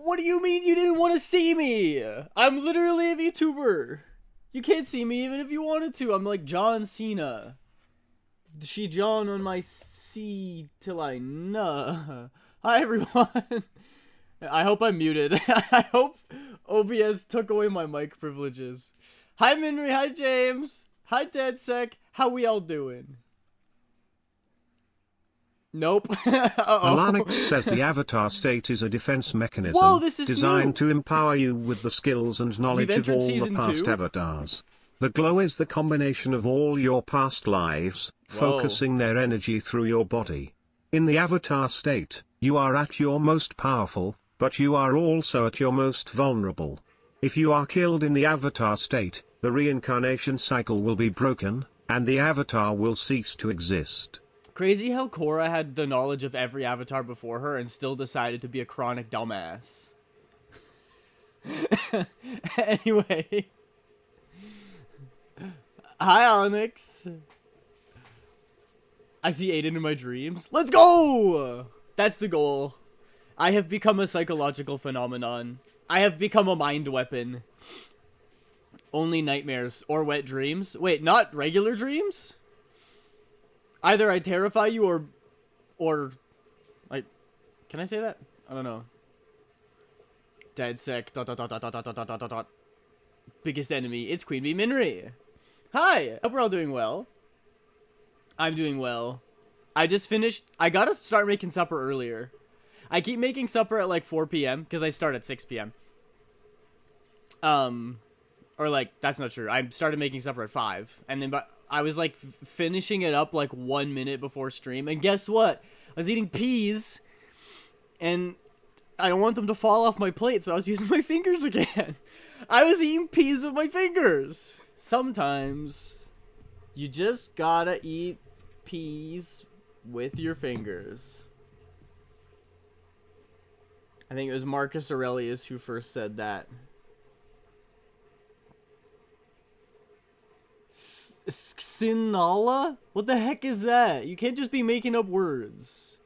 What do you mean you didn't want to see me? I'm literally a VTuber. You can't see me even if you wanted to. I'm like John Cena. She John on my C till I know. Hi everyone. I hope I'm muted. I hope OBS took away my mic privileges. Hi Minry, hi James. Hi DeadSec. How we all doing? Nope. Uh-oh. Alanix says the avatar state is a defense mechanism. Whoa, this is designed new. to empower you with the skills and knowledge of all the past avatars. The glow is the combination of all your past lives, focusing their energy through your body. In the avatar state, you are at your most powerful, but you are also at your most vulnerable. If you are killed in the avatar state, the reincarnation cycle will be broken, and the avatar will cease to exist. Crazy how Korra had the knowledge of every avatar before her and still decided to be a chronic dumbass. Anyway. Hi, Onyx. I see Aiden in my dreams. Let's go! That's the goal. I have become a psychological phenomenon. I have become a mind weapon. Only nightmares or wet dreams. Wait, not regular dreams? Either I terrify you or like, can I say that? I don't know. Dead sec. Dot, dot, dot, dot, dot, dot, dot, dot, dot. Biggest enemy. It's Queen Bee Minry. Hi. Hope we're all doing well. I'm doing well. I just finished. I gotta start making supper earlier. I keep making supper at like 4 p.m. because I start at 6 p.m. Or like, that's not true. I started making supper at 5. And then, but I was like finishing it up like 1 minute before stream. And guess what? I was eating peas. And I don't want them to fall off my plate. So I was using my fingers again. I was eating peas with my fingers. Sometimes you just gotta eat peas with your fingers. I think it was Marcus Aurelius who first said that. Sinala? What the heck is that? You can't just be making up words.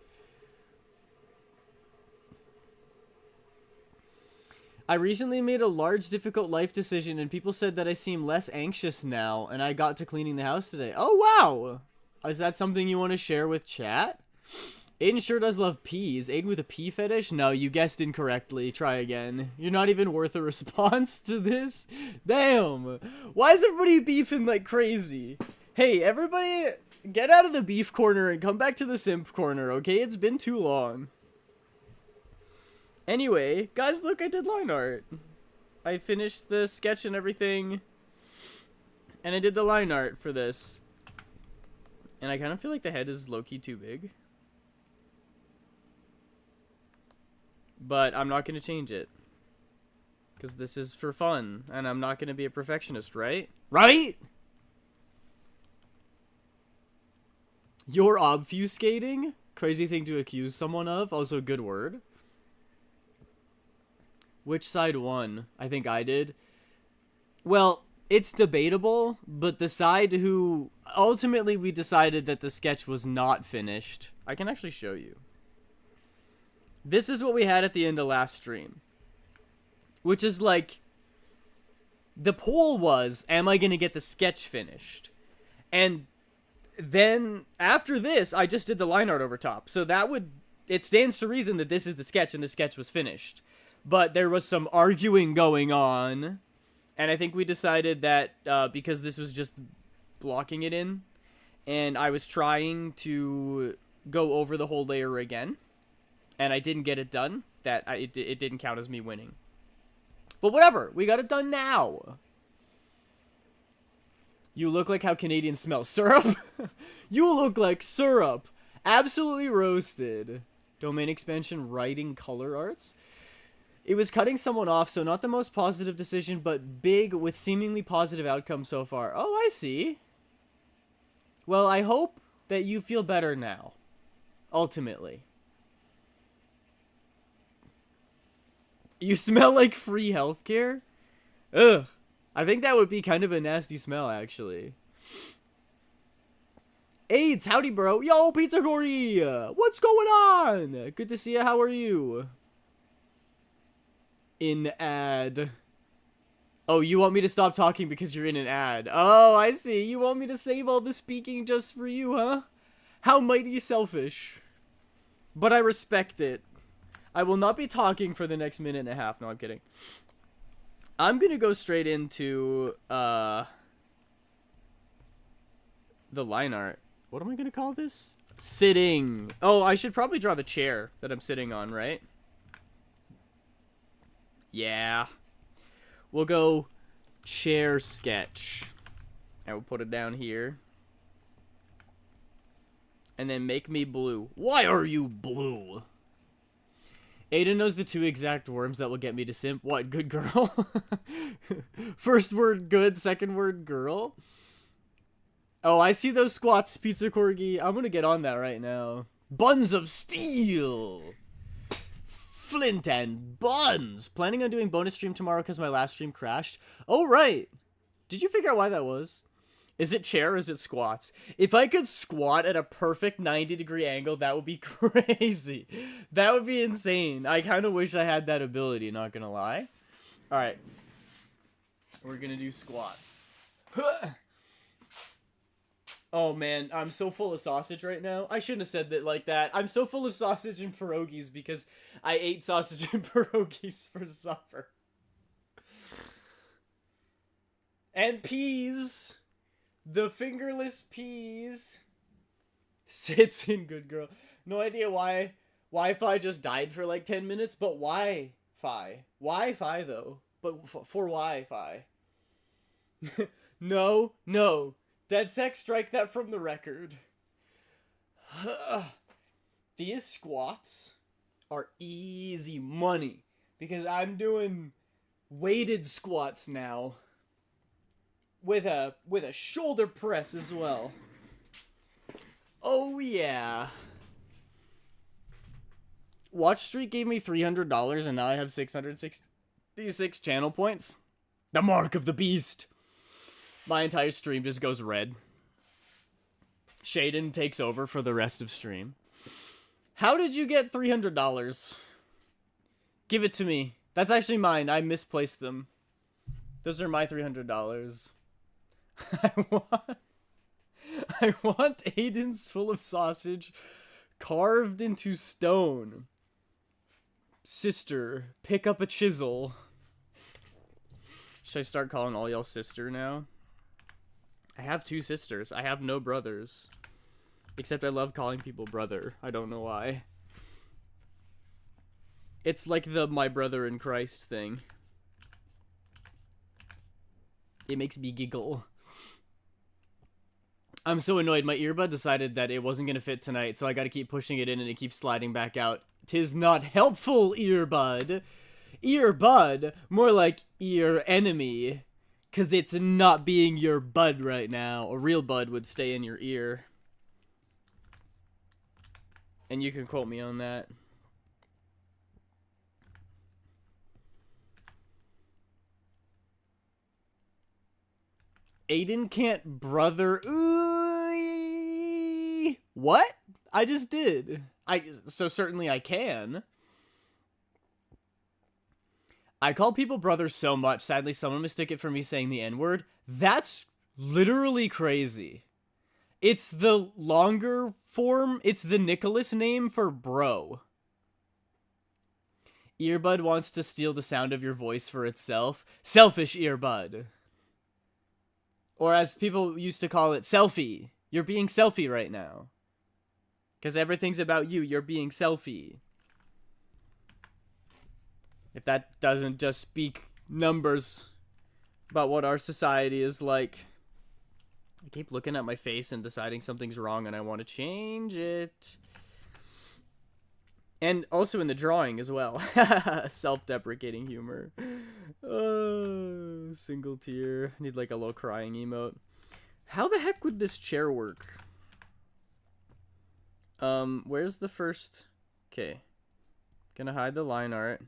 I recently made a large, difficult life decision, and people said that I seem less anxious now, and I got to cleaning the house today. Oh, wow! Is that something you want to share with chat? Aiden sure does love peas. Aiden with a pea fetish? No, you guessed incorrectly. Try again. You're not even worth a response to this? Damn! Why is everybody beefing like crazy? Hey, everybody, get out of the beef corner and come back to the simp corner, okay? It's been too long. Anyway, guys, look, I did line art. I finished the sketch and everything, and I did the line art for this. And I kind of feel like the head is low-key too big. But I'm not going to change it. Because this is for fun, and I'm not going to be a perfectionist, right? Right? You're obfuscating? Crazy thing to accuse someone of. Also a good word. Which side won? I think I did. Well, it's debatable, but the side who... Ultimately, we decided that the sketch was not finished. I can actually show you. This is what we had at the end of last stream. Which is like... The poll was, am I going to get the sketch finished? And then, after this, I just did the line art over top. So that would... It stands to reason that this is the sketch and the sketch was finished. But there was some arguing going on. And I think we decided that because this was just blocking it in. And I was trying to go over the whole layer again. And I didn't get it done. That it didn't count as me winning. But whatever. We got it done now. You look like how Canadians smell. Syrup? You look like syrup. Absolutely roasted. Domain expansion, writing, color arts. It was cutting someone off, so not the most positive decision, but big with seemingly positive outcome so far. Oh, I see. Well, I hope that you feel better now. Ultimately. You smell like free healthcare? Ugh. I think that would be kind of a nasty smell, actually. AIDS, howdy, bro. Yo, Pizza Gory! What's going on? Good to see you. How are you? In ad. Oh, you want me to stop talking because you're in an ad. Oh, I see. You want me to save all the speaking just for you, huh? How mighty selfish. But I respect it. I will not be talking for the next minute and a half. No, I'm kidding. I'm gonna go straight into, the line art. What am I gonna call this? Sitting. Oh, I should probably draw the chair that I'm sitting on, right? Yeah. We'll go chair sketch. And we'll put it down here. And then make me blue. Why are you blue? Aiden knows the 2 exact words that will get me to simp. What, good girl? First word good, second word girl? Oh, I see those squats, Pizza Corgi. I'm gonna get on that right now. Buns of steel! Flint and buns! Planning on doing bonus stream tomorrow because my last stream crashed. Oh, right! Did you figure out why that was? Is it chair or is it squats? If I could squat at a perfect 90-degree angle, that would be crazy. That would be insane. I kind of wish I had that ability, not gonna lie. Alright. We're gonna do squats. Oh man, I'm so full of sausage right now. I shouldn't have said that like that. I'm so full of sausage and pierogies because I ate sausage and pierogies for supper. And peas. The fingerless peas. Sits in good girl. No idea why Wi-Fi just died for like 10 minutes, but Wi-Fi. Wi-Fi though. But for Wi-Fi. No. Dead sex, strike that from the record. These squats are easy money because I'm doing weighted squats now with a shoulder press as well. Oh yeah. Watch Street gave me $300 and now I have 666 channel points. The mark of the beast. My entire stream just goes red. Shaden takes over for the rest of stream. How did you get $300? Give it to me. That's actually mine. I misplaced them. Those are my $300. I want Aiden's full of sausage carved into stone. Sister, pick up a chisel. Should I start calling all y'all sister now? I have 2 sisters. I have no brothers. Except I love calling people brother. I don't know why. It's like the my brother in Christ thing. It makes me giggle. I'm so annoyed. My earbud decided that it wasn't going to fit tonight, so I got to keep pushing it in and it keeps sliding back out. 'Tis not helpful, earbud. Earbud, more like ear enemy. 'Cause it's not being your bud right now. A real bud would stay in your ear. And you can quote me on that. Aiden can't brother. Ooh, what? I just did. So certainly I can. I call people brother so much. Sadly, someone mistook it for me saying the N-word. That's literally crazy. It's the longer form. It's the Nicholas name for bro. Earbud wants to steal the sound of your voice for itself. Selfish earbud. Or as people used to call it, selfie. You're being selfie right now. Because everything's about you. You're being selfie. If that doesn't just speak numbers about what our society is like. I keep looking at my face and deciding something's wrong and I want to change it. And also in the drawing as well. Self-deprecating humor. Oh, single tear. Need like a little crying emote. How the heck would this chair work? Where's the first... Okay. Gonna hide the line art.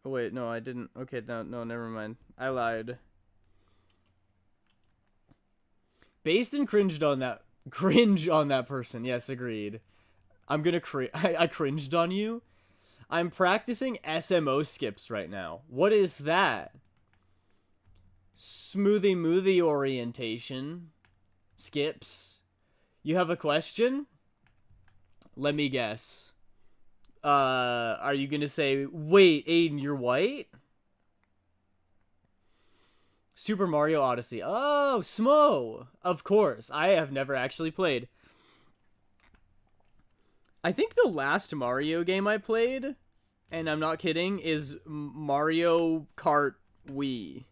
Oh wait, no, I didn't. Okay, no, never mind. I lied. Based and cringed on that. Cringe on that person. Yes, agreed. I'm gonna I cringed on you. I'm practicing SMO skips right now. What is that? Smoothie movie orientation. Skips. You have a question? Let me guess. Are you gonna say, wait, Aiden, you're white? Super Mario Odyssey. Oh, Smo! Of course. I have never actually played. I think the last Mario game I played, and I'm not kidding, is Mario Kart Wii.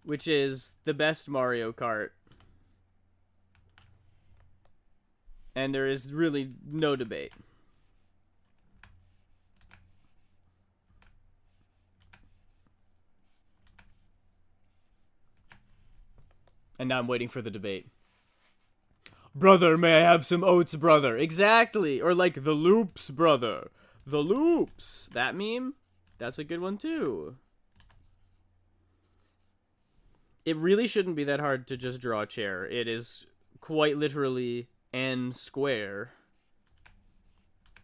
Which is the best Mario Kart. And there is really no debate. And now I'm waiting for the debate. Brother, may I have some oats, brother? Exactly. Or like, the loops, brother. The loops. That meme? That's a good one too. It really shouldn't be that hard to just draw a chair. It is quite literally N square.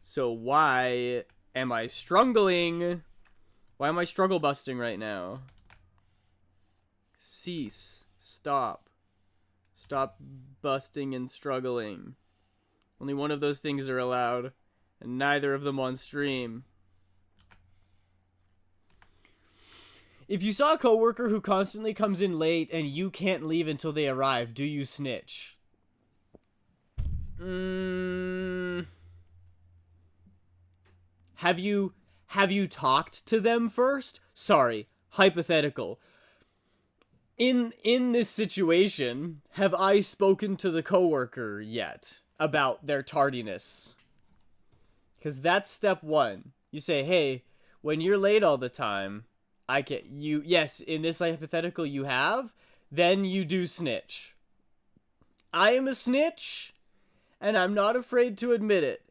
So why am I struggling? Why am I struggle busting right now? Cease. Stop. Stop busting and struggling. Only one of those things are allowed, and neither of them on stream. If you saw a coworker who constantly comes in late and you can't leave until they arrive, do you snitch? Have you talked to them first? Sorry, hypothetical. In this situation, have I spoken to the coworker yet about their tardiness? Because that's step one. You say, hey, when you're late all the time, yes, in this hypothetical you have, then you do snitch. I am a snitch, and I'm not afraid to admit it.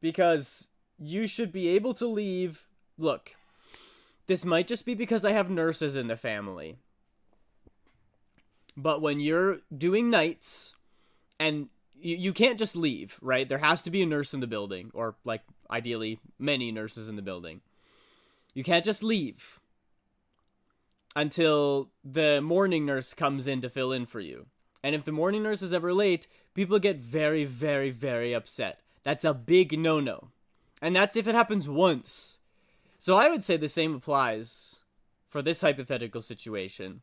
Because you should be able to leave. Look, this might just be because I have nurses in the family. But when you're doing nights, and you can't just leave, right? There has to be a nurse in the building, or like ideally many nurses in the building. You can't just leave until the morning nurse comes in to fill in for you. And if the morning nurse is ever late, people get very, very, very upset. That's a big no-no. And that's if it happens once. So I would say the same applies for this hypothetical situation.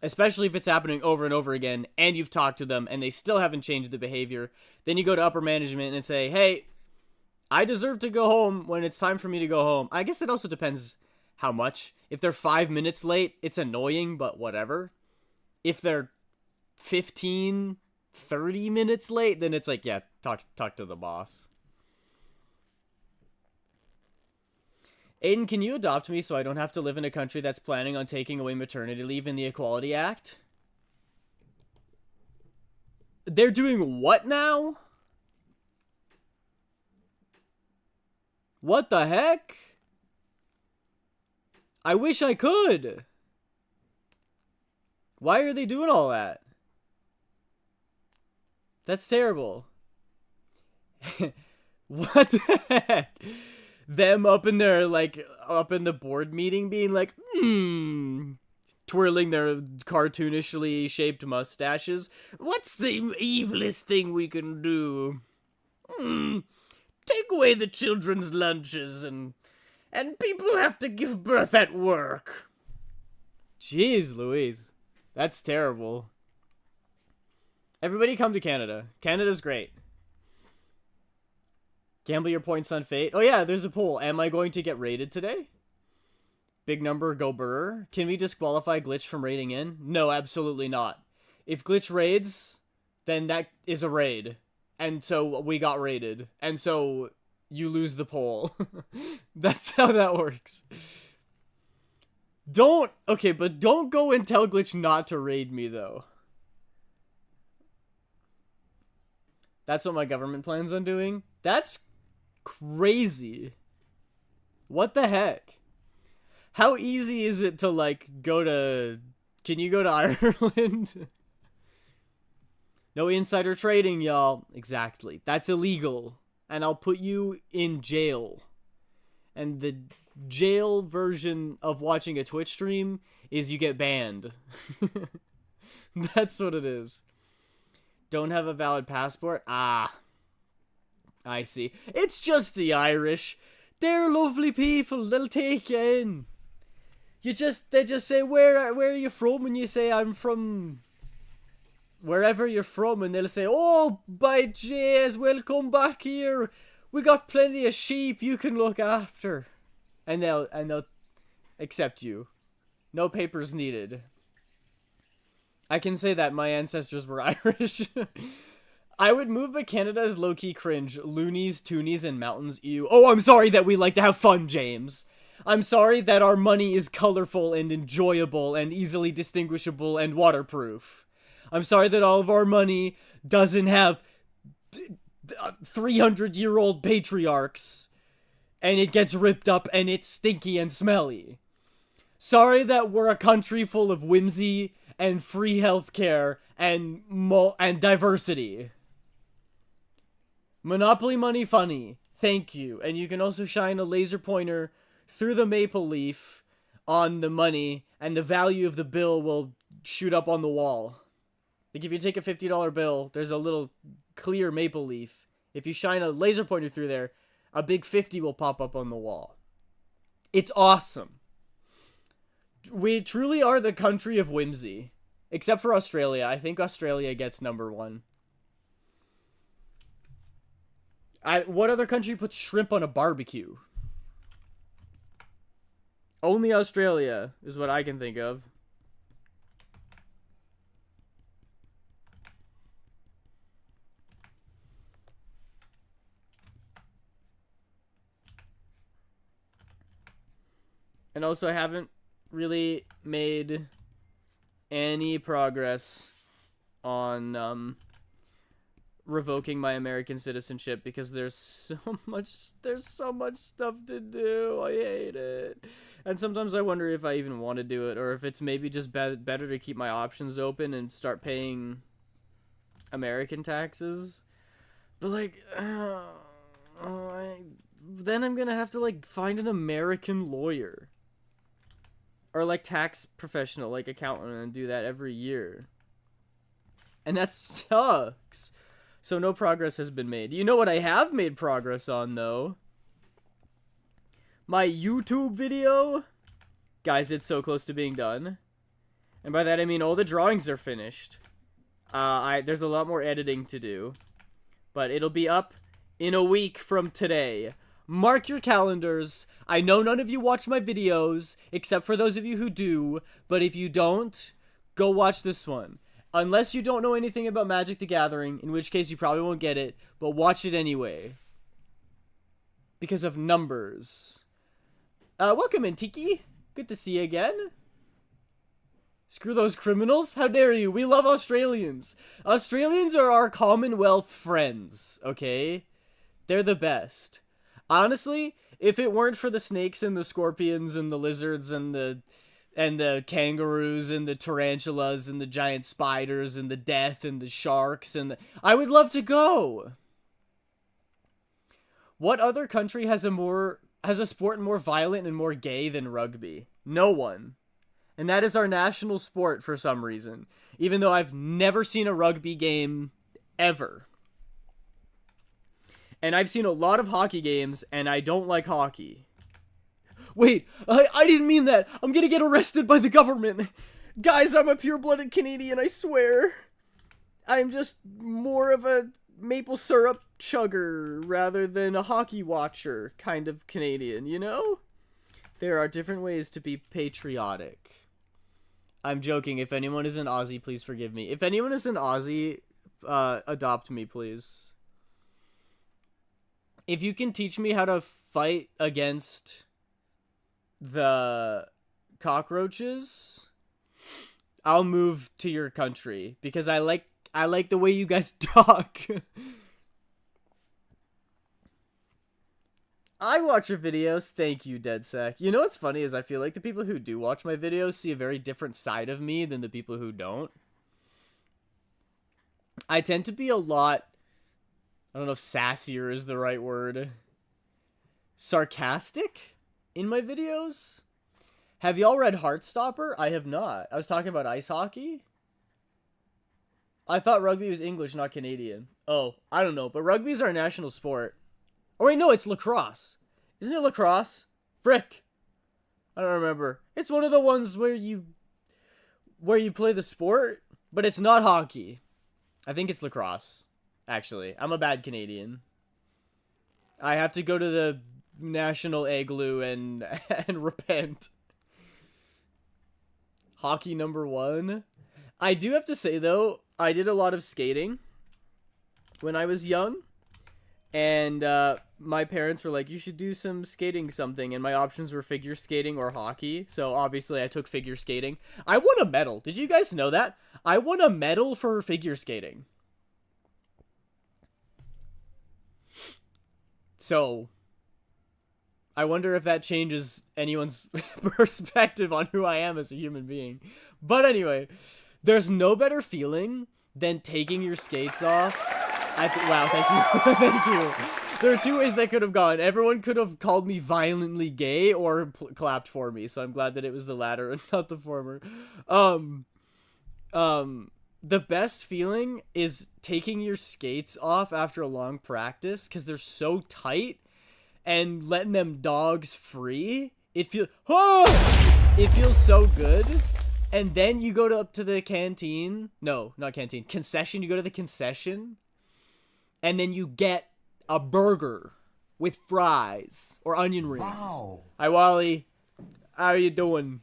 Especially if it's happening over and over again, and you've talked to them, and they still haven't changed the behavior. Then you go to upper management and say, hey, I deserve to go home when it's time for me to go home. I guess it also depends how much. If they're 5 minutes late, it's annoying, but whatever. If they're 15, 30 minutes late, then it's like, yeah, talk to the boss. Aiden, can you adopt me so I don't have to live in a country that's planning on taking away maternity leave in the Equality Act? They're doing what now? What the heck? I wish I could. Why are they doing all that? That's terrible. What the heck? Them up in their, like, up in the board meeting being like, twirling their cartoonishly shaped mustaches. What's the evilest thing we can do? Take away the children's lunches and people have to give birth at work. Jeez Louise. That's terrible. Everybody come to Canada. Canada's great. Gamble your points on fate. Oh yeah, there's a poll. Am I going to get raided today? Big number, go Burr. Can we disqualify Glitch from raiding in? No, absolutely not. If Glitch raids, then that is a raid. And so we got raided. And so you lose the poll. That's how that works. But don't go and tell Glitch not to raid me though. That's what my government plans on doing? That's crazy. What the heck? How easy is it to, like, go to... Can you go to Ireland? No insider trading, y'all. Exactly. That's illegal. And I'll put you in jail. And the jail version of watching a Twitch stream is you get banned. That's what it is. Don't have a valid passport? Ah. I see. It's just the Irish. They're lovely people. They'll take you in. They just say, where are you from? And you say, I'm from wherever you're from. And they'll say, oh, by Jays, welcome back here. We got plenty of sheep you can look after. And they'll accept you. No papers needed. I can say that my ancestors were Irish. I would move, but Canada is low-key cringe. Loonies, toonies, and mountains, ew. Oh, I'm sorry that we like to have fun, James. I'm sorry that our money is colorful and enjoyable and easily distinguishable and waterproof. I'm sorry that all of our money doesn't have 300-year-old patriarchs and it gets ripped up and it's stinky and smelly. Sorry that we're a country full of whimsy and free healthcare and diversity. Monopoly money funny. Thank you. And you can also shine a laser pointer through the maple leaf on the money and the value of the bill will shoot up on the wall. Like if you take a $50 bill, there's a little clear maple leaf. If you shine a laser pointer through there, a big 50 will pop up on the wall. It's awesome. We truly are the country of whimsy. Except for Australia. I think Australia gets #1. What other country puts shrimp on a barbecue? Only Australia is what I can think of. And also I haven't really made any progress on revoking my American citizenship because there's so much stuff to do. I hate it. And sometimes I wonder if I even want to do it or if it's maybe just better to keep my options open and start paying American taxes. But like then I'm going to have to like find an American lawyer. Or like tax professional, like accountant, and do that every year. And that sucks. So no progress has been made. You know what I have made progress on, though? My YouTube video? Guys, it's so close to being done. And by that I mean all the drawings are finished. There's a lot more editing to do. But it'll be up in a week from today. Mark your calendars. I know none of you watch my videos, except for those of you who do, but if you don't, go watch this one. Unless you don't know anything about Magic the Gathering, in which case you probably won't get it, but watch it anyway. Because of numbers. Welcome in, Tiki. Good to see you again. Screw those criminals. How dare you? We love Australians. Australians are our Commonwealth friends, okay? They're the best. Honestly, if it weren't for the snakes and the scorpions and the lizards and the kangaroos and the tarantulas and the giant spiders and the death and the sharks I would love to go. What other country has a sport more violent and more gay than rugby? No one. And that is our national sport for some reason, even though I've never seen a rugby game ever. And I've seen a lot of hockey games, and I don't like hockey. Wait, I didn't mean that. I'm gonna get arrested by the government. Guys, I'm a pure-blooded Canadian, I swear. I'm just more of a maple syrup chugger rather than a hockey watcher kind of Canadian, you know? There are different ways to be patriotic. I'm joking. If anyone is an Aussie, please forgive me. If anyone is an Aussie, adopt me, please. If you can teach me how to fight against the cockroaches, I'll move to your country because I like the way you guys talk. I watch your videos. Thank you, DeadSec. You know what's funny is I feel like the people who do watch my videos see a very different side of me than the people who don't. I tend to be a lot, I don't know if sassier is the right word, sarcastic in my videos. Have y'all read Heartstopper? I have not. I was talking about ice hockey. I thought rugby was English, not Canadian. Oh, I don't know, but rugby is our national sport. Oh wait, no, it's lacrosse. Isn't it lacrosse? Frick. I don't remember. It's one of the ones where you play the sport, but it's not hockey. I think it's lacrosse. Actually, I'm a bad Canadian. I have to go to the national igloo and repent. Hockey number 1. I do have to say though, I did a lot of skating when I was young, and my parents were like, you should do some skating something, and my options were figure skating or hockey, so obviously I took figure skating. I won a medal. Did you guys know that? I won a medal for figure skating. So, I wonder if that changes anyone's perspective on who I am as a human being. But anyway, there's no better feeling than taking your skates off. Wow, thank you. Thank you. There are 2 ways that could have gone. Everyone could have called me violently gay or clapped for me, so I'm glad that it was the latter and not the former. The best feeling is taking your skates off after a long practice because they're so tight, and letting them dogs free. It feels so good. And then you go up to the canteen. No, not canteen. Concession. You go to the concession, and then you get a burger with fries or onion rings. Wow. Hi, Wally. How are you doing?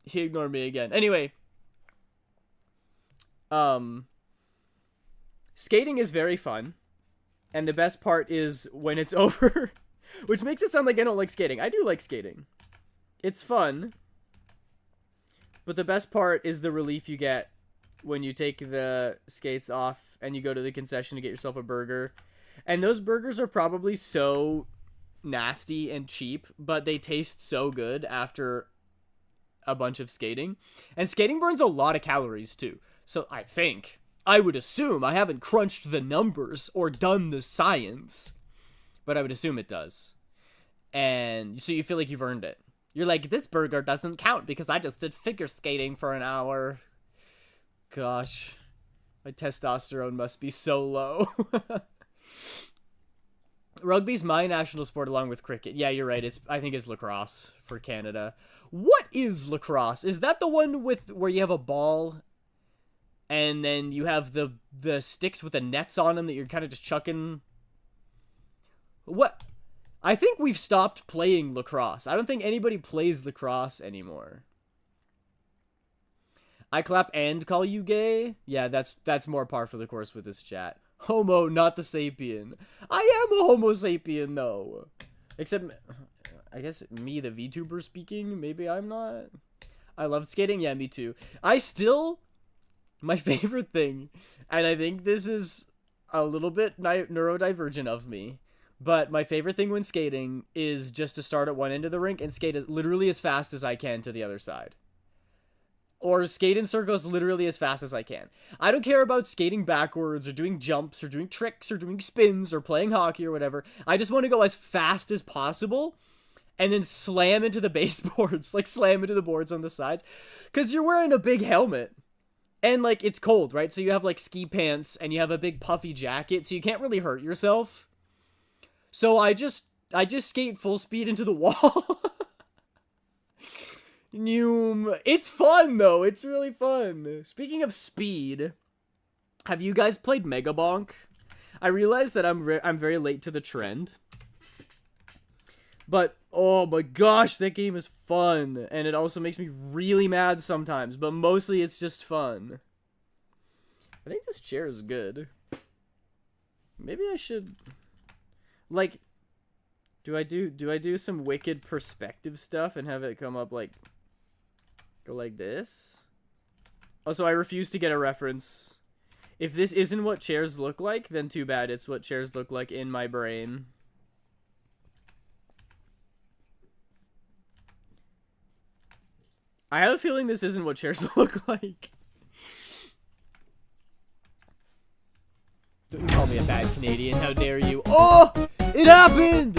He ignored me again. Anyway. Skating is very fun. And the best part is when it's over. Which makes it sound like I don't like skating. I do like skating. It's fun. But the best part is the relief you get when you take the skates off and you go to the concession to get yourself a burger. And those burgers are probably so nasty and cheap, but they taste so good after a bunch of skating. And skating burns a lot of calories too. So I would assume, I haven't crunched the numbers or done the science, but I would assume it does. And so you feel like you've earned it. You're like, this burger doesn't count because I just did figure skating for an hour. Gosh, my testosterone must be so low. Rugby's my national sport along with cricket. Yeah, you're right. I think it's lacrosse for Canada. What is lacrosse? Is that the one where you have a ball and then you have the sticks with the nets on them that you're kind of just chucking? What? I think we've stopped playing lacrosse. I don't think anybody plays lacrosse anymore. I clap and call you gay? Yeah, that's more par for the course with this chat. Homo, not the sapien. I am a homo sapien, though. Except, I guess me, the VTuber speaking, maybe I'm not. I love skating. Yeah, me too. My favorite thing, and I think this is a little bit neurodivergent of me, but my favorite thing when skating is just to start at one end of the rink and skate literally as fast as I can to the other side. Or skate in circles literally as fast as I can. I don't care about skating backwards or doing jumps or doing tricks or doing spins or playing hockey or whatever. I just want to go as fast as possible and then slam into the baseboards, like slam into the boards on the sides. Because you're wearing a big helmet. And, like, it's cold, right? So you have, like, ski pants and you have a big puffy jacket, so you can't really hurt yourself. So I just skate full speed into the wall. It's fun, though. It's really fun. Speaking of speed, have you guys played Mega Bonk? I realize that I'm very late to the trend. But, oh my gosh, that game is fun. And it also makes me really mad sometimes. But mostly it's just fun. I think this chair is good. Maybe I should... Like, do I do some wicked perspective stuff and have it come up like... Go like this? Also, I refuse to get a reference. If this isn't what chairs look like, then too bad. It's what chairs look like in my brain. I have a feeling this isn't what chairs look like. Don't call me a bad Canadian. How dare you? Oh! It happened!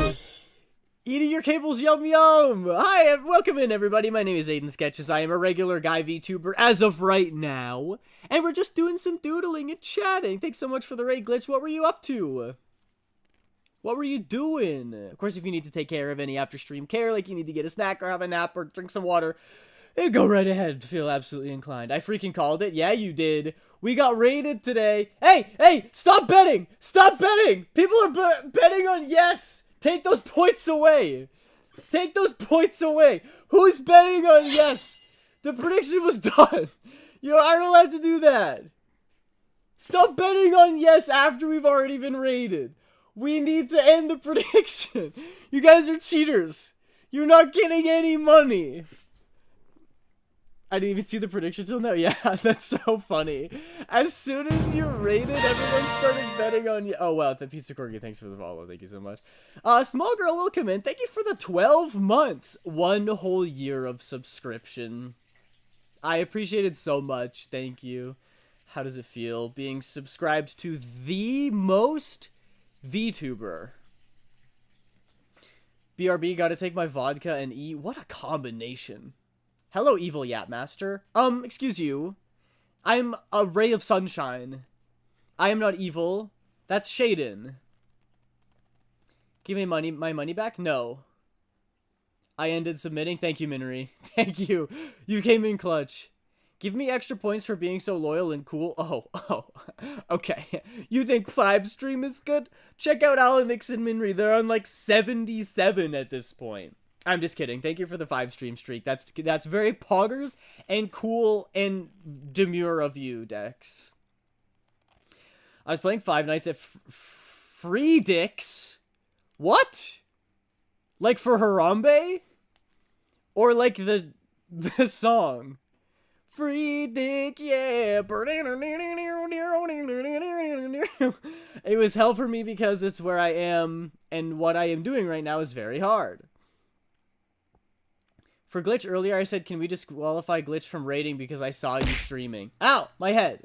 Eating your cables, yum yum! Hi, welcome in everybody. My name is Aiden Sketches. I am a regular guy VTuber as of right now. And we're just doing some doodling and chatting. Thanks so much for the raid, Glitch. What were you up to? What were you doing? Of course, if you need to take care of any after stream care, like you need to get a snack or have a nap or drink some water, go right ahead. Feel absolutely inclined. I freaking called it. Yeah, you did. We got raided today. Hey, stop betting. Stop betting. People are betting on yes. Take those points away. Take those points away. Who's betting on yes? The prediction was done. You aren't allowed to do that. Stop betting on yes after we've already been raided. We need to end the prediction. You guys are cheaters. You're not getting any money. I didn't even see the prediction till now. Yeah, that's so funny. As soon as you rated, everyone started betting on you. Oh, wow. The Pizza Corgi, thanks for the follow. Thank you so much. Small Girl, welcome in. Thank you for the 12 months. 1 whole year of subscription. I appreciate it so much. Thank you. How does it feel being subscribed to the most VTuber? BRB, gotta take my vodka and eat. What a combination. Hello, evil Yap Master. Excuse you. I'm a ray of sunshine. I am not evil. That's Shaden. Give me my money back? No. I ended submitting. Thank you, Minri. Thank you. You came in clutch. Give me extra points for being so loyal and cool. Oh. Okay. You think 5 stream is good? Check out Alanix and Minri. They're on like 77 at this point. I'm just kidding. Thank you for the 5 stream streak. That's very poggers and cool and demure of you, Dex. I was playing Five Nights at Free Dicks. What? Like for Harambe? Or like the song? Free dick, yeah. It was hell for me because it's where I am, and what I am doing right now is very hard. For Glitch earlier, I said, can we disqualify Glitch from raiding because I saw you streaming? Ow! My head.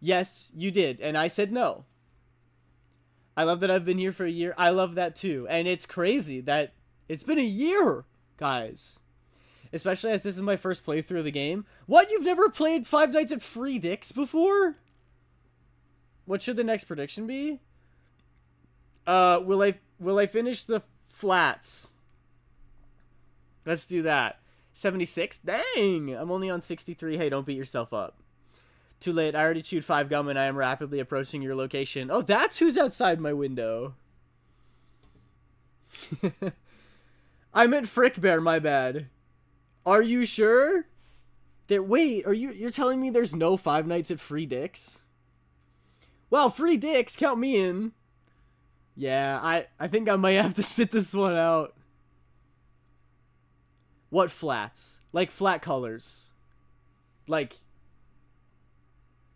Yes, you did, and I said no. I love that I've been here for a year. I love that too. And it's crazy that it's been a year, guys. Especially as this is my first playthrough of the game. What? You've never played Five Nights at Free Dicks before? What should the next prediction be? Will I finish the flats? Let's do that. 76? Dang! I'm only on 63. Hey, don't beat yourself up. Too late. I already chewed 5 gum and I am rapidly approaching your location. Oh, that's who's outside my window. I meant Frick Bear, my bad. Are you sure? Wait, you're telling me there's no Five Nights at Free Dicks? Well, Free Dicks, count me in. Yeah, I think I might have to sit this one out. What flats? Like flat colors. Like,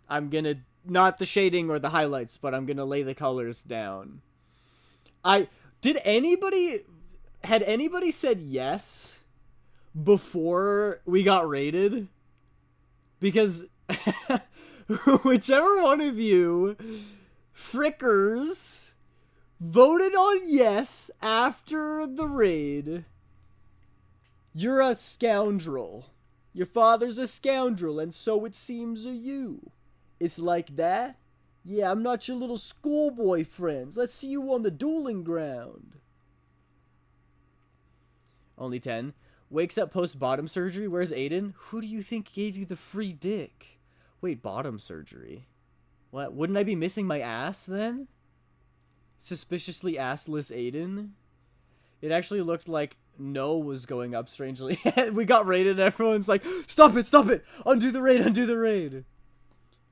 I'm gonna, not the shading or the highlights, but I'm gonna lay the colors down. Had anybody said yes before we got raided? Because whichever one of you frickers voted on yes after the raid, you're a scoundrel. Your father's a scoundrel, and so it seems are you. It's like that? Yeah, I'm not your little schoolboy friends. Let's see you on the dueling ground. Only 10. Wakes up post-bottom surgery. Where's Aiden? Who do you think gave you the free dick? Wait, bottom surgery? What? Wouldn't I be missing my ass then? Suspiciously assless Aiden? It actually looked like no was going up strangely. We got raided and everyone's like, stop it, stop it! Undo the raid, undo the raid!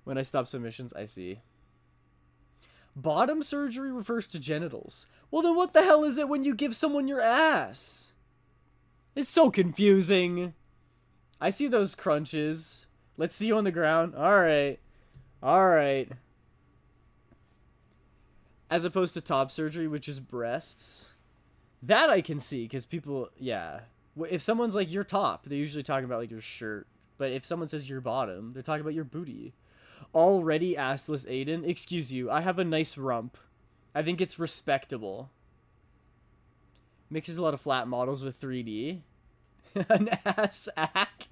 When I stop submissions, I see. Bottom surgery refers to genitals. Well then what the hell is it when you give someone your ass? It's so confusing. I see those crunches. Let's see you on the ground. Alright. Alright. As opposed to top surgery, which is breasts. That I can see, because people, yeah. If someone's like, your top, they're usually talking about, like, your shirt. But if someone says your bottom, they're talking about your booty. Already assless Aiden? Excuse you, I have a nice rump. I think it's respectable. Mixes a lot of flat models with 3D. An ass ack?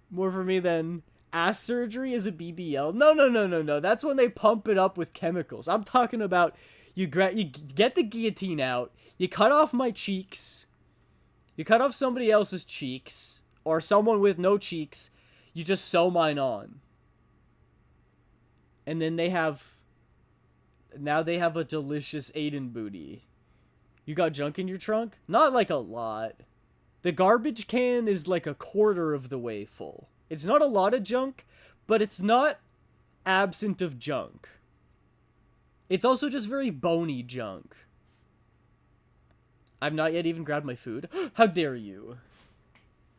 More for me than ass surgery is a BBL. No. That's when they pump it up with chemicals. I'm talking about you get the guillotine out, you cut off my cheeks, you cut off somebody else's cheeks, or someone with no cheeks, you just sew mine on. And then now they have a delicious Aiden booty. You got junk in your trunk? Not like a lot. The garbage can is like a quarter of the way full. It's not a lot of junk, but it's not absent of junk. It's also just very bony junk. I've not yet even grabbed my food. How dare you?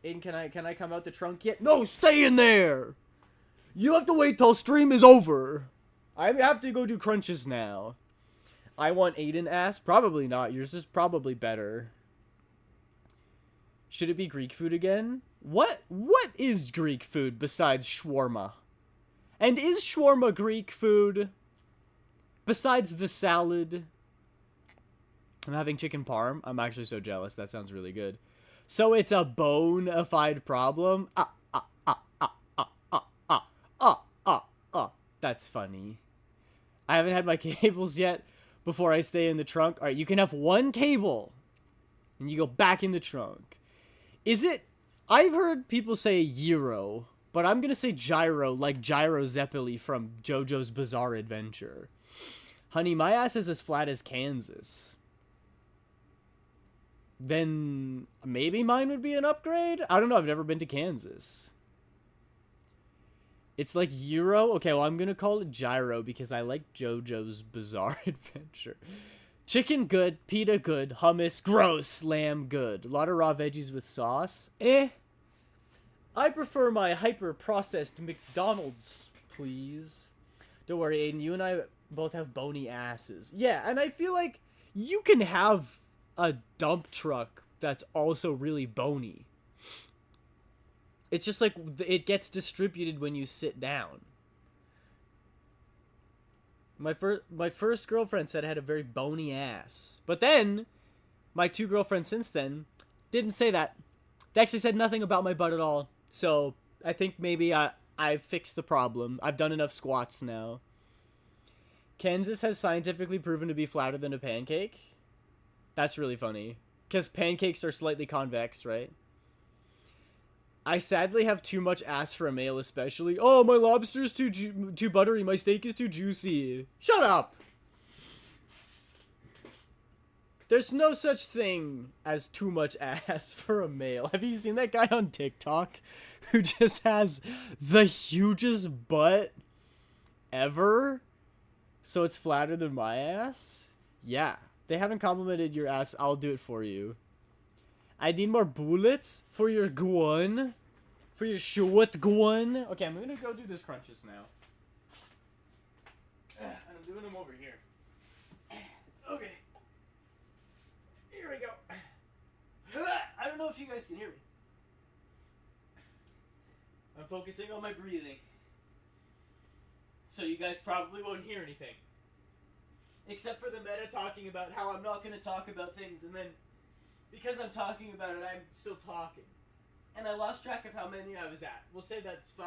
Aiden, can I come out the trunk yet? No, stay in there! You have to wait till stream is over. I have to go do crunches now. I want Aiden ass? Probably not. Yours is probably better. Should it be Greek food again? What is Greek food besides shawarma? And is shawarma Greek food? Besides the salad? I'm having chicken parm. I'm actually so jealous. That sounds really good. So it's a bona-fide problem? That's funny. I haven't had my cables yet before I stay in the trunk. Alright, you can have one cable. And you go back in the trunk. Is it... I've heard people say gyro, but I'm gonna say gyro, like Gyro Zeppeli from JoJo's Bizarre Adventure. Honey, my ass is as flat as Kansas. Then maybe mine would be an upgrade? I don't know, I've never been to Kansas. It's like gyro? Okay, well, I'm gonna call it gyro because I like JoJo's Bizarre Adventure. Chicken good, pita good, hummus gross, lamb good. A lot of raw veggies with sauce. I prefer my hyper-processed McDonald's, please. Don't worry, Aiden, you and I both have bony asses. Yeah, and I feel like you can have a dump truck that's also really bony. It's just like it gets distributed when you sit down. My first girlfriend said I had a very bony ass. But then, my 2 girlfriends since then didn't say that. They actually said nothing about my butt at all. So, I think maybe I've fixed the problem. I've done enough squats now. Kansas has scientifically proven to be flatter than a pancake. That's really funny. Because pancakes are slightly convex, right? I sadly have too much ass for a male especially. Oh, my lobster's too buttery. My steak is too juicy. Shut up! There's no such thing as too much ass for a male. Have you seen that guy on TikTok who just has the hugest butt ever? So it's flatter than my ass? Yeah. They haven't complimented your ass. I'll do it for you. I need more bullets for your gun. For your short gun. Okay, I'm gonna go do this crunches now. And I'm doing them over here. Okay. Here we go. I don't know if you guys can hear me. I'm focusing on my breathing. So you guys probably won't hear anything. Except for the meta talking about how I'm not gonna talk about things, and then because I'm talking about it, I'm still talking. And I lost track of how many I was at. We'll say that's 5.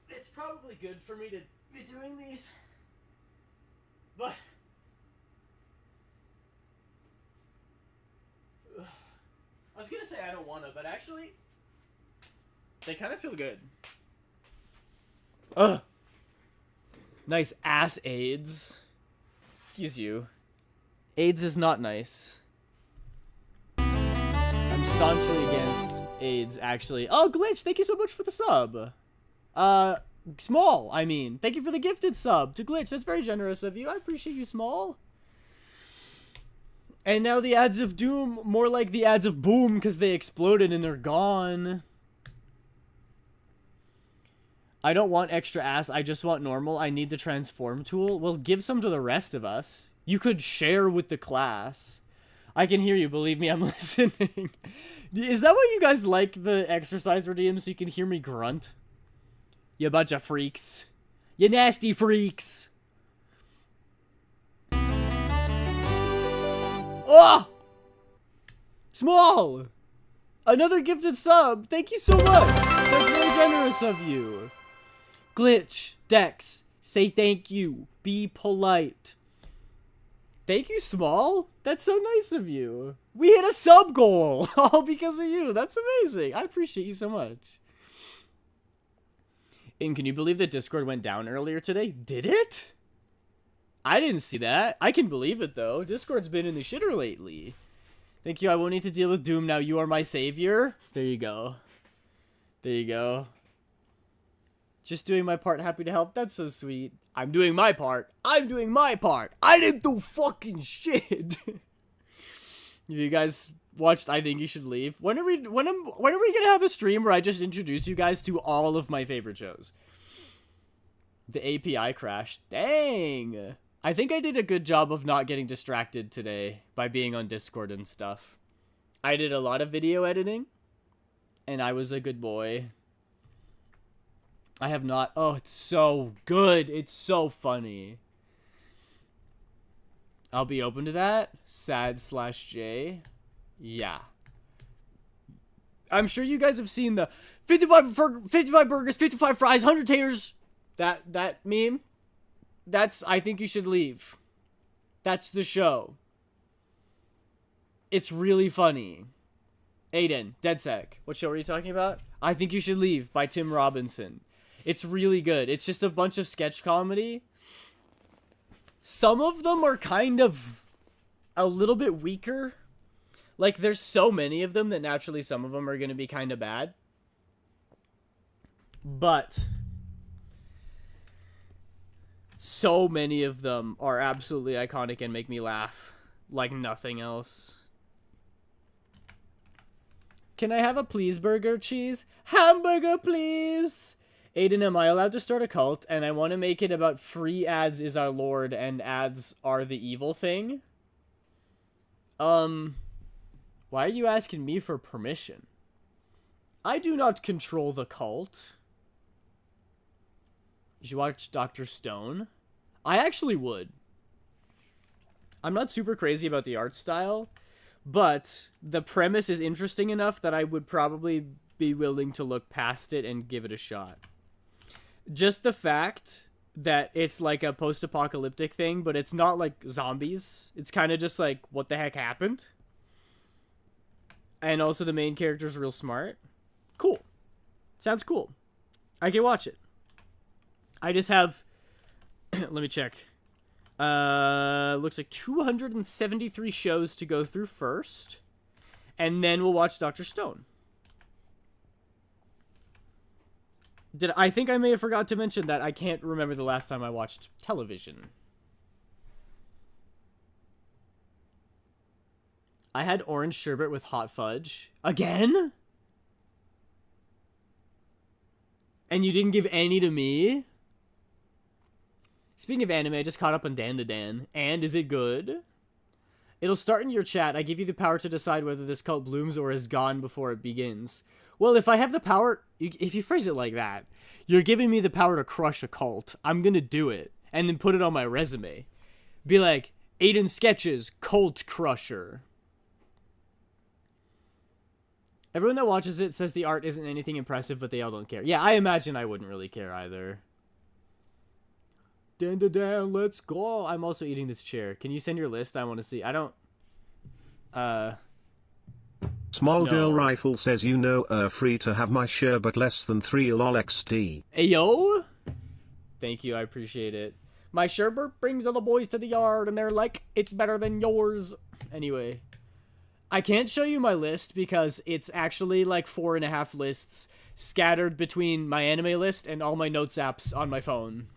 It's probably good for me to be doing these. But I was gonna say I don't wanna, but actually they kind of feel good. Ugh. Nice ass AIDS. Excuse you. AIDS is not nice. I'm staunchly against AIDS, actually. Oh, Glitch, thank you so much for the sub. Small, I mean. Thank you for the gifted sub to Glitch. That's very generous of you. I appreciate you, Small. And now the ads of Doom, more like the ads of Boom, because they exploded and they're gone. I don't want extra ass, I just want normal. I need the transform tool. Well, give some to the rest of us. You could share with the class. I can hear you. Believe me, I'm listening. Is that why you guys like the exercise redeem, so you can hear me grunt? You bunch of freaks. You nasty freaks. Oh! Small! Another gifted sub. Thank you so much. That's very generous of you. Glitch. Dex. Say thank you. Be polite. Thank you, Small. That's so nice of you. We hit a sub goal. All because of you. That's amazing. I appreciate you so much. And can you believe that Discord went down earlier today? Did it? I didn't see that. I can believe it, though. Discord's been in the shitter lately. Thank you. I won't need to deal with Doom now. You are my savior. There you go. There you go. Just doing my part. Happy to help. That's so sweet. I'm doing my part. I'm doing my part. I didn't do fucking shit. You guys watched I Think You Should Leave? When are we gonna have a stream where I just introduce you guys to all of my favorite shows? The API crashed. Dang. I think I did a good job of not getting distracted today by being on Discord and stuff. I did a lot of video editing, and I was a good boy. I have not. Oh, it's so good. It's so funny. I'll be open to that. Sad/J. Yeah. I'm sure you guys have seen the 55 burgers, 55 fries, 100 taters. That meme. That's I Think You Should Leave. That's the show. It's really funny. Aiden, DeadSec. What show are you talking about? I Think You Should Leave by Tim Robinson. It's really good. It's just a bunch of sketch comedy. Some of them are kind of a little bit weaker. Like, there's so many of them that naturally some of them are going to be kind of bad. But so many of them are absolutely iconic and make me laugh like nothing else. Can I have a please burger, cheese? Hamburger, please! Aiden, am I allowed to start a cult? And I want to make it about free ads is our lord and ads are the evil thing. Why are you asking me for permission? I do not control the cult. Did you watch Dr. Stone? I actually would. I'm not super crazy about the art style, but the premise is interesting enough that I would probably be willing to look past it and give it a shot. Just the fact that it's like a post-apocalyptic thing, but it's not like zombies. It's kind of just like, what the heck happened? And also the main character's real smart. Cool. Sounds cool. I can watch it. I just have... let me check. Looks like 273 shows to go through first. And then we'll watch Dr. Stone. I think I may have forgot to mention that I can't remember the last time I watched television. I had orange sherbet with hot fudge. Again? And you didn't give any to me? Speaking of anime, I just caught up on Dan to Dan. And is it good? It'll start in your chat. I give you the power to decide whether this cult blooms or is gone before it begins. Well, if I have the power... If you phrase it like that, you're giving me the power to crush a cult. I'm gonna do it. And then put it on my resume. Be like, Aiden Sketches, Cult Crusher. Everyone that watches it says the art isn't anything impressive, but they all don't care. Yeah, I imagine I wouldn't really care either. Dan, let's go. I'm also eating this chair. Can you send your list? I want to see. I don't... Small Girl Rifle says you know free to have my share but less than 3 lol XD. Ayo? Thank you, I appreciate it. My sherbet brings all the boys to the yard and they're like, it's better than yours. Anyway. I can't show you my list because it's actually like 4.5 lists scattered between my anime list and all my notes apps on my phone.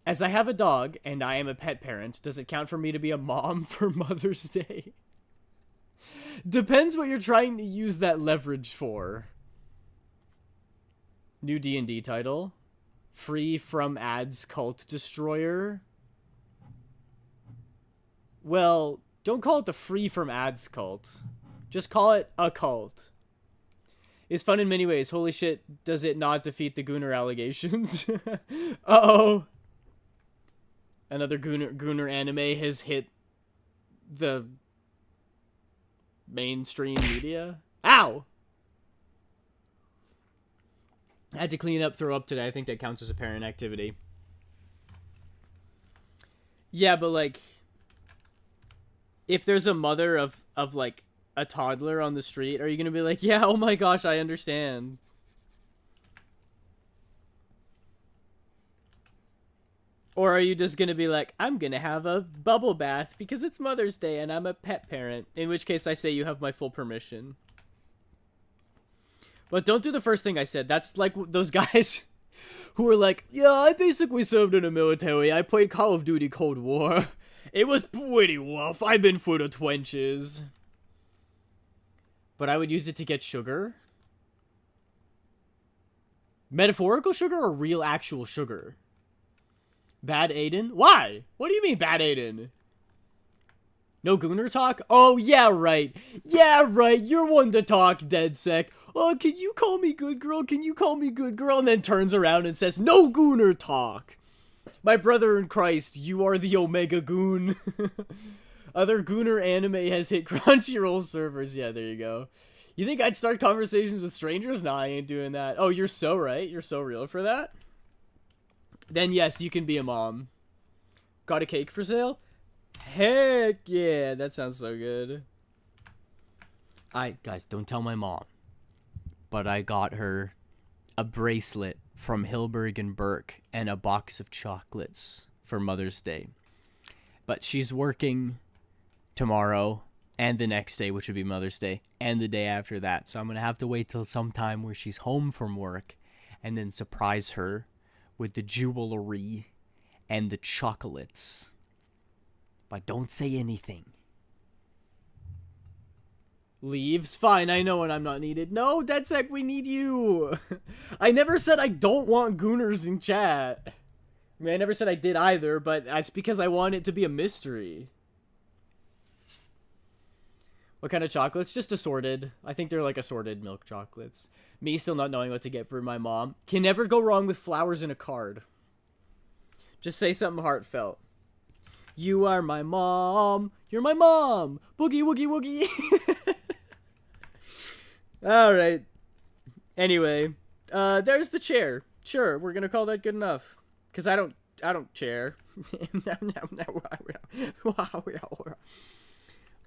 As I have a dog, and I am a pet parent, does it count for me to be a mom for Mother's Day? Depends what you're trying to use that leverage for. New D&D title. Free from ads cult destroyer. Well, don't call it the free from ads cult. Just call it a cult. It's fun in many ways. Holy shit, does it not defeat the Gooner allegations? Uh-oh. Another Gooner anime has hit the mainstream media. Ow! I had to clean up, throw up today. I think that counts as a parent activity. Yeah, but like, if there's a mother of like a toddler on the street, are you gonna be like, yeah, oh my gosh, I understand? Or are you just gonna be like, I'm gonna have a bubble bath because it's Mother's Day and I'm a pet parent? In which case I say you have my full permission. But don't do the first thing I said. That's like those guys who were like, yeah, I basically served in the military. I played Call of Duty Cold War. It was pretty rough. I've been through the trenches. But I would use it to get sugar. Metaphorical sugar or real actual sugar? Bad Aiden? Why? What do you mean bad Aiden? No Gooner talk? Oh, yeah, right. Yeah, right. You're one to talk, DeadSec. Oh, can you call me good girl? Can you call me good girl? And then turns around and says, no Gooner talk. My brother in Christ, you are the Omega Goon. Other Gooner anime has hit Crunchyroll servers. Yeah, there you go. You think I'd start conversations with strangers? Nah, I ain't doing that. Oh, you're so right. You're so real for that. Then yes, you can be a mom. Got a cake for sale? Heck yeah, that sounds so good. Guys, don't tell my mom. But I got her a bracelet from Hilberg and Burke and a box of chocolates for Mother's Day. But she's working tomorrow and the next day, which would be Mother's Day, and the day after that. So I'm going to have to wait till sometime where she's home from work and then surprise her with the jewelry and the chocolates. But don't say anything. Leaves? Fine, I know when I'm not needed. No, DeadSec, we need you. I never said I don't want Gooners in chat. I mean, I never said I did either, but that's because I want it to be a mystery. What kind of chocolates? Just assorted. I think they're like assorted milk chocolates. Me still not knowing what to get for my mom. Can never go wrong with flowers in a card. Just say something heartfelt. You are my mom. You're my mom. Boogie, woogie, woogie. Alright. Anyway. There's the chair. Sure, we're gonna call that good enough. Because I don't chair.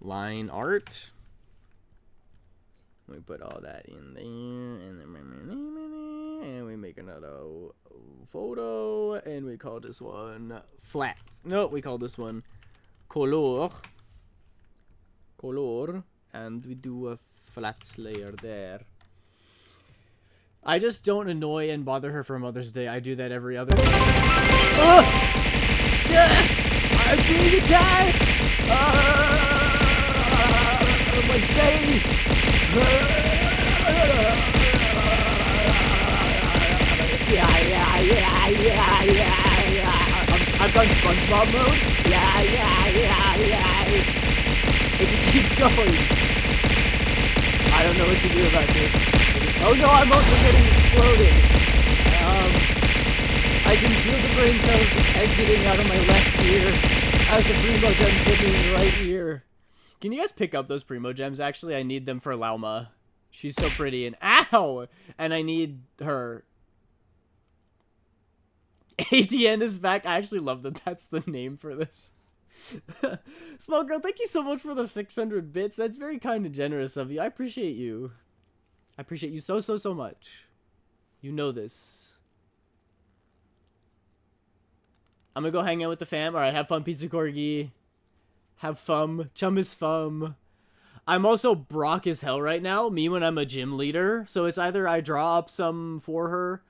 Line art. We put all that in there. And we make another photo. And we call this one flat. No, we call this one color. Color. And we do a flat layer there. I just don't annoy and bother her for Mother's Day. I do that every other day. Oh! I'm being attacked! My face! I've done SpongeBob mode. It just keeps going. I don't know what to do about this. Oh no, I'm also getting exploded. I can feel the brain cells exiting out of my left ear as the primo gems hit me in the right ear. Can you guys pick up those primo gems? Actually, I need them for Lauma. She's so pretty and ow! And I need her. ATN is back. I actually love that that's the name for this. Small girl, thank you so much for the 600 bits. That's very kind and generous of you. I appreciate you. I appreciate you so much. You know this. I'm gonna go hang out with the fam. Alright, have fun, Pizza Corgi. Have fun. Chum is fun. I'm also Brock as hell right now. Me when I'm a gym leader. So it's either I draw up some for her,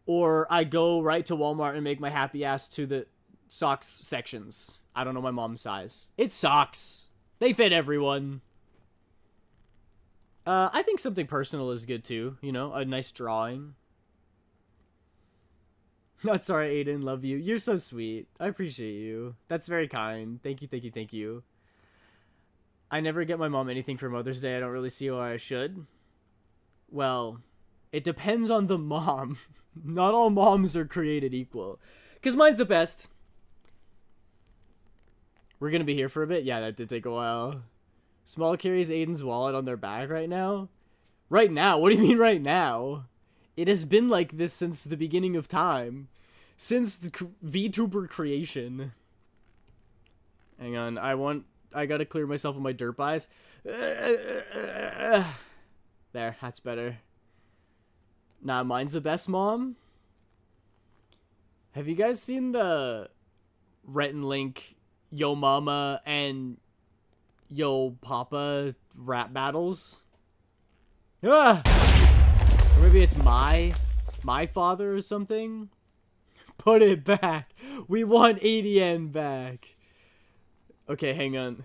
or I go right to Walmart and make my happy ass to the socks sections. I don't know my mom's size. It's socks. They fit everyone. I think something personal is good too. You know, a nice drawing. No, it's alright, Aiden. Love you. You're so sweet. I appreciate you. That's very kind. Thank you, thank you, thank you. I never get my mom anything for Mother's Day. I don't really see why I should. Well, it depends on the mom. Not all moms are created equal. Because mine's the best. We're going to be here for a bit? Yeah, that did take a while. Small carries Aiden's wallet on their back right now? Right now? What do you mean right now? It has been like this since the beginning of time. Since the VTuber creation. Hang on, I gotta clear myself of my derp eyes. There, that's better. Nah, mine's the best, Mom. Have you guys seen the Rhett and Link, Yo Mama, and Yo Papa rap battles? Ah! Or maybe it's my father or something? Put it back. We want ADN back. Okay, hang on.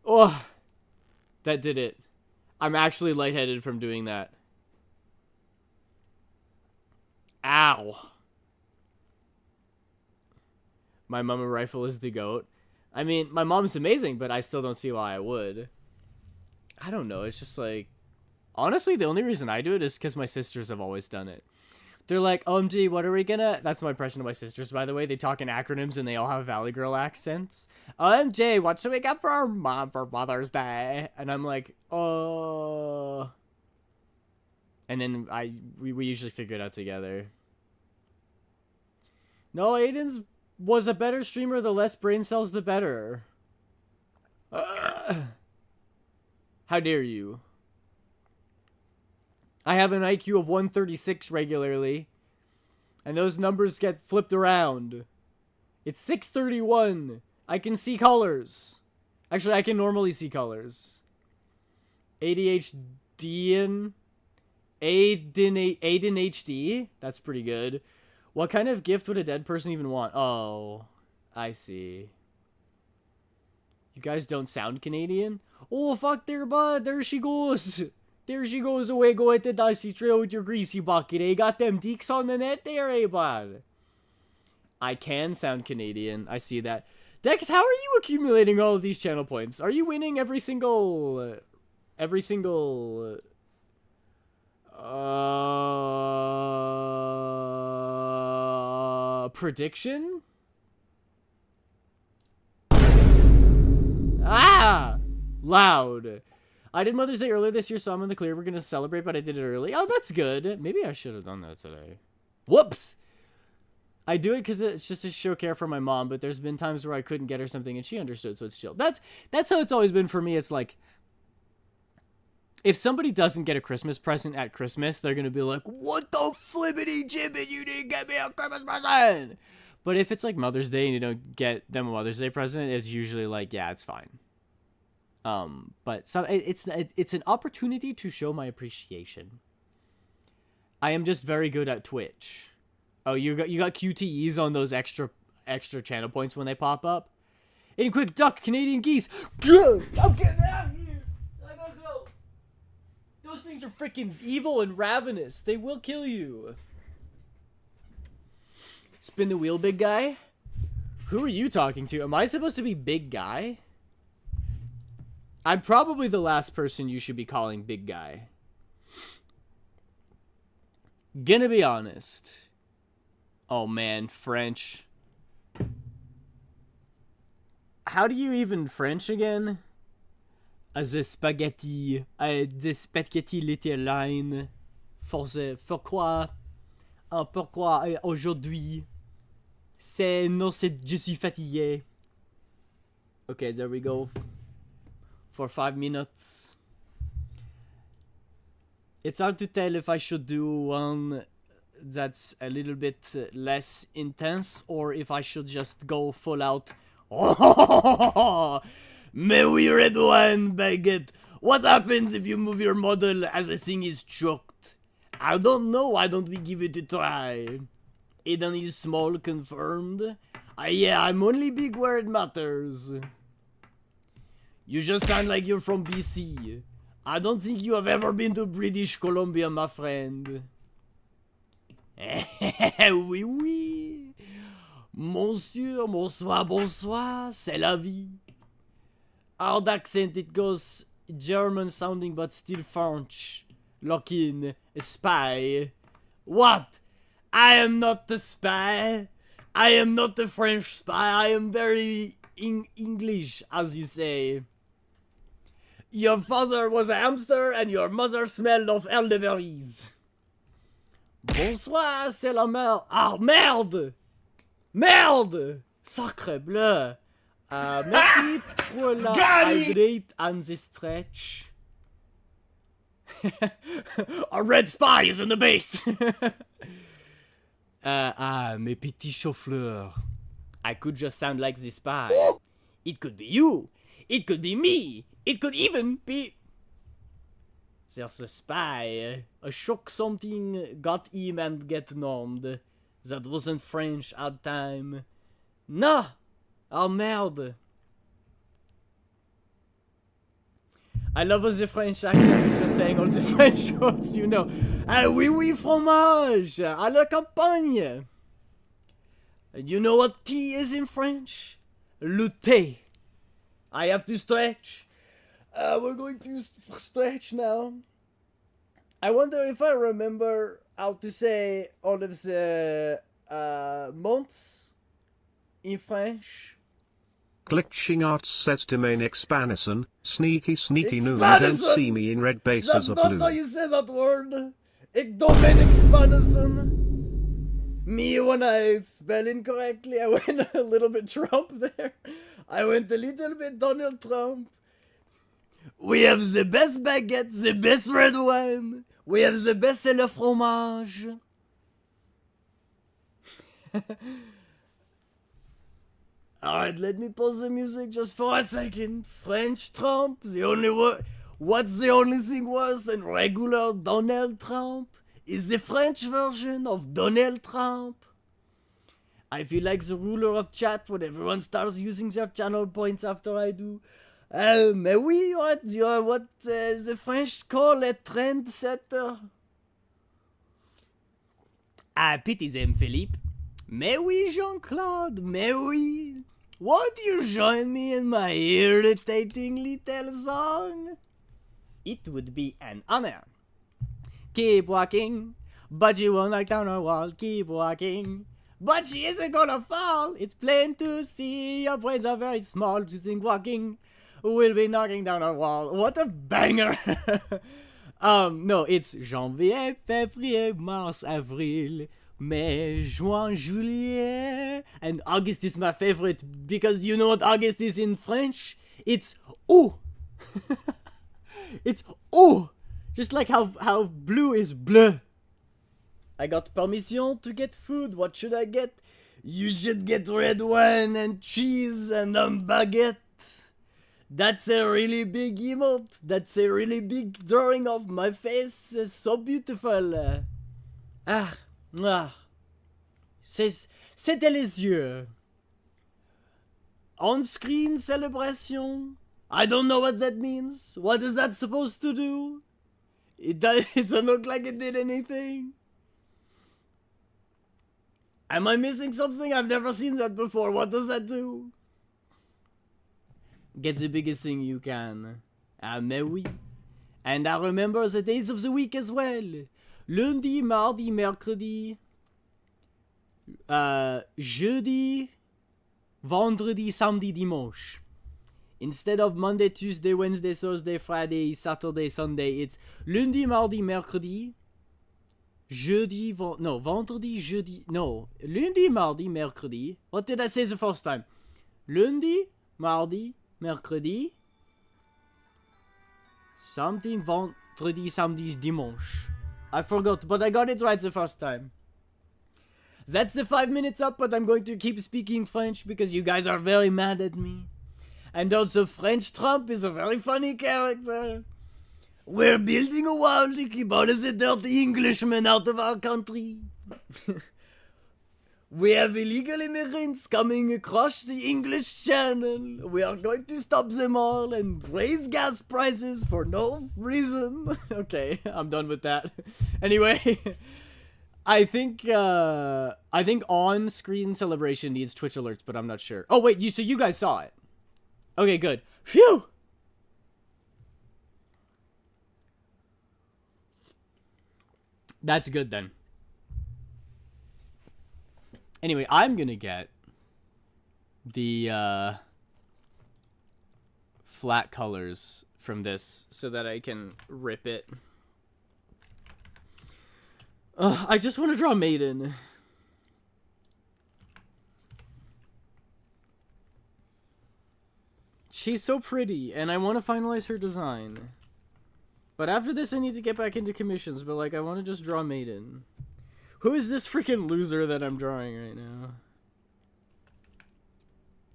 Oh, that did it. I'm actually lightheaded from doing that. Ow. My mama rifle is the GOAT. I mean, my mom's amazing, but I still don't see why I would. I don't know. It's just like... Honestly, the only reason I do it is because my sisters have always done it. They're like, OMG, what are we gonna... That's my impression of my sisters, by the way. They talk in acronyms and they all have Valley Girl accents. OMG, what should we get for our mom for Mother's Day? And I'm like, oh... And then we usually figure it out together. No, Aiden's was a better streamer. The less brain cells, the better. How dare you? I have an IQ of 136 regularly. And those numbers get flipped around. It's 631. I can see colors. Actually, I can normally see colors. ADHD Aiden HD? That's pretty good. What kind of gift would a dead person even want? Oh, I see. You guys don't sound Canadian? Oh, fuck there, bud. There she goes. There she goes away, go at the dusty trail with your greasy bucket, eh? Got them deeks on the net there, eh, bud? I can sound Canadian. I see that. Dex, how are you accumulating all of these channel points? Are you winning every single prediction? Ah! Loud. I did Mother's Day earlier this year, so I'm in the clear. We're going to celebrate, but I did it early. Oh, that's good. Maybe I should have done that today. Whoops! I do it because it's just to show care for my mom, but there's been times where I couldn't get her something and she understood, so it's chill. That's how it's always been for me. It's like, if somebody doesn't get a Christmas present at Christmas, they're going to be like, what the flippity jibbit, you didn't get me a Christmas present! But if it's like Mother's Day and you don't get them a Mother's Day present, it's usually like, yeah, it's fine. But so it's an opportunity to show my appreciation. I am just very good at Twitch. Oh, you got QTEs on those extra channel points when they pop up. And quick duck, Canadian geese. Go! I'm getting out of here. I gotta go. Those things are freaking evil and ravenous. They will kill you. Spin the wheel, big guy. Who are you talking to? Am I supposed to be big guy? I'm probably the last person you should be calling big guy. Gonna be honest. Oh man, French. How do you even French again? The spaghetti. The spaghetti l'Italie. Pourquoi? Pourquoi aujourd'hui? Non, je suis fatigué. Okay, there we go. For 5 minutes. It's hard to tell if I should do one that's a little bit less intense or if I should just go full out. Oh, mais oui, red one, baguette. What happens if you move your model as the thing is choked? I don't know. Why don't we give it a try? Eden is small, confirmed. Yeah, I'm only big where it matters. You just sound like you're from BC. I don't think you have ever been to British Columbia, my friend. Oui, oui. Monsieur, bonsoir, bonsoir, c'est la vie. Hard accent, it goes German sounding but still French. Lock in, a spy. What? I am not the spy. I am not the French spy. I am very English, as you say. Your father was a hamster and your mother smelled of elderberries. Bonsoir, c'est la merde. Ah, merde! Merde! Sacre bleu! Merci pour la hydrate and the stretch. A red spy is in the base! Mes petits chauffeurs. I could just sound like the spy. It could be you. It could be me. It could even be... There's a spy. A shock something got him and get numbed. That wasn't French at time. No! Oh merde. I love how the French accent is just saying all the French words, you know. Oui, oui, fromage! À la campagne! You know what tea is in French? Le thé. I have to stretch. We're going to stretch now. I wonder if I remember how to say all of the months in French. Glitching Arts says domain expanison, sneaky noon, don't see me in red bases of blue. That's not how you say that word. Domain expanison. Me, when I spell incorrectly, I went a little bit Trump there. I went a little bit Donald Trump. We have the best baguette, the best red wine. We have the best le fromage. Alright, let me pause the music just for a second. French Trump, the only word. What's the only thing worse than regular Donald Trump? Is the French version of Donald Trump. I feel like the ruler of chat when everyone starts using their channel points after I do. Mais oui, what the French call a trendsetter. I pity them, Philippe. Mais oui, Jean-Claude, mais oui. Won't you join me in my irritating little song? It would be an honor. Keep walking, but you won't knock down a wall. Keep walking, but she isn't gonna fall. It's plain to see your brains are very small. To think walking will be knocking down a wall. What a banger! No, it's janvier, février, mars, avril, mai, juin, juillet, and August is my favorite because you know what August is in French? It's août. It's août. Just like how blue is bleu. I got permission to get food. What should I get? You should get red wine and cheese and baguette. That's a really big emote. That's a really big drawing of my face. It's so beautiful. C'est délicieux. On-screen celebration. I don't know what that means. What is that supposed to do? It doesn't look like it did anything. Am I missing something? I've never seen that before. What does that do? Get the biggest thing you can. Mais oui. And I remember the days of the week as well. Lundi, mardi, mercredi. Jeudi, vendredi, samedi, dimanche. Instead of Monday, Tuesday, Wednesday, Thursday, Friday, Saturday, Sunday, it's lundi, mardi, mercredi. Jeudi, vendredi, jeudi. No, lundi, mardi, mercredi. What did I say the first time? Lundi, mardi, mercredi. Something vendredi, samedi, dimanche. I forgot, but I got it right the first time. That's the 5 minutes up, but I'm going to keep speaking French because you guys are very mad at me. And also French Trump is a very funny character. We're building a wall to keep all of the dirty Englishmen out of our country. We have illegal immigrants coming across the English Channel. We are going to stop them all and raise gas prices for no reason. Okay, I'm done with that. Anyway, I think on-screen celebration needs Twitch alerts, but I'm not sure. Oh wait, so you guys saw it. Okay, good. Phew. That's good then. Anyway, I'm gonna get the flat colors from this so that I can rip it. I just want to draw Maiden. She's so pretty, and I want to finalize her design. But after this, I need to get back into commissions, but, like, I want to just draw Maiden. Who is this freaking loser that I'm drawing right now?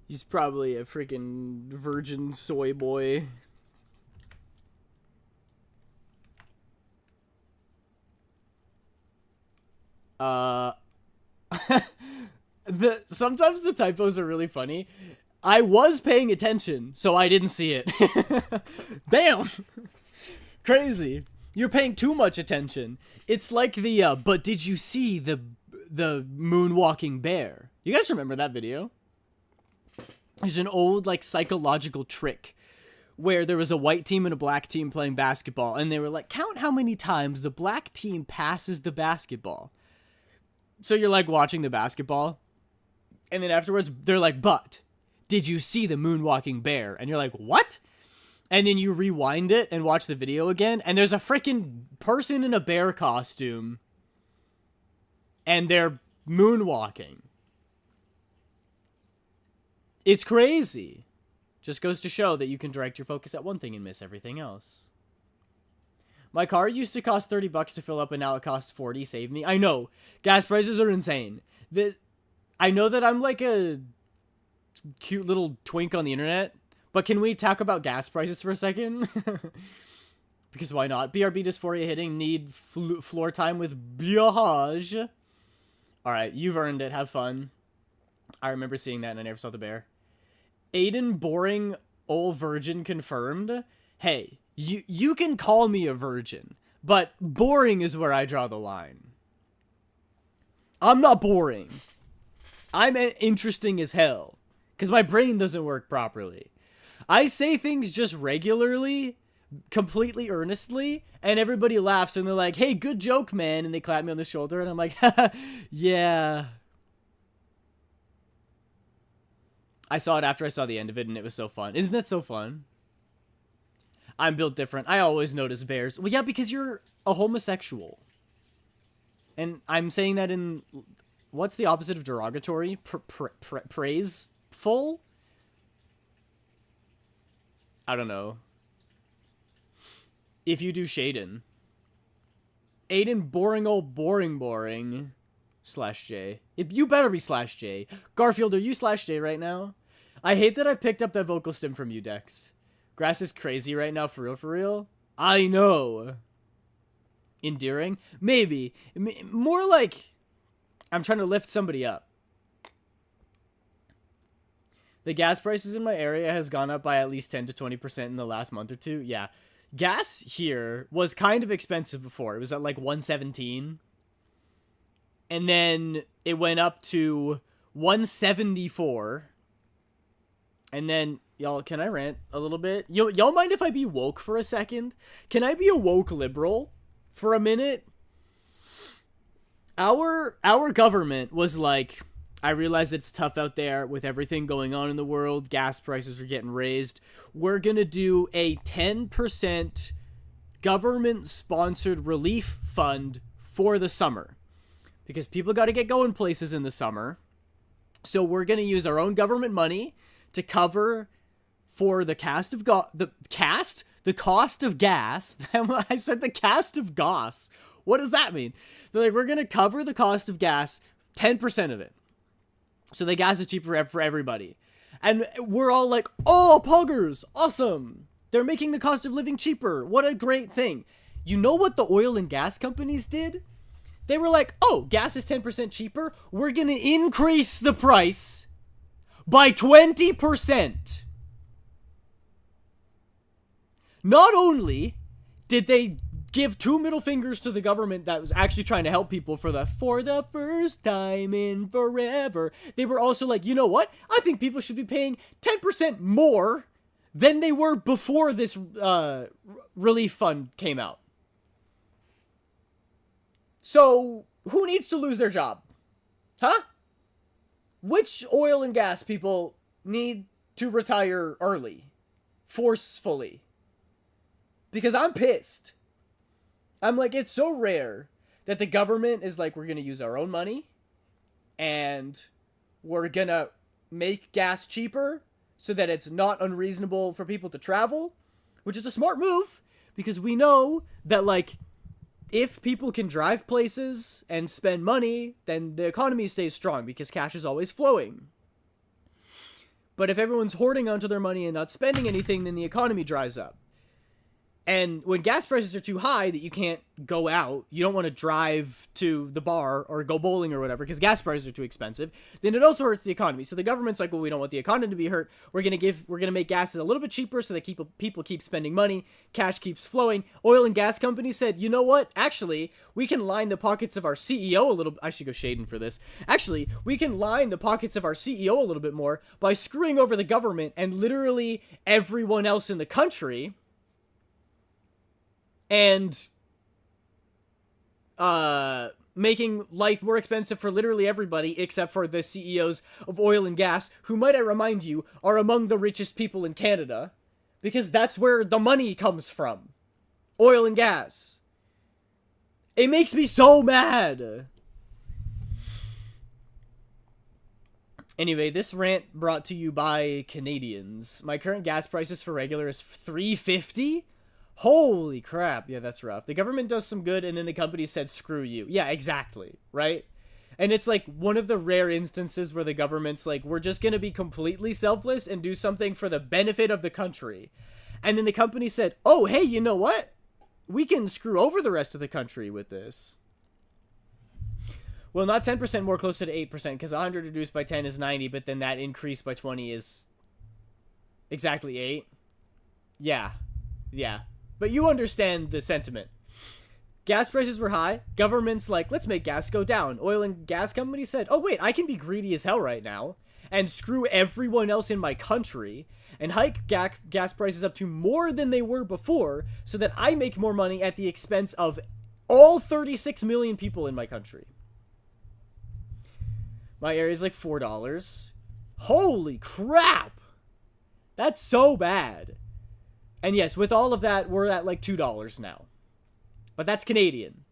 He's probably a freaking virgin soy boy. Sometimes the typos are really funny. I was paying attention, so I didn't see it. Damn! Crazy. You're paying too much attention. It's like the, but did you see the moonwalking bear? You guys remember that video? There's an old, like, psychological trick where there was a white team and a black team playing basketball, and they were like, count how many times the black team passes the basketball. So you're, like, watching the basketball, and then afterwards, they're like, but did you see the moonwalking bear? And you're like, what? And then you rewind it and watch the video again, and there's a freaking person in a bear costume, and they're moonwalking. It's crazy. Just goes to show that you can direct your focus at one thing and miss everything else. My car used to cost $30 to fill up, and now it costs $40. Save me. I know. Gas prices are insane. I know that I'm like a cute little twink on the internet, but can we talk about gas prices for a second? Because why not? BRB dysphoria hitting. Need floor time with Biahaj. Alright, you've earned it. Have fun. I remember seeing that and I never saw the bear. Aiden boring old virgin confirmed. Hey, you can call me a virgin, but boring is where I draw the line. I'm not boring. I'm interesting as hell. Because my brain doesn't work properly. I say things just regularly, completely earnestly, and everybody laughs and they're like, hey, good joke, man. And they clap me on the shoulder and I'm like, yeah. I saw it after I saw the end of it and it was so fun. Isn't that so fun? I'm built different. I always notice bears. Well, yeah, because you're a homosexual. And I'm saying that in... What's the opposite of derogatory? Praiseful? I don't know. If you do Shaden. Aiden boring old boring. /J. You better be /J. Garfield, are you /J right now? I hate that I picked up that vocal stim from you, Dex. Grass is crazy right now, for real? I know. Endearing? Maybe. More like... I'm trying to lift somebody up. The gas prices in my area has gone up by at least 10 to 20% in the last month or two. Yeah. Gas here was kind of expensive before. It was at like 117. And then it went up to 174. And then, y'all, can I rant a little bit? Y'all mind if I be woke for a second? Can I be a woke liberal for a minute? Our government was like, I realize it's tough out there with everything going on in the world. Gas prices are getting raised. We're going to do a 10% government-sponsored relief fund for the summer. Because people got to get going places in the summer. So we're going to use our own government money to cover for the cost of the cost of gas. I said the cast of goss. What does that mean? They're like, we're going to cover the cost of gas, 10% of it. So the gas is cheaper for everybody. And we're all like, oh, poggers, awesome. They're making the cost of living cheaper. What a great thing. You know what the oil and gas companies did? They were like, oh, gas is 10% cheaper. We're going to increase the price by 20%. Not only did they give two middle fingers to the government that was actually trying to help people for the first time in forever, they were also like, you know what? I think people should be paying 10% more than they were before this relief fund came out. So, who needs to lose their job? Huh? Which oil and gas people need to retire early? Forcefully. Because I'm pissed. I'm like, it's so rare that the government is like, we're going to use our own money and we're going to make gas cheaper so that it's not unreasonable for people to travel, which is a smart move because we know that, like, if people can drive places and spend money, then the economy stays strong because cash is always flowing. But if everyone's hoarding onto their money and not spending anything, then the economy dries up. And when gas prices are too high that you can't go out, you don't want to drive to the bar or go bowling or whatever because gas prices are too expensive, then it also hurts the economy. So the government's like, well, we don't want the economy to be hurt. We're going to make gases a little bit cheaper so that people keep spending money. Cash keeps flowing. Oil and gas companies said, you know what? Actually, we can line the pockets of our CEO a little. I should go shading for this. Actually, we can line the pockets of our CEO a little bit more by screwing over the government and literally everyone else in the country. And making life more expensive for literally everybody except for the CEOs of oil and gas, who, might I remind you, are among the richest people in Canada, because that's where the money comes from. Oil and gas. It makes me so mad. Anyway, this rant brought to you by Canadians. My current gas prices for regular is $3.50. Holy crap. Yeah, that's rough. The government does some good, and then the company said, screw you. Yeah, exactly. Right? And it's like one of the rare instances where the government's like, we're just going to be completely selfless and do something for the benefit of the country. And then the company said, oh, hey, you know what? We can screw over the rest of the country with this. Well, not 10% more, closer to 8%, because 100 reduced by 10 is 90, but then that increase by 20 is exactly 8. Yeah. Yeah. But you understand the sentiment. Gas prices were high. Government's like, let's make gas go down. Oil and gas companies said, oh wait, I can be greedy as hell right now and screw everyone else in my country and hike gas prices up to more than they were before so that I make more money at the expense of all 36 million people in my country. My area is like $4. Holy crap! That's so bad. And yes, with all of that, we're at like $2 now. But that's Canadian.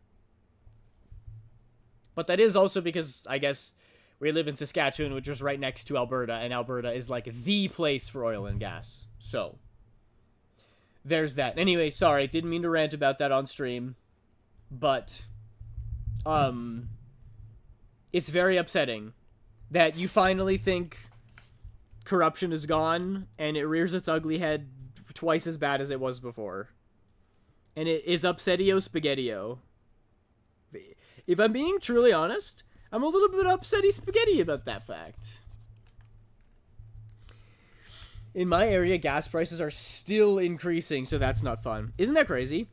But that is also because, I guess, we live in Saskatchewan, which is right next to Alberta, and Alberta is like the place for oil and gas. So, there's that. Anyway, sorry, didn't mean to rant about that on stream. But, it's very upsetting that you finally think corruption is gone, and it rears its ugly head twice as bad as it was before. And it is upsetio spaghettio. If I'm being truly honest, I'm a little bit upsetty spaghetti about that fact. In my area, gas prices are still increasing, so that's not fun. Isn't that crazy?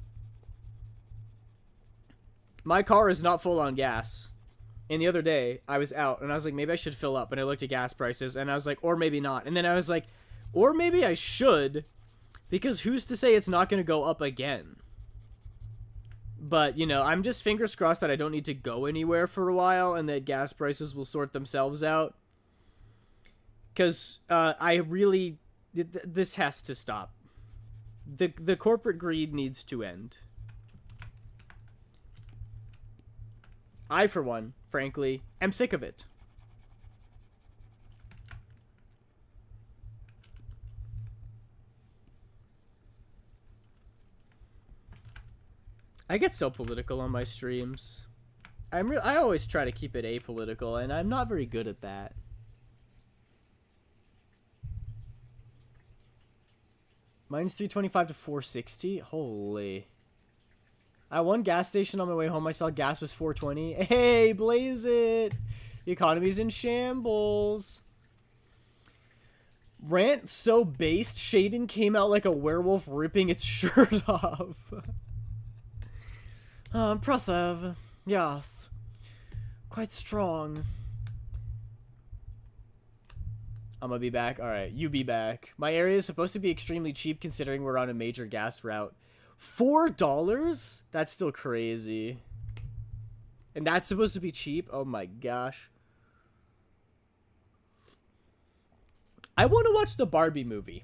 My car is not full on gas. And the other day, I was out, and I was like, maybe I should fill up. And I looked at gas prices, and I was like, or maybe not. And then I was like, or maybe I should, because who's to say it's not going to go up again? But, you know, I'm just fingers crossed that I don't need to go anywhere for a while, and that gas prices will sort themselves out. Because I really... this has to stop. The corporate greed needs to end. I, for one, frankly, am sick of it. I get so political on my streams. I always try to keep it apolitical, and I'm not very good at that. Mine's 325 to 460. Holy. At one gas station on my way home, I saw gas was 4.20. Hey, blaze it! The economy's in shambles. Rant so based, Shaden came out like a werewolf ripping its shirt off. Impressive. Yes. Quite strong. I'm gonna be back. Alright, you be back. My area is supposed to be extremely cheap considering we're on a major gas route. $4? That's still crazy. And that's supposed to be cheap? Oh my gosh. I want to watch the Barbie movie.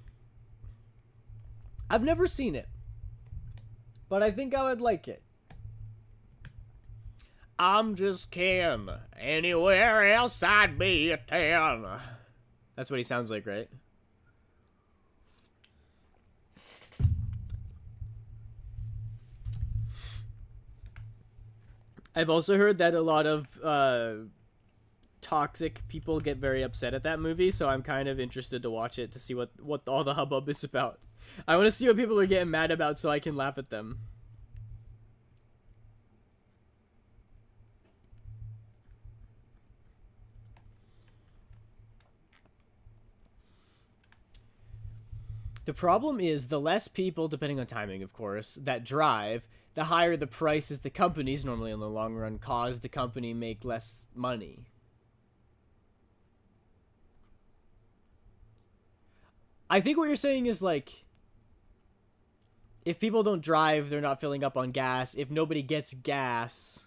I've never seen it. But I think I would like it. I'm just Ken. Anywhere else I'd be a 10. That's what he sounds like, right? I've also heard that a lot of toxic people get very upset at that movie, so I'm kind of interested to watch it to see what all the hubbub is about. I want to see what people are getting mad about so I can laugh at them. The problem is the less people, depending on timing, of course, that drive, the higher the prices the companies, normally in the long run, cause the company make less money. I think what you're saying is, like, if people don't drive, they're not filling up on gas. If nobody gets gas,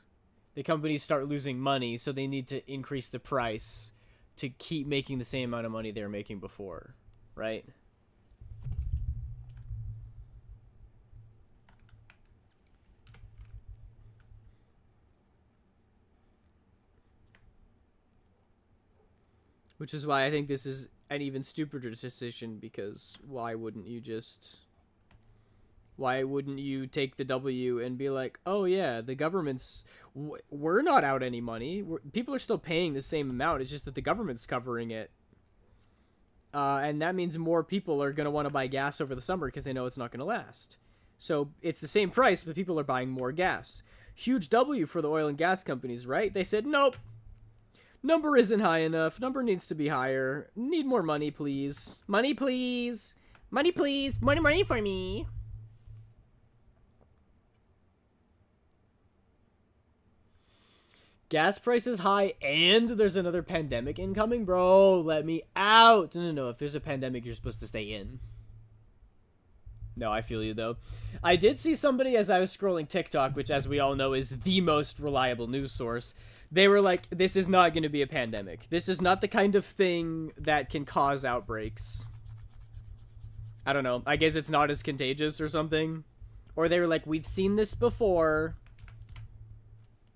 the companies start losing money, so they need to increase the price to keep making the same amount of money they were making before, right? Which is why I think this is an even stupider decision, because why wouldn't you take the W and be like, oh yeah, the government's, we're not out any money. People are still paying the same amount. It's just that the government's covering it. And that means more people are going to want to buy gas over the summer because they know it's not going to last. So it's the same price, but people are buying more gas. Huge W for the oil and gas companies, right? They said, nope. Number isn't high enough. Number needs to be higher. Need more money, please. Money, please. Money, please. Money for me. Gas prices high and there's another pandemic incoming? Bro, let me out. No. If there's a pandemic, you're supposed to stay in. No, I feel you, though. I did see somebody as I was scrolling TikTok, which, as we all know, is the most reliable news source. They were like, this is not going to be a pandemic. This is not the kind of thing that can cause outbreaks. I don't know. I guess it's not as contagious or something. Or they were like, we've seen this before.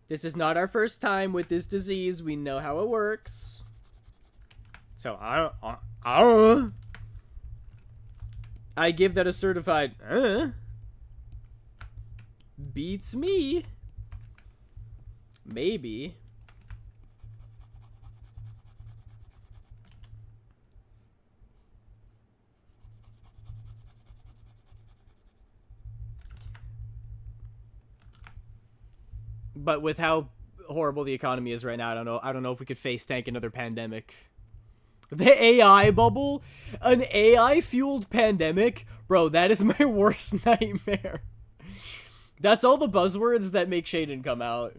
This is not our first time with this disease. We know how it works. So, I give that a certified, beats me. Maybe. But with how horrible the economy is right now, I don't know if we could face tank another pandemic. The AI bubble? An AI-fueled pandemic? Bro, that is my worst nightmare. That's all the buzzwords that make Shaden come out.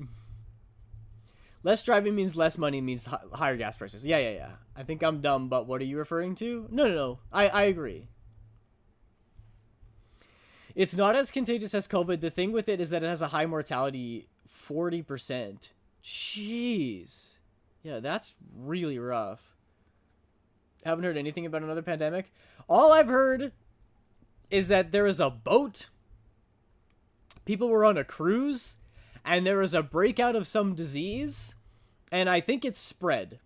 Less driving means less money means higher gas prices. Yeah. I think I'm dumb, but what are you referring to? No. I agree. It's not as contagious as COVID. The thing with it is that it has a high mortality, 40%. Jeez. Yeah, that's really rough. Haven't heard anything about another pandemic. All I've heard is that there was a boat. People were on a cruise, and there was a breakout of some disease, and I think it spread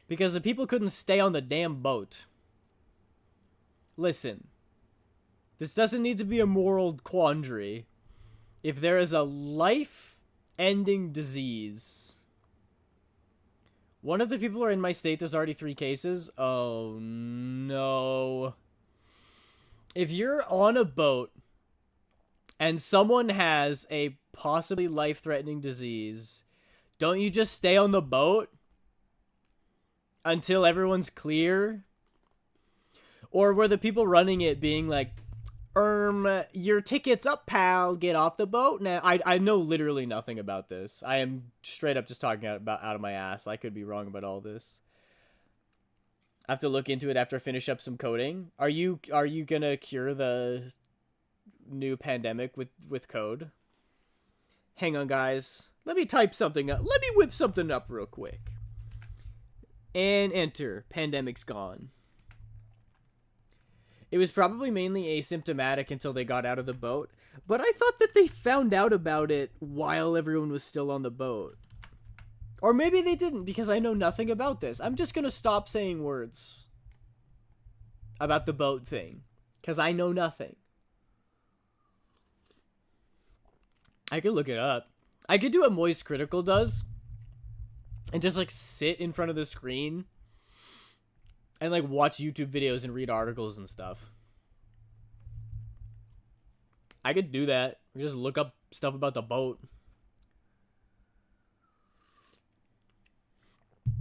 because the people couldn't stay on the damn boat. Listen, this doesn't need to be a moral quandary. If there is a life-ending disease, one of the people are in my state, there's already 3 cases. Oh, no. If you're on a boat and someone has a possibly life-threatening disease, don't you just stay on the boat until everyone's clear? Or were the people running it being like, your ticket's up, pal, get off the boat now? I know literally nothing about this. I am straight up just talking out of my ass. I could be wrong about all this. I have to look into it after I finish up some coding. Are you gonna cure the new pandemic with code? Hang on, guys. Let me type something up. Let me whip something up real quick. And enter. Pandemic's gone. It was probably mainly asymptomatic until they got out of the boat, but I thought that they found out about it while everyone was still on the boat. Or maybe they didn't, because I know nothing about this. I'm just gonna stop saying words about the boat thing, because I know nothing. I could look it up. I could do what Moist Critical does, and just, like, sit in front of the screen and, like, watch YouTube videos and read articles and stuff. I could do that. Or just look up stuff about the boat.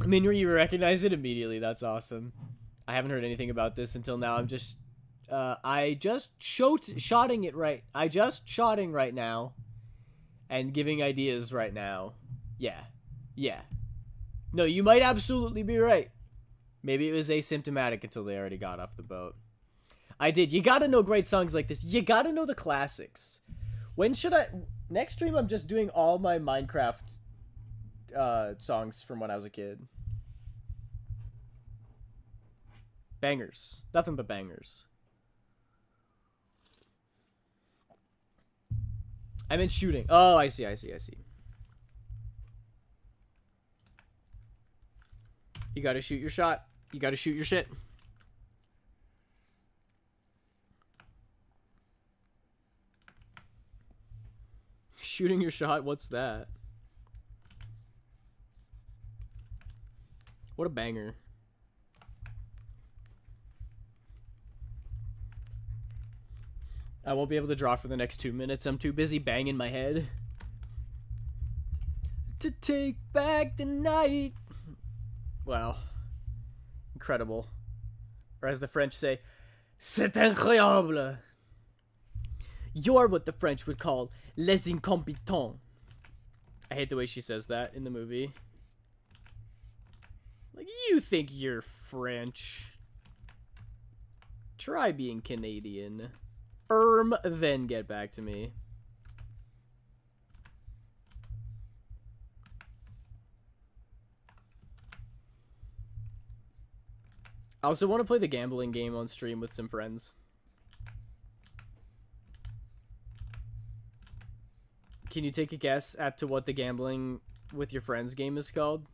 I mean, you recognize it immediately. That's awesome. I haven't heard anything about this until now. I'm just... I just shotting it right. I just shotting right now. And giving ideas right now. Yeah. Yeah. No, you might absolutely be right. Maybe it was asymptomatic until they already got off the boat. I did. You gotta know great songs like this. You gotta know the classics. When should I... Next stream, I'm just doing all my Minecraft songs from when I was a kid. Bangers. Nothing but bangers. I meant shooting. Oh, I see. You gotta shoot your shot. You gotta shoot your shit. Shooting your shot? What's that? What a banger. I won't be able to draw for the next 2 minutes. I'm too busy banging my head. To take back the night. Wow. Incredible. Or as the French say, c'est incroyable. You're what the French would call les incompetents. I hate the way she says that in the movie. Like, you think you're French. Try being Canadian. Then get back to me. I also want to play the gambling game on stream with some friends. Can you take a guess as to what the gambling with your friends game is called?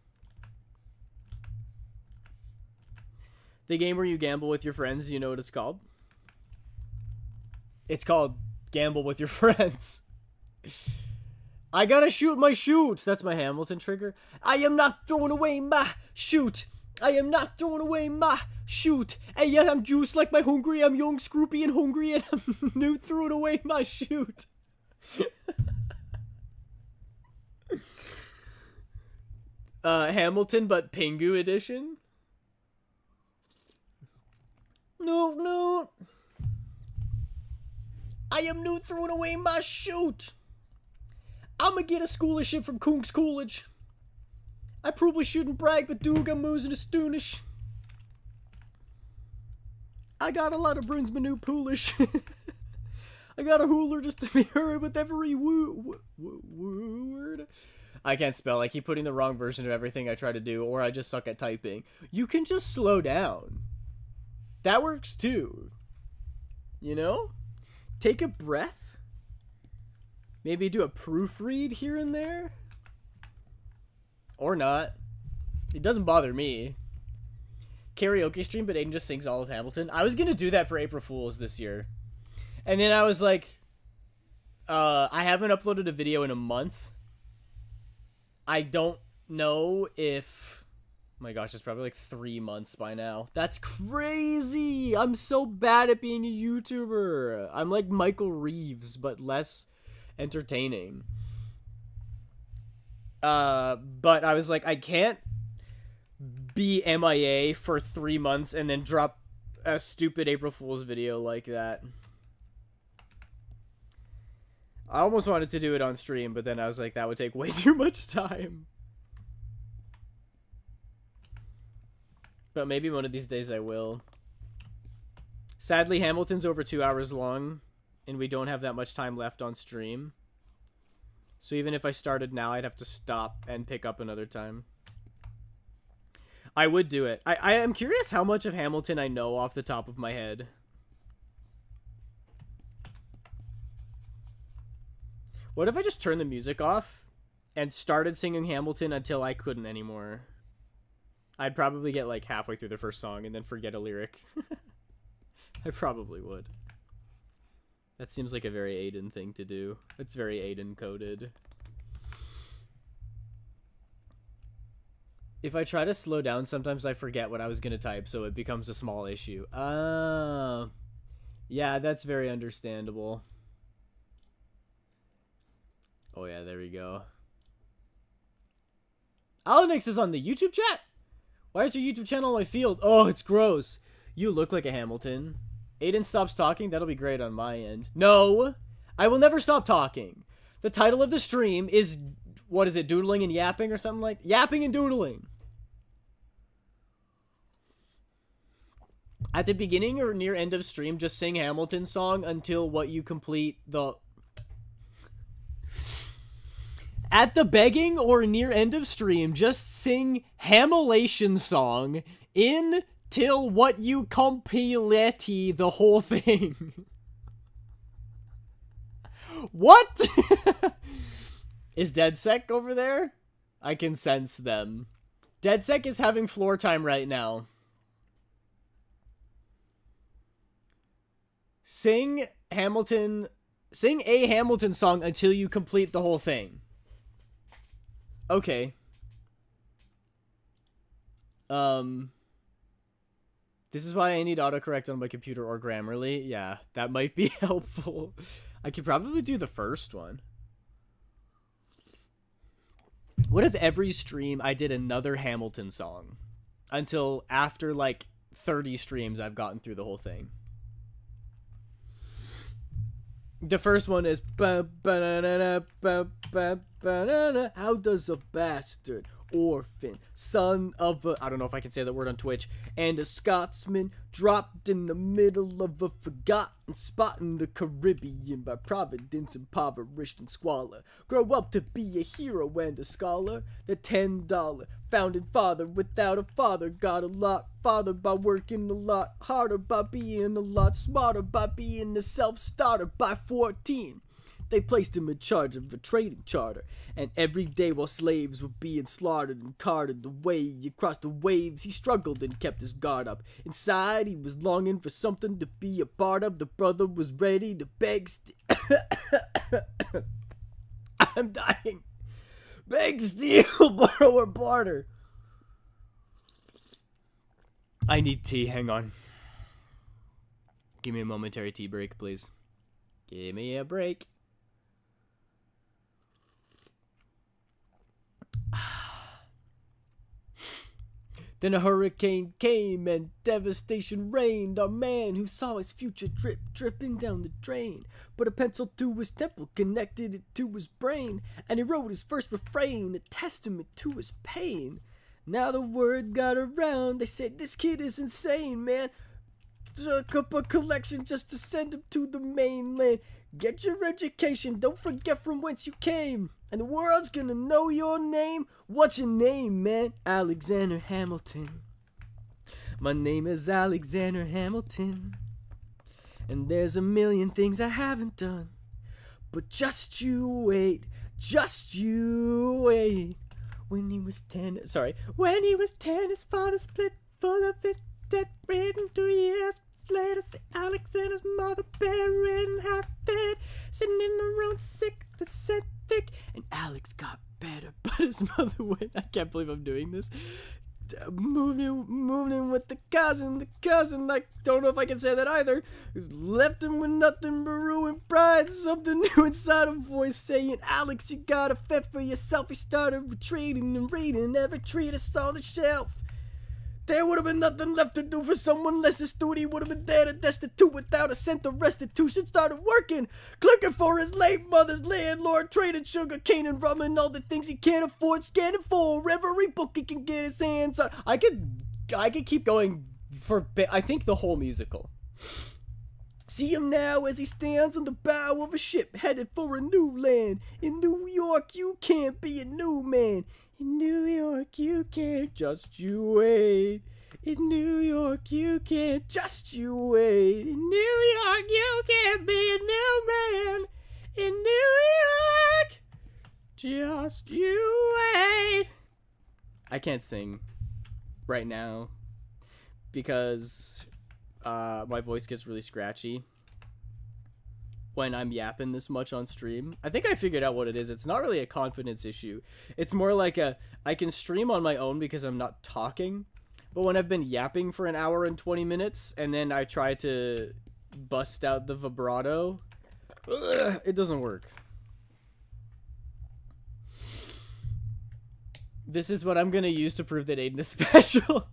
The game where you gamble with your friends, you know what it's called? It's called Gamble with Your Friends. I gotta shoot my shoot. That's my Hamilton trigger. I am not throwing away my shoot. I am not throwing away my shoot. Hey, yeah, I'm juiced like my hungry. I'm young, scroopy, and hungry, and I'm new throwing away my shoot. Hamilton, but Pingu edition. No. I am new throwing away my shoot. I'ma get a scholarship from Kung's College. I probably shouldn't brag, but dude, I'm moving astonish. I got a lot of brains, my new poolish. I got a hooler just to be heard with every word. I can't spell. I keep putting the wrong version of everything I try to do, or I just suck at typing. You can just slow down. That works too. You know? Take a breath. Maybe do a proofread here and there. Or not. It doesn't bother me. Karaoke stream, but Aiden just sings all of Hamilton. I was gonna do that for April Fools this year. And then I was like, I haven't uploaded a video in a month. I don't know if my gosh, it's probably like 3 months by now. That's crazy! I'm so bad at being a YouTuber. I'm like Michael Reeves, but less entertaining. But I was like, I can't be MIA for 3 months and then drop a stupid April Fool's video like that. I almost wanted to do it on stream, but then I was like, that would take way too much time. But maybe one of these days I will. Sadly, Hamilton's over 2 hours long, and we don't have that much time left on stream. So even if I started now, I'd have to stop and pick up another time. I would do it. I am curious how much of Hamilton I know off the top of my head. What if I just turned the music off and started singing Hamilton until I couldn't anymore? I'd probably get like halfway through the first song and then forget a lyric. I probably would. That seems like a very Aiden thing to do. It's very Aiden coded. If I try to slow down, sometimes I forget what I was going to type, so it becomes a small issue. Yeah, that's very understandable. Oh yeah, there we go. Alanix is on the YouTube chat? Why is your YouTube channel on my field? Oh, it's gross. You look like a Hamilton. Aiden stops talking? That'll be great on my end. No! I will never stop talking. The title of the stream is... What is it? Doodling and Yapping or something like... Yapping and Doodling. At the beginning or near end of stream, just sing Hamilton song until what you complete the... At the begging or near end of stream, just sing Hamilation song till what you complete the whole thing. What? Is DeadSec over there? I can sense them. DeadSec is having floor time right now. Sing a Hamilton song until you complete the whole thing. Okay. This is why I need autocorrect on my computer or Grammarly. Yeah, that might be helpful. I could probably do the first one. What if every stream I did another Hamilton song? Until after like 30 streams I've gotten through the whole thing. The first one is how does a bastard, orphan, son of a, I don't know if I can say that word on Twitch, and a Scotsman dropped in the middle of a forgotten spot in the Caribbean by providence, impoverished and squalor, grow up to be a hero and a scholar. The $10 founding father without a father got a lot farther by working a lot harder, by being a lot smarter, by being a self-starter. By 14 they placed him in charge of a trading charter, and every day while slaves were being slaughtered and carted away across the waves, he struggled and kept his guard up. Inside he was longing for something to be a part of. The brother was ready to beg I'm dying. Beg, steal, borrow, or barter. I need tea, hang on. Give me a momentary tea break, please. Give me a break. Then a hurricane came and devastation reigned. A man who saw his future dripping down the drain, put a pencil to his temple, connected it to his brain, and he wrote his first refrain, a testament to his pain. Now the word got around, they said this kid is insane, man. Took up a collection just to send him to the mainland. Get your education, don't forget from whence you came, and the world's gonna know your name. What's your name, man? Alexander Hamilton. My name is Alexander Hamilton, and there's a million things I haven't done, but just you wait, just you wait. When he was 10, his father split full of it, dead, written 2 years later. See Alexander's mother bedridden, half dead, sitting in the road sick, the set thick, and Alex got better, but his mother went. I can't believe I'm doing this. moving with the cousin, I don't know if I can say that either. Left him with nothing but ruined pride. Something new inside a voice saying, Alex, you gotta fend for yourself. He started retreating and reading every treat that's on the shelf. There would have been nothing left to do for someone less astute. He would have been dead and destitute without a cent of restitution. Started working, clerking for his late mother's landlord, trading sugar cane and rum and all the things he can't afford, scanning for every book he can get his hands on. I could keep going for I think the whole musical. See him now as he stands on the bow of a ship headed for a new land. In New York, you can't be a new man. In New York, you can't, just you wait. In New York, you can't, just you wait. In New York, you can't be a new man. In New York, just you wait. I can't sing right now because my voice gets really scratchy when I'm yapping this much on stream. I think I figured out what it is. It's not really a confidence issue. It's more like I can stream on my own because I'm not talking. But when I've been yapping for an hour and 20 minutes and then I try to bust out the vibrato, it doesn't work. This is what I'm going to use to prove that Aiden is special.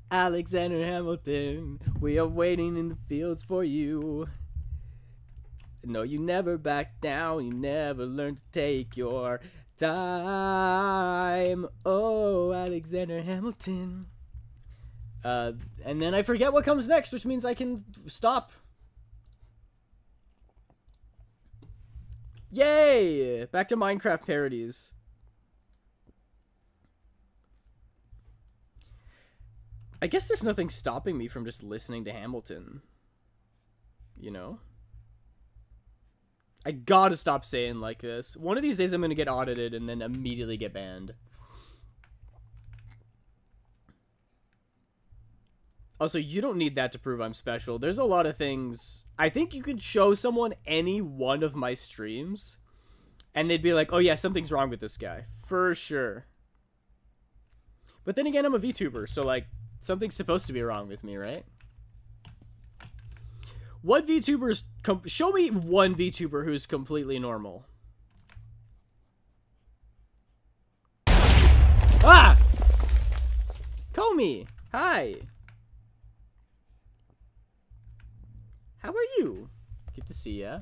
Alexander Hamilton, we are waiting in the fields for you. No, you never back down, you never learn to take your time. Oh, Alexander Hamilton. And then I forget what comes next, which means I can stop. Yay! Back to Minecraft parodies. I guess there's nothing stopping me from just listening to Hamilton. You know? I gotta stop saying like this. One of these days I'm gonna get audited and then immediately get banned. Also, you don't need that to prove I'm special. There's a lot of things. I think you could show someone any one of my streams and they'd be like, oh yeah, something's wrong with this guy. For sure. But then again, I'm a VTuber, so like, something's supposed to be wrong with me, right? What VTubers... show me one VTuber who's completely normal. Ah! Comey! Hi! How are you? Good to see ya.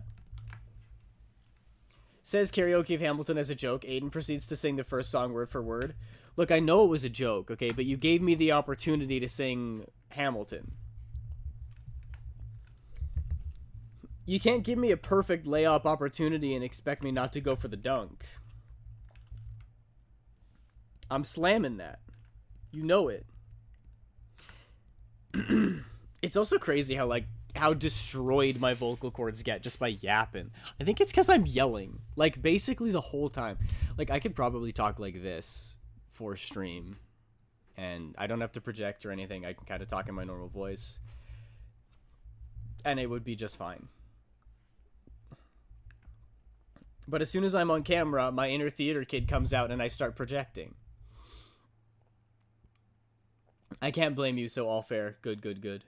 Says karaoke of Hamilton as a joke. Aiden proceeds to sing the first song word for word. Look, I know it was a joke, okay? But you gave me the opportunity to sing Hamilton. You can't give me a perfect layup opportunity and expect me not to go for the dunk. I'm slamming that. You know it. It's also crazy how, like, how destroyed my vocal cords get just by yapping. I think it's because I'm yelling. Like, basically the whole time. Like, I could probably talk like this for stream. And I don't have to project or anything. I can kind of talk in my normal voice. And it would be just fine. But as soon as I'm on camera, my inner theater kid comes out and I start projecting. I can't blame you, so all fair. Good, good, good.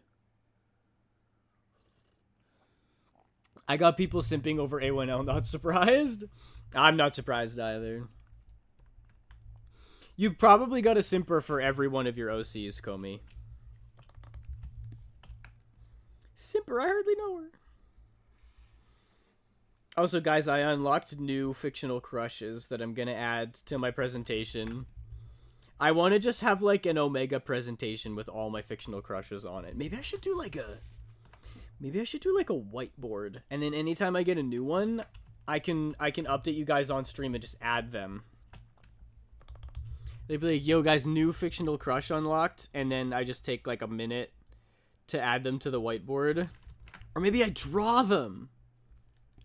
I got people simping over A1L, not surprised? I'm not surprised either. You've probably got a simper for every one of your OCs, Comey. Simper, I hardly know her. Also, guys, I unlocked new fictional crushes that I'm gonna add to my presentation. I want to just have, like, an Omega presentation with all my fictional crushes on it. Maybe I should do, like, a whiteboard. And then anytime I get a new one, I can update you guys on stream and just add them. They'd be like, yo, guys, new fictional crush unlocked. And then I just take, like, a minute to add them to the whiteboard. Or maybe I draw them.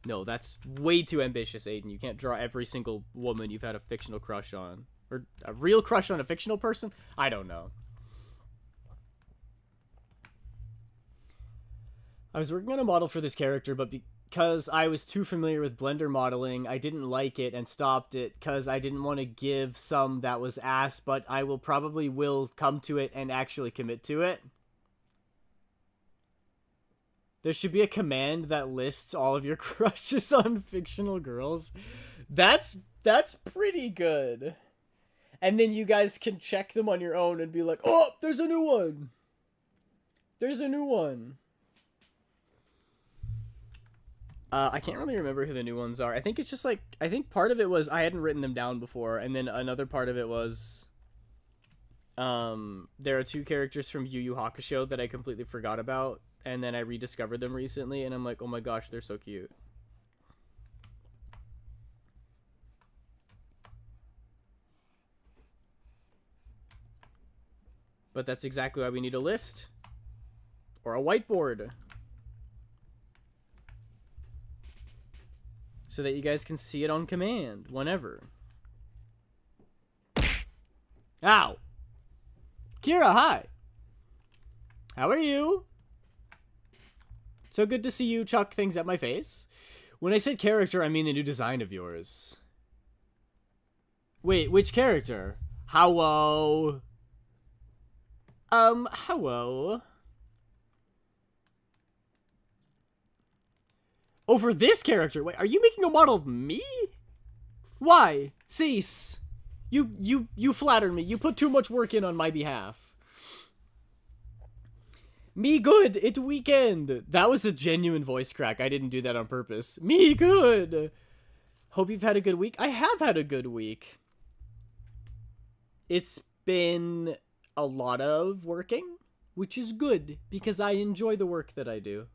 No, that's way too ambitious, Aiden. You can't draw every single woman you've had a fictional crush on. Or a real crush on a fictional person? I don't know. I was working on a model for this character, but because I was too familiar with Blender modeling, I didn't like it and stopped it because I didn't want to give some that was ass, but I will come to it and actually commit to it. There should be a command that lists all of your crushes on fictional girls. That's pretty good. And then you guys can check them on your own and be like, oh, there's a new one. There's a new one. I can't really remember who the new ones are. I think it's just like, I think part of it was I hadn't written them down before. And then another part of it was, there are 2 characters from Yu Yu Hakusho that I completely forgot about. And then I rediscovered them recently. And I'm like, oh my gosh, they're so cute. But that's exactly why we need a list. Or a whiteboard. So that you guys can see it on command, whenever. Ow! Kira, hi! How are you? So good to see you chuck things at my face. When I said character, I mean the new design of yours. Wait, which character? Hello? Hello? Over this character? Wait, are you making a model of me? Why? Cease. You flattered me. You put too much work in on my behalf. Me good. It's weekend. That was a genuine voice crack. I didn't do that on purpose. Me good. Hope you've had a good week. I have had a good week. It's been a lot of working, which is good because I enjoy the work that I do.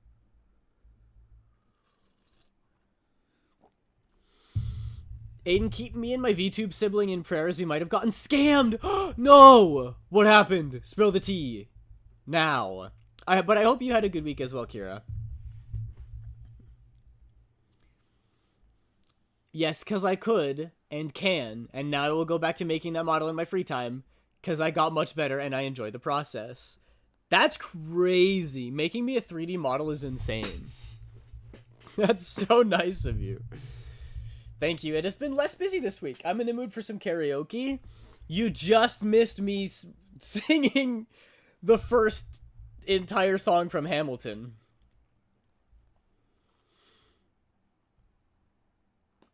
Aiden, keep me and my VTube sibling in prayers. We might have gotten scammed. No! What happened? Spill the tea. Now. But I hope you had a good week as well, Kira. Yes, because I could and can. And now I will go back to making that model in my free time. Because I got much better and I enjoy the process. That's crazy. Making me a 3D model is insane. That's so nice of you. Thank you. It has been less busy this week. I'm in the mood for some karaoke. You just missed me singing the first entire song from Hamilton.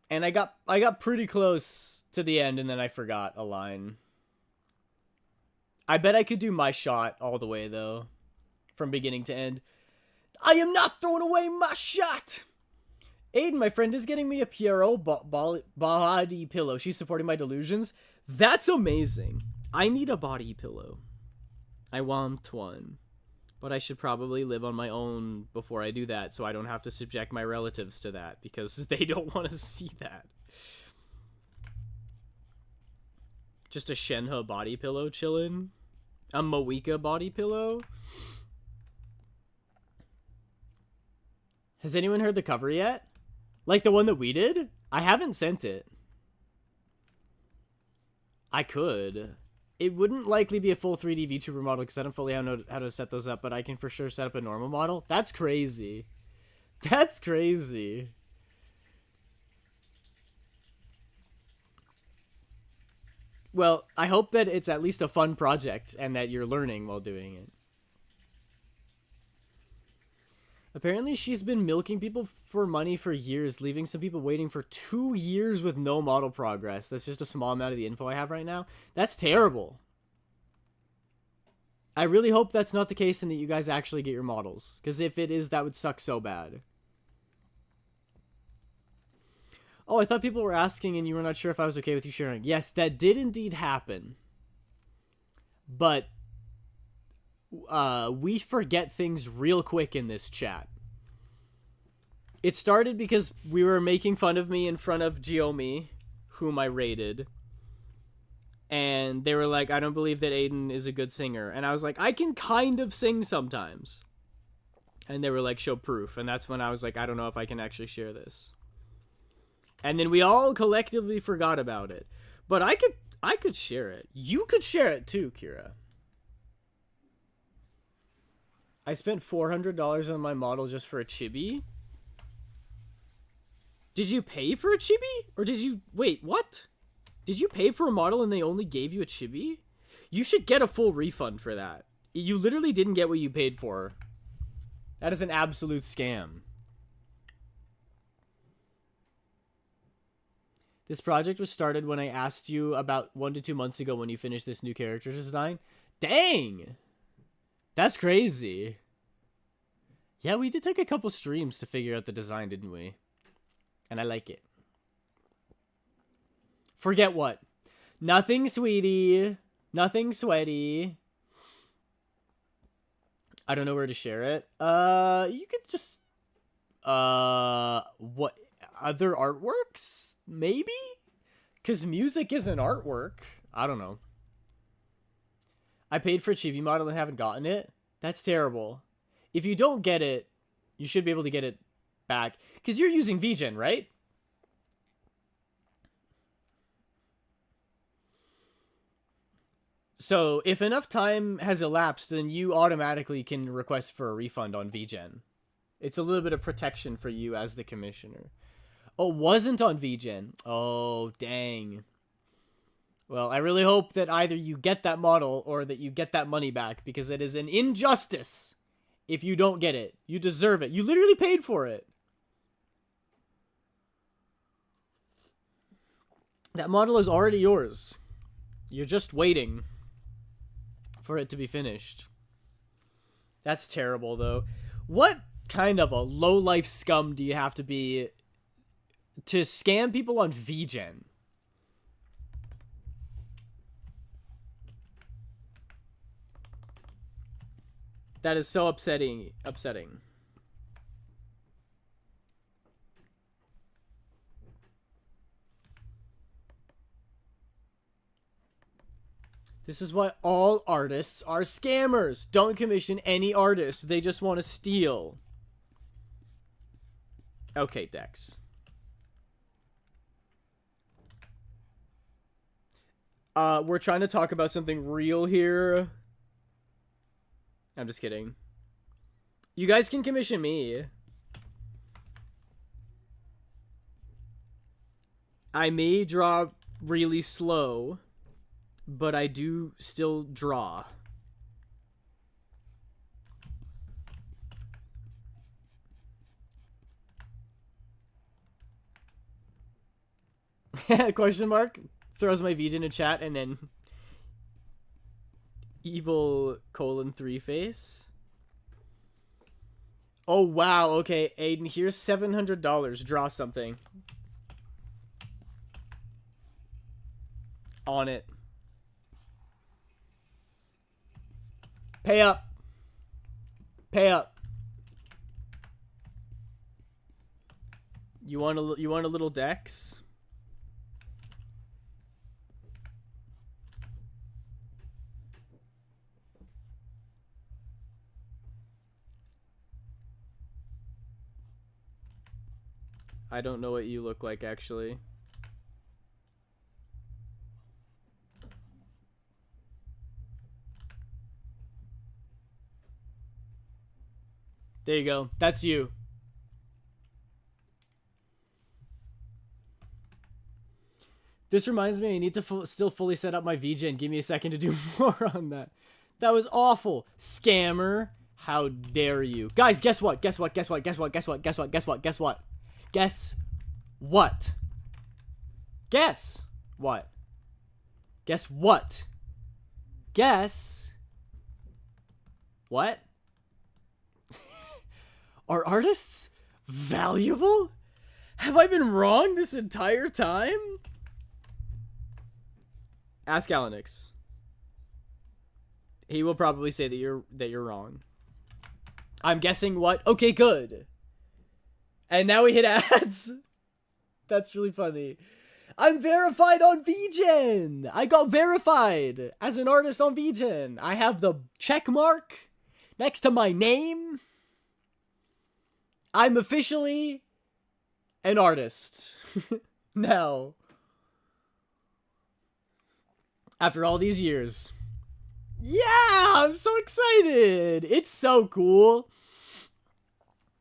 And I got pretty close to the end and then I forgot a line. I bet I could do my shot all the way though. From beginning to end. I am not throwing away my shot! Aiden, my friend, is getting me a Pierrot body pillow. She's supporting my delusions. That's amazing. I need a body pillow. I want one. But I should probably live on my own before I do that, so I don't have to subject my relatives to that, because they don't want to see that. Just a Shenhe body pillow chillin'. A Moeka body pillow. Has anyone heard the cover yet? Like the one that we did? I haven't sent it. I could. It wouldn't likely be a full 3D VTuber model because I don't fully know how to set those up, but I can for sure set up a normal model. That's crazy. That's crazy. Well, I hope that it's at least a fun project and that you're learning while doing it. Apparently, she's been milking people for money for years, leaving some people waiting for 2 years with no model progress. That's just a small amount of the info I have right now. That's terrible. I really hope that's not the case and that you guys actually get your models. Because if it is, that would suck so bad. Oh, I thought people were asking and you were not sure if I was okay with you sharing. Yes, that did indeed happen. But we forget things real quick in this chat. It started because we were making fun of me in front of Giomi, whom I rated. And they were like, I don't believe that Aiden is a good singer. And I was like, I can kind of sing sometimes. And they were like, show proof. And that's when I was like, I don't know if I can actually share this. And then we all collectively forgot about it. But I could share it. You could share it too, Kira. I spent $400 on my model just for a chibi. Did you pay for a chibi? Or did you... Wait, what? Did you pay for a model and they only gave you a chibi? You should get a full refund for that. You literally didn't get what you paid for. That is an absolute scam. This project was started when I asked you about 1 to 2 months ago when you finished this new character design. Dang! That's crazy. Yeah, we did take a couple streams to figure out the design, didn't we? And I like it. Forget what? Nothing, sweetie. Nothing sweaty. I don't know where to share it. You could just... what? Other artworks? Maybe? Because music is an artwork. I don't know. I paid for a chibi model and haven't gotten it? That's terrible. If you don't get it, you should be able to get it back. Because you're using VGen, right? So, if enough time has elapsed, then you automatically can request for a refund on VGen. It's a little bit of protection for you as the commissioner. Oh, wasn't on VGen. Oh, dang. Well, I really hope that either you get that model or that you get that money back, because it is an injustice if you don't get it. You deserve it. You literally paid for it. That model is already yours. You're just waiting for it to be finished. That's terrible, though. What kind of a low-life scum do you have to be to scam people on VGen? That is so upsetting. This is why all artists are scammers. Don't commission any artist. They just want to steal. Okay, Dex. We're trying to talk about something real here. I'm just kidding. You guys can commission me. I may draw really slow, but I do still draw. Question mark? Throws my VGen in chat and then evil :3 face. Oh wow, okay, Aiden, here's $700. Draw something. On it. Pay up. Pay up. You want a little Dex? I don't know what you look like, actually. There you go. That's you. This reminds me, I need to still fully set up my VGen. Give me a second to do more on that. That was awful. Scammer. How dare you. Guys, guess what? Guess what? Guess what? Guess what? Guess what? Guess what? Guess what? Guess what? Guess what? Guess what? Guess what? Guess what? Are artists valuable? Have I been wrong this entire time? Ask Alanix. He will probably say that you're wrong. I'm guessing what? Okay, good. And now we hit ads. That's really funny. I'm verified on VGen. I got verified as an artist on VGen. I have the check mark next to my name. I'm officially an artist now. After all these years. Yeah, I'm so excited. It's so cool.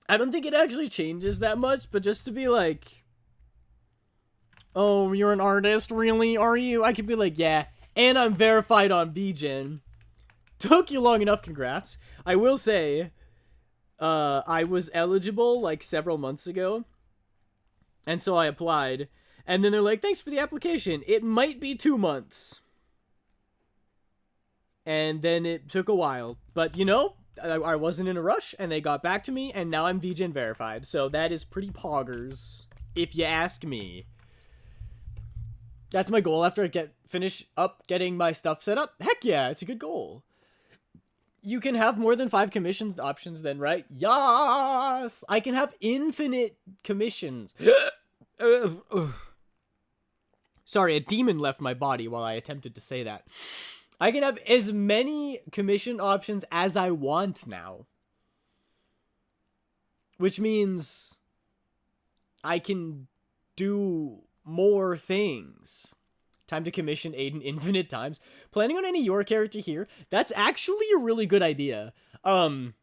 I don't think it actually changes that much, but just to be like, oh, you're an artist? Really? Are you? I could be like, yeah. And I'm verified on VGen. Took you long enough, congrats. I will say, I was eligible like several months ago. And so I applied. And then they're like, thanks for the application. It might be 2 months. And then it took a while. But, you know, I wasn't in a rush, and they got back to me, and now I'm VGen verified. So that is pretty poggers, if you ask me. That's my goal after I finish up getting my stuff set up. Heck yeah, it's a good goal. You can have more than 5 commission options then, right? Yes! I can have infinite commissions. Sorry, a demon left my body while I attempted to say that. I can have as many commission options as I want now. Which means I can do more things. Time to commission Aiden infinite times. Planning on any your character here? That's actually a really good idea. I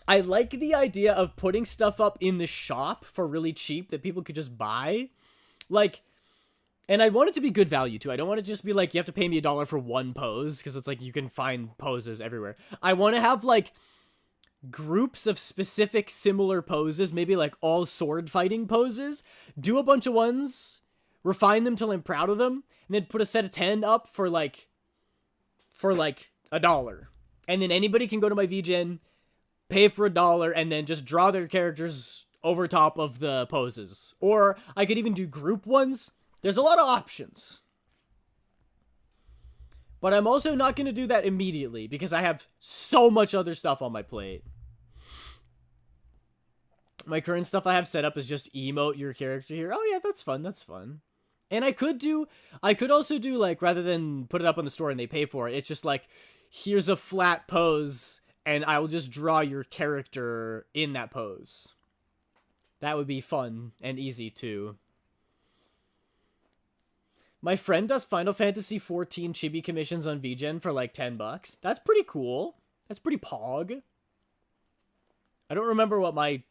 like the idea of putting stuff up in the shop for really cheap that people could just buy. Like, and I want it to be good value too. I don't want to just be like, you have to pay me $1 for one pose, because it's like you can find poses everywhere. I want to have like groups of specific similar poses, maybe like all sword fighting poses. Do a bunch of ones, refine them till I'm proud of them, and then put a set of 10 up for like $1. And then anybody can go to my VGen, pay for $1, and then just draw their characters over top of the poses. Or I could even do group ones. There's a lot of options. But I'm also not going to do that immediately because I have so much other stuff on my plate. My current stuff I have set up is just emote your character here. Oh yeah, that's fun. That's fun. And I could also do like, rather than put it up on the store and they pay for it, it's just like, here's a flat pose and I will just draw your character in that pose. That would be fun and easy too. My friend does Final Fantasy XIV chibi commissions on VGen for like $10. That's pretty cool. That's pretty pog. I don't remember what my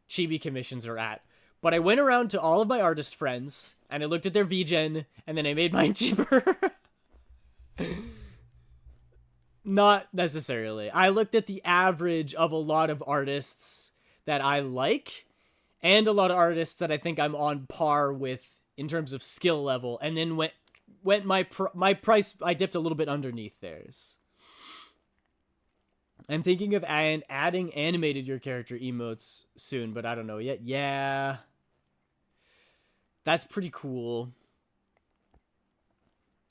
chibi commissions are at, but I went around to all of my artist friends and I looked at their VGen and then I made mine cheaper. Not necessarily. I looked at the average of a lot of artists that I like and a lot of artists that I think I'm on par with in terms of skill level, and then went my price, I dipped a little bit underneath theirs. I'm thinking of adding animated your character emotes soon, but I don't know yet. Yeah. That's pretty cool.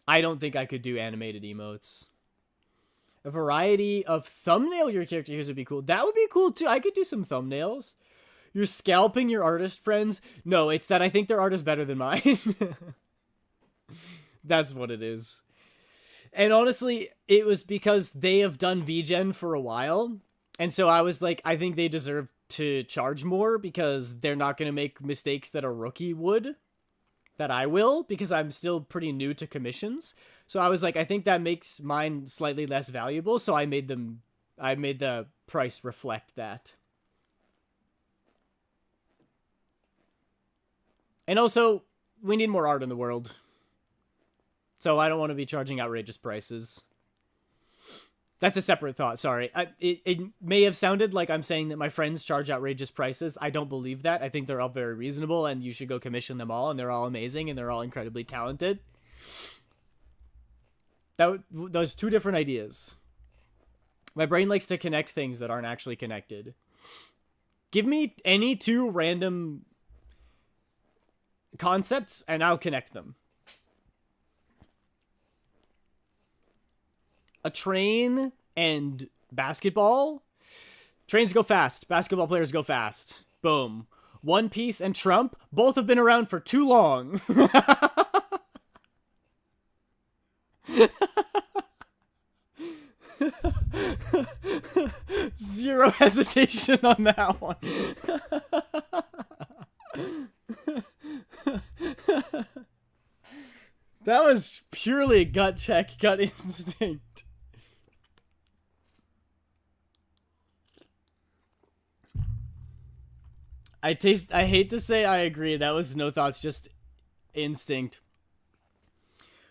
I don't think I could do animated emotes. A variety of thumbnail your character here's would be cool. That would be cool too. I could do some thumbnails. You're scalping your artist friends? No, it's that I think their art is better than mine. That's what it is. And honestly, it was because they have done VGen for a while. And so I was like, I think they deserve to charge more because they're not going to make mistakes that a rookie would. That I will, because I'm still pretty new to commissions. So I was like, I think that makes mine slightly less valuable. So I made the price reflect that. And also, we need more art in the world. So I don't want to be charging outrageous prices. That's a separate thought, sorry. It may have sounded like I'm saying that my friends charge outrageous prices. I don't believe that. I think they're all very reasonable, and you should go commission them all, and they're all amazing, and they're all incredibly talented. Those two different ideas. My brain likes to connect things that aren't actually connected. Give me any two random concepts and I'll connect them. A train and basketball. Trains go fast. Basketball players go fast. Boom. One Piece and Trump both have been around for too long. Zero hesitation on that one. That was purely gut check, gut instinct. I hate to say I agree. That was no thoughts, just instinct.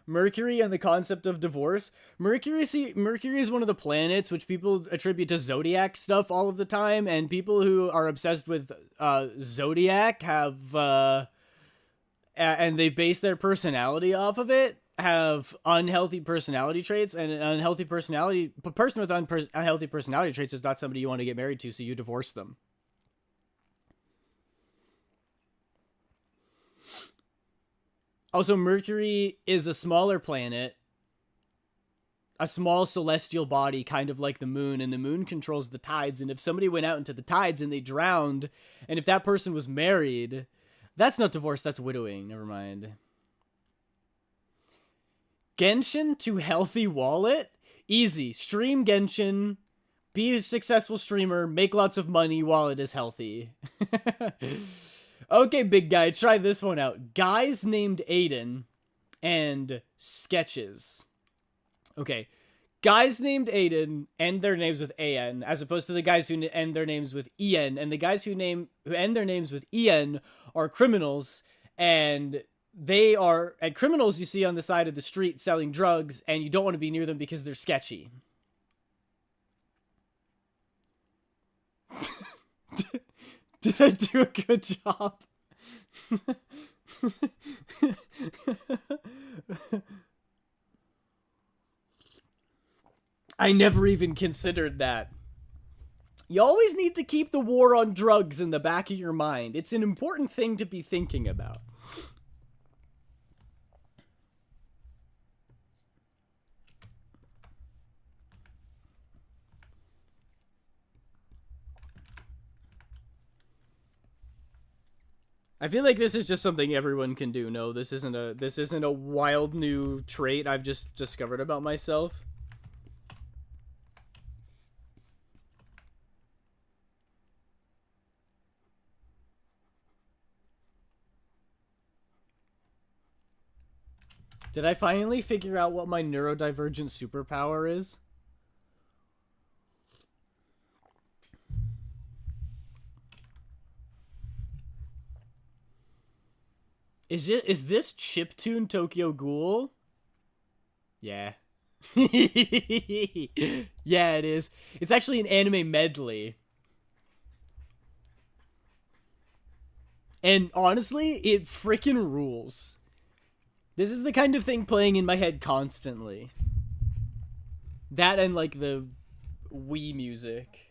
Mercury and the concept of divorce. Mercury is one of the planets which people attribute to zodiac stuff all of the time, and people who are obsessed with zodiac have and they base their personality off of it, have unhealthy personality traits, and an unhealthy personality, a person with unhealthy personality traits is not somebody you want to get married to, so you divorce them. Also, Mercury is a smaller planet, a small celestial body, kind of like the moon, and the moon controls the tides, and if somebody went out into the tides and they drowned, and if that person was married, that's not divorce, that's widowing, never mind. Genshin to healthy wallet? Easy. Stream Genshin, be a successful streamer, make lots of money, wallet is healthy. Okay, big guy, try this one out. Guys named Aiden and sketches. Okay, guys named Aiden end their names with AN, as opposed to the guys who end their names with EN, and the guys who end their names with EN are criminals, and criminals you see on the side of the street selling drugs, and you don't want to be near them because they're sketchy. Did I do a good job? I never even considered that. You always need to keep the war on drugs in the back of your mind. It's an important thing to be thinking about. I feel like this is just something everyone can do. No, this isn't a wild new trait I've just discovered about myself. Did I finally figure out what my neurodivergent superpower is? Is this chiptune Tokyo Ghoul? Yeah. Yeah, it is. It's actually an anime medley. And honestly, it freaking rules. This is the kind of thing playing in my head constantly. That and like the Wii music.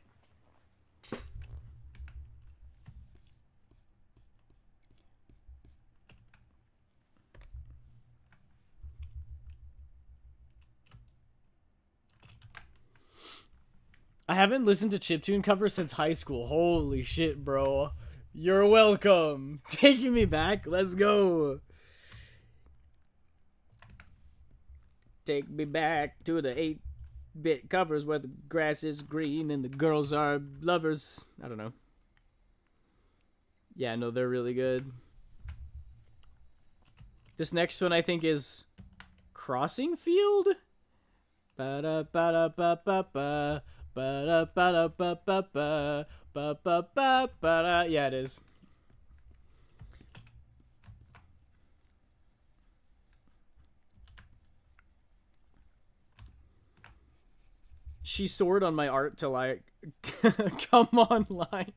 I haven't listened to chiptune covers since high school. Holy shit, bro. You're welcome. Taking me back. Let's go. Take me back to the 8-bit covers where the grass is green and the girls are lovers. I don't know. Yeah, no, they're really good. This next one I think is Crossing Field? Ba-da-ba-da-ba-ba-ba. Ba-da-ba-da-ba-ba-ba. Ba-ba-ba-ba-da. Yeah, it is. She soared on my art till I come online.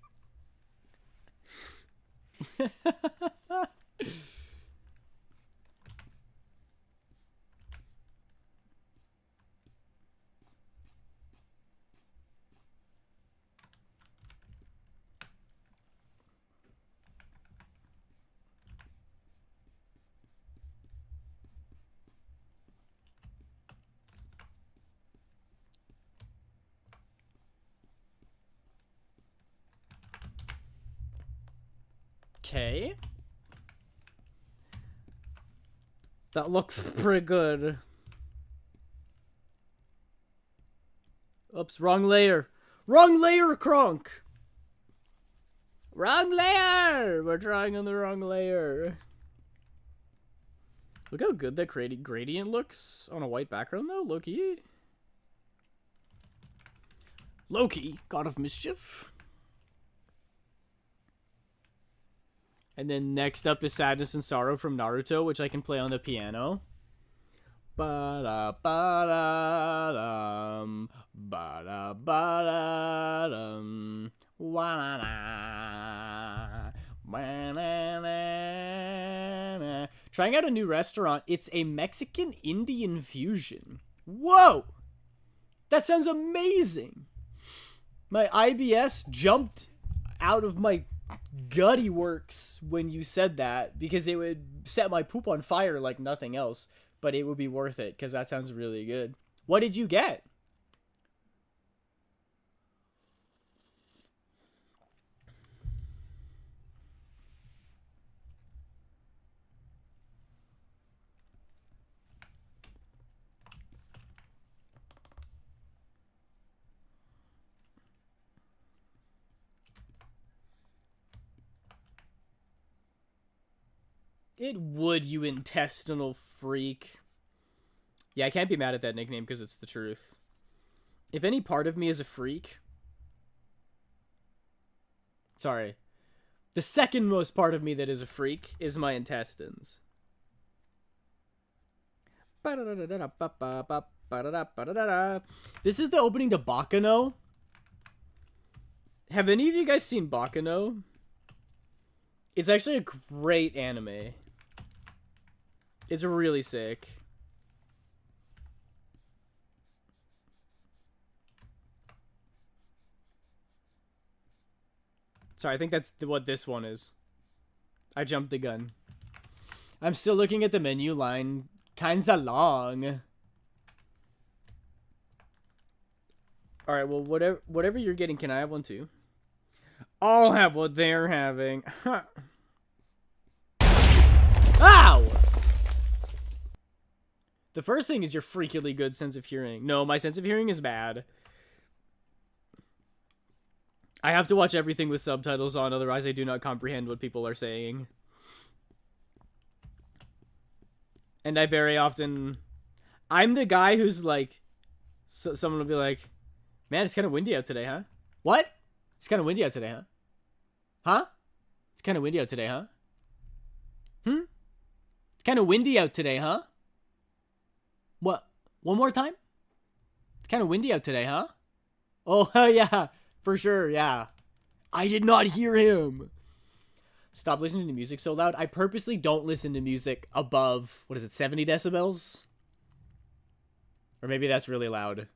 Okay. That looks pretty good. Oops, wrong layer. Wrong layer, Kronk! Wrong layer! We're drawing on the wrong layer. Look how good that gradient looks on a white background, though, Loki. Loki, god of mischief. And then next up is Sadness and Sorrow from Naruto, which I can play on the piano. Ba-da-ba-da-dum, ba-da-ba-da-dum, wa-na-na, ba-na-na-na. Trying out a new restaurant. It's a Mexican-Indian fusion. Whoa! That sounds amazing! My IBS jumped out of my gutty works when you said that, because it would set my poop on fire like nothing else. But it would be worth it, because that sounds really good. What did you get? It would, you intestinal freak. Yeah, I can't be mad at that nickname because it's the truth. If any part of me is a freak... Sorry. The second most part of me that is a freak is my intestines. This is the opening to Bakano. Have any of you guys seen Bakano? It's actually a great anime. It's really sick. Sorry, I think that's what this one is. I jumped the gun. I'm still looking at the menu line. Kinda long. Alright, well, whatever you're getting, can I have one too? I'll have what they're having. Ow! The first thing is your freakily good sense of hearing. No, my sense of hearing is bad. I have to watch everything with subtitles on, otherwise I do not comprehend what people are saying. And I very often... I'm the guy who's like... someone will be like, man, it's kind of windy out today, huh? What? It's kind of windy out today, huh? Huh? It's kind of windy out today, huh? It's kind of windy out today, huh? What? One more time? It's kind of windy out today, huh? Oh, yeah. For sure, yeah. I did not hear him. Stop listening to music so loud. I purposely don't listen to music above, what is it, 70 decibels? Or maybe that's really loud.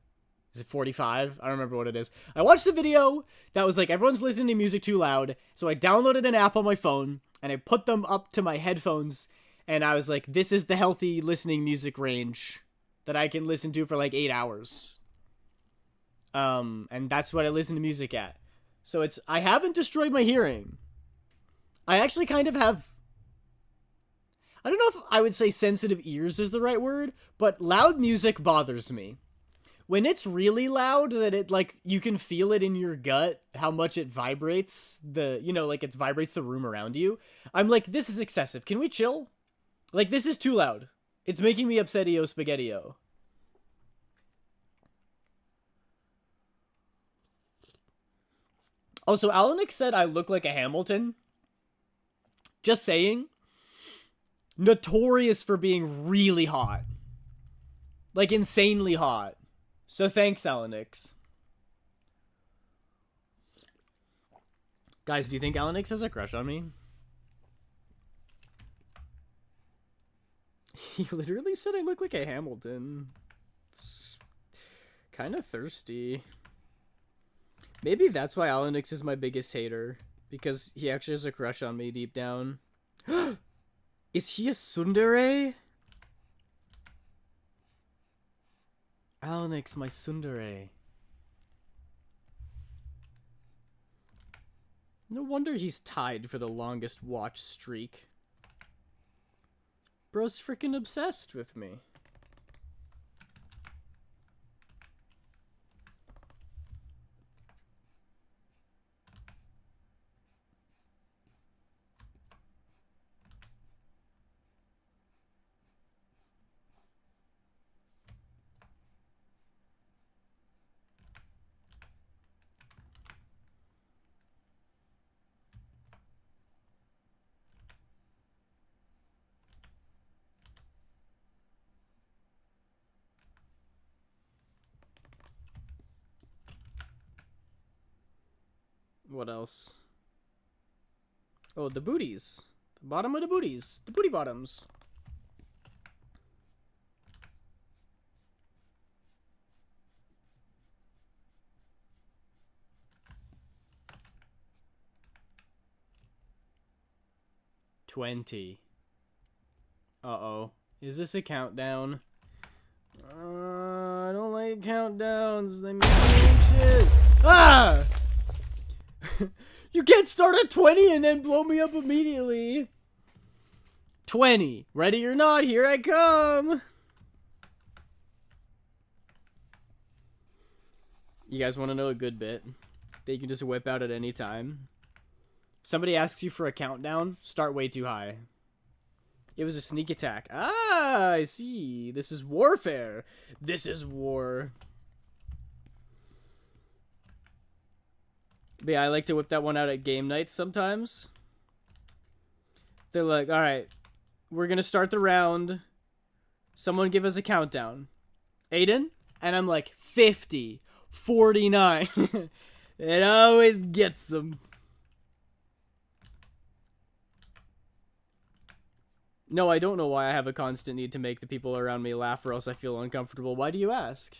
Is it 45? I don't remember what it is. I watched a video that was like, everyone's listening to music too loud. So I downloaded an app on my phone, and I put them up to my headphones, and I was like, this is the healthy listening music range that I can listen to for like 8 hours. And that's what I listen to music at. So I haven't destroyed my hearing. I actually kind of have, I don't know if I would say sensitive ears is the right word, but loud music bothers me. When it's really loud, that it, like, you can feel it in your gut, how much it vibrates, like it vibrates the room around you. I'm like, this is excessive. Can we chill? Like, this is too loud. It's making me upsetio spaghettio. Also, Alanix said I look like a Hamilton. Just saying. Notorious for being really hot. Like, insanely hot. So thanks, Alanix. Guys, do you think Alanix has a crush on me? He literally said I look like a Hamilton. It's kind of thirsty. Maybe that's why Alanix is my biggest hater. Because he actually has a crush on me deep down. Is he a tsundere? Alanix, my tsundere. No wonder he's tied for the longest watch streak. Bro's freaking obsessed with me. What else? Oh, the booties. The bottom of the booties. The booty bottoms. $20. Uh-oh. Is this a countdown? I don't like countdowns. They make me anxious. Ah! You can't start at 20 and then blow me up immediately. 20. Ready or not, here I come. You guys want to know a good bit that you can just whip out at any time? If somebody asks you for a countdown, start way too high. It was a sneak attack. Ah, I see. This is warfare. This is war. But yeah, I like to whip that one out at game nights sometimes. They're like, all right, we're going to start the round. Someone give us a countdown. Aiden? And I'm like, 50, 49. It always gets them. No, I don't know why I have a constant need to make the people around me laugh or else I feel uncomfortable. Why do you ask?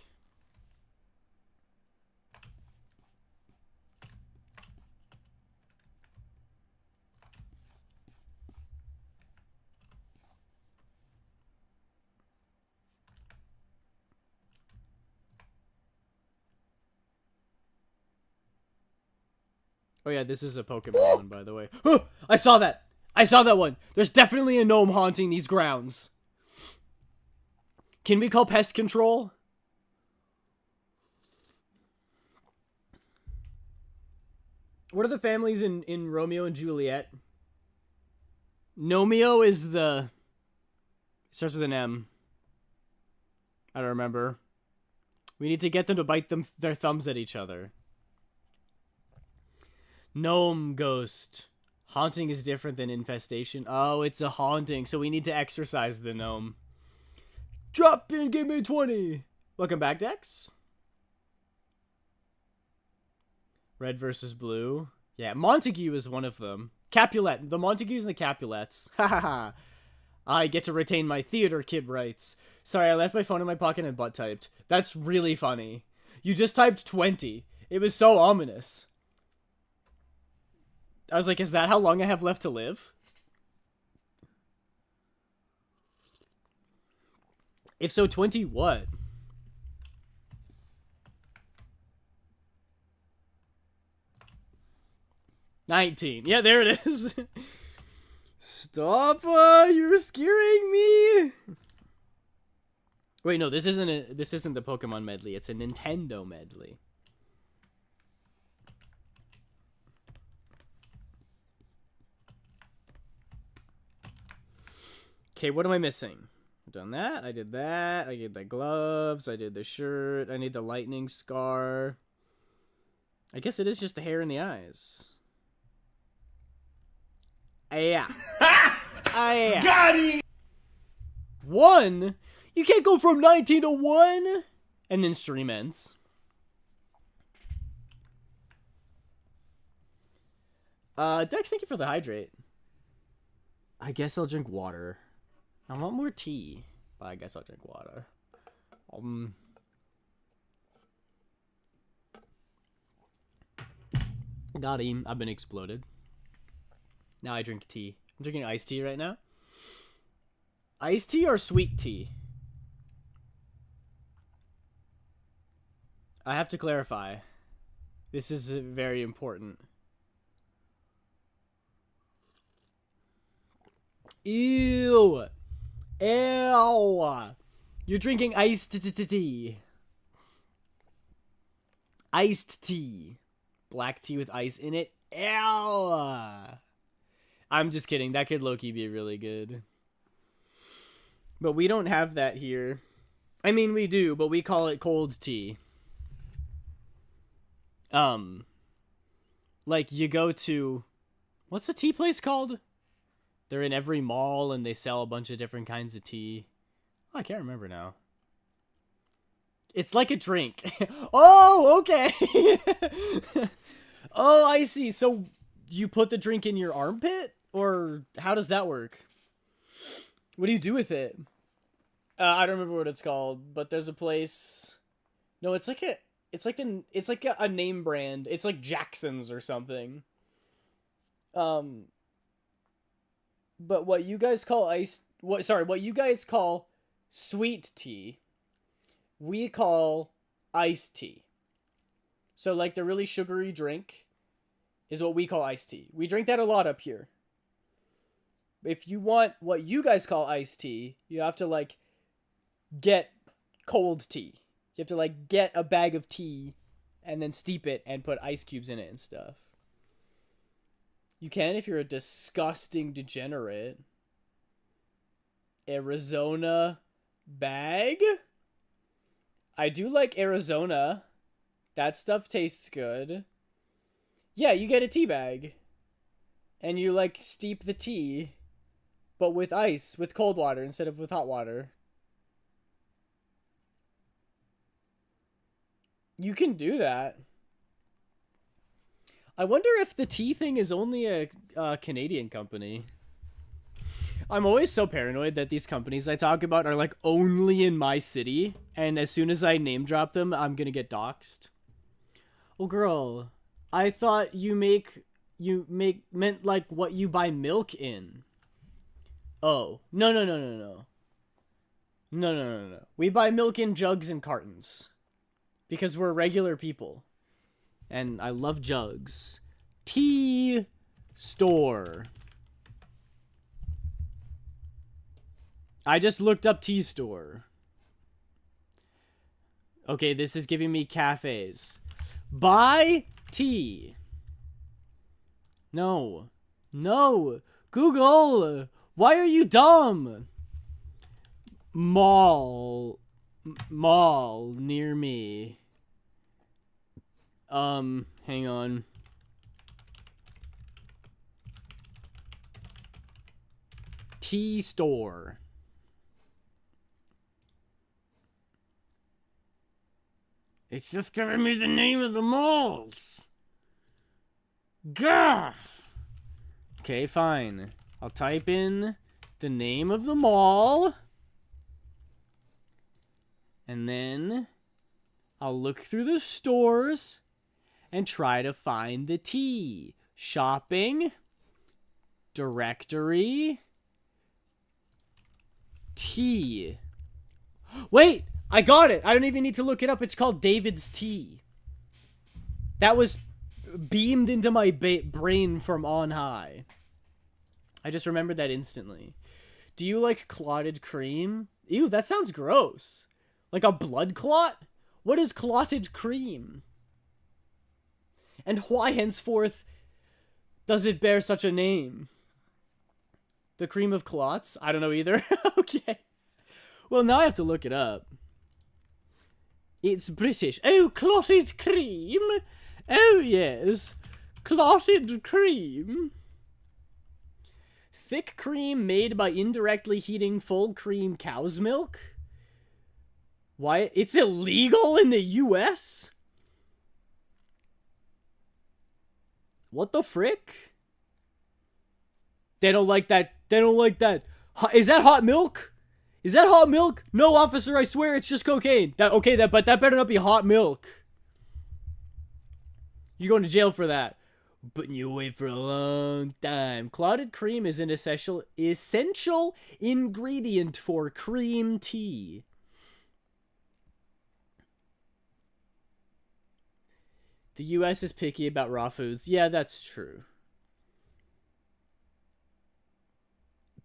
Oh yeah, this is a Pokemon one, by the way. I saw that! I saw that one! There's definitely a gnome haunting these grounds. Can we call pest control? What are the families in Romeo and Juliet? Nomeo is the... It starts with an M. I don't remember. We need to get them to bite their thumbs at each other. Gnome ghost. Haunting is different than infestation. Oh, it's a haunting, so we need to exorcise the gnome. Drop in, give me 20. Welcome back, Dex. Red versus blue. Yeah, Montague is one of them. Capulet. The Montagues and the Capulets. Ha ha ha. I get to retain my theater kid rights. Sorry, I left my phone in my pocket and butt typed. That's really funny. You just typed 20. It was so ominous. I was like, is that how long I have left to live? If so, 20 what? $19. Yeah, there it is. Stop! You're scaring me. Wait, no, this isn't the Pokemon medley. It's a Nintendo medley. Okay, what am I missing? I've done that. I did that. I did the gloves. I did the shirt. I need the lightning scar. I guess it is just the hair and the eyes. Yeah. Yeah. Got it! 1? You can't go from 19 to 1? And then stream ends. Dex, thank you for the hydrate. I guess I'll drink water. I want more tea, but I guess I'll drink water. Got him. I've been exploded. Now I drink tea. I'm drinking iced tea right now. Iced tea or sweet tea? I have to clarify. This is very important. Ew. Ew. You're drinking iced tea. Iced tea. Black tea with ice in it. Ew. I'm just kidding. That could low-key be really good. But we don't have that here. I mean, we do, but we call it cold tea. Like, you go to... What's the tea place called? They're in every mall, and they sell a bunch of different kinds of tea. Oh, I can't remember now. It's like a drink. Oh, okay. Oh, I see. So you put the drink in your armpit? Or how does that work? What do you do with it? I don't remember what it's called, but there's a place. No, it's like a name brand. It's like Jackson's or something. But what you guys call what you guys call sweet tea, we call iced tea. So like the really sugary drink is what we call iced tea. We drink that a lot up here. If you want what you guys call iced tea, you have to like get cold tea. You have to like get a bag of tea and then steep it and put ice cubes in it and stuff. You can if you're a disgusting degenerate. Arizona bag? I do like Arizona. That stuff tastes good. Yeah, you get a tea bag. And you like steep the tea. But with ice, with cold water instead of with hot water. You can do that. I wonder if the tea thing is only a Canadian company. I'm always so paranoid that these companies I talk about are like only in my city, and as soon as I name drop them, I'm gonna get doxxed. Oh girl, I thought you meant like what you buy milk in. Oh, no. No. We buy milk in jugs and cartons. Because we're regular people. And I love jugs. Tea store. I just looked up tea store. Okay, this is giving me cafes. Buy tea. No. Google. Why are you dumb? Mall near me. Hang on. Tea store. It's just giving me the name of the malls. Gah! Okay, fine. I'll type in the name of the mall. And then I'll look through the stores and try to find the tea. Shopping. Directory. Tea. Wait! I got it! I don't even need to look it up. It's called David's Tea. That was beamed into my brain from on high. I just remembered that instantly. Do you like clotted cream? Ew, that sounds gross. Like a blood clot? What is clotted cream? And why henceforth does it bear such a name? The cream of clots? I don't know either. Okay. Well, now I have to look it up. It's British. Oh, clotted cream? Oh, yes. Clotted cream. Thick cream made by indirectly heating full cream cow's milk? Why? It's illegal in the US? What the frick? They don't like that. They don't like that. Is that hot milk? Is that hot milk? No, officer, I swear it's just cocaine. But that better not be hot milk. You're going to jail for that. Putting you away for a long time. Clotted cream is an essential ingredient for cream tea. The US is picky about raw foods. Yeah, that's true.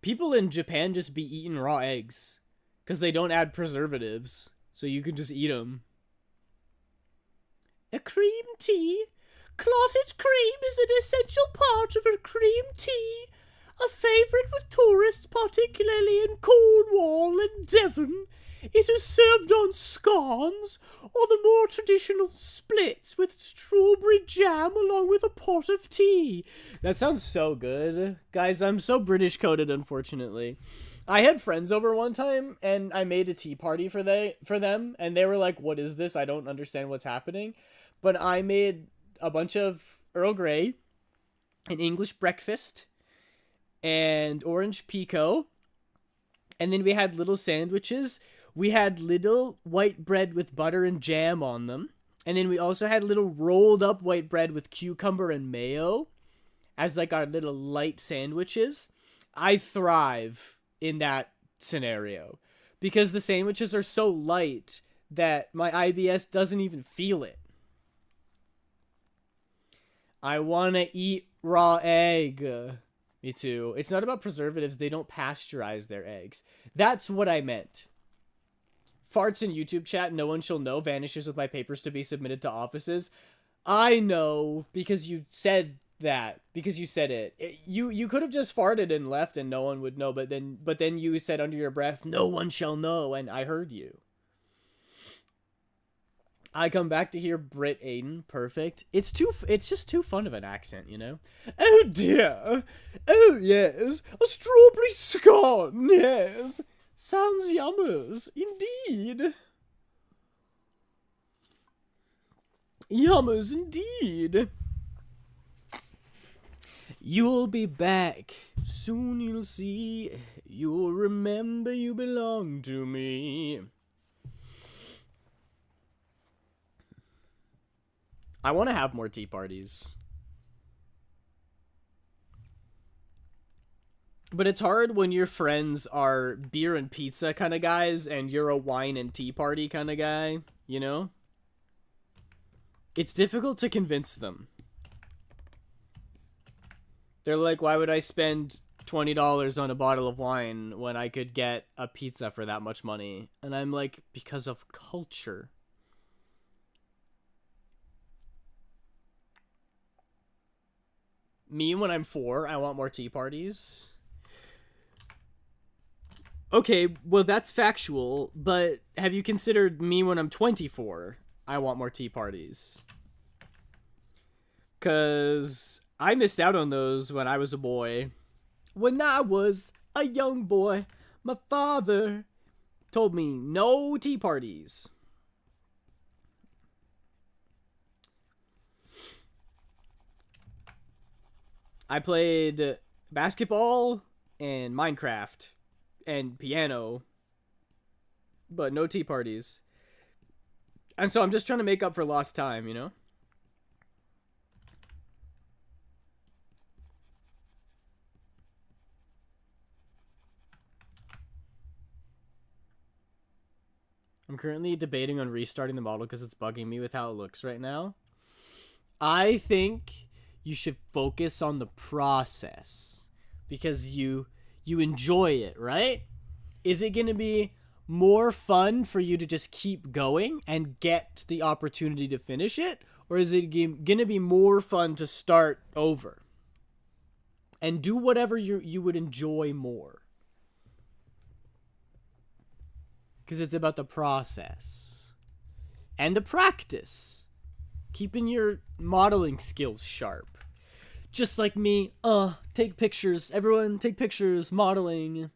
People in Japan just be eating raw eggs because they don't add preservatives, so you can just eat them. A cream tea? Clotted cream is an essential part of a cream tea, a favourite with tourists, particularly in Cornwall and Devon. It is served on scones or the more traditional splits with strawberry jam along with a pot of tea. That sounds so good. Guys, I'm so British coded, unfortunately. I had friends over one time and I made a tea party for them and they were like, "What is this? I don't understand what's happening." But I made a bunch of Earl Grey, an English breakfast, and orange pico. And then we had little sandwiches. We had little white bread with butter and jam on them. And then we also had little rolled up white bread with cucumber and mayo as like our little light sandwiches. I thrive in that scenario because the sandwiches are so light that my IBS doesn't even feel it. I want to eat raw egg. Me too. It's not about preservatives. They don't pasteurize their eggs. That's what I meant. Farts in YouTube chat, no one shall know, vanishes with my papers to be submitted to offices. I know because you said that. Because you said it. You could have just farted and left and no one would know, but then you said under your breath, no one shall know, and I heard you. I come back to hear Brit Aiden. Perfect. It's just too fun of an accent, you know? Oh dear. Oh yes. A strawberry scone. Yes. Sounds yummers. Indeed. Yummers indeed. You'll be back. Soon you'll see. You'll remember you belong to me. I want to have more tea parties. But it's hard when your friends are beer and pizza kind of guys and you're a wine and tea party kind of guy, you know? It's difficult to convince them. They're like, why would I spend $20 on a bottle of wine when I could get a pizza for that much money? And I'm like, because of culture. Me, when I'm 4, I want more tea parties. Okay, well, that's factual, but have you considered me when I'm 24? I want more tea parties. Because I missed out on those when I was a boy. When I was a young boy, my father told me no tea parties. I played basketball and Minecraft and piano, but no tea parties. And so I'm just trying to make up for lost time, you know? I'm currently debating on restarting the model because it's bugging me with how it looks right now. I think you should focus on the process because you enjoy it, right? Is it going to be more fun for you to just keep going and get the opportunity to finish it? Or is it going to be more fun to start over and do whatever you would enjoy more? Because it's about the process and the practice. Keeping your modeling skills sharp. Just like me, take pictures. Everyone take pictures, modeling.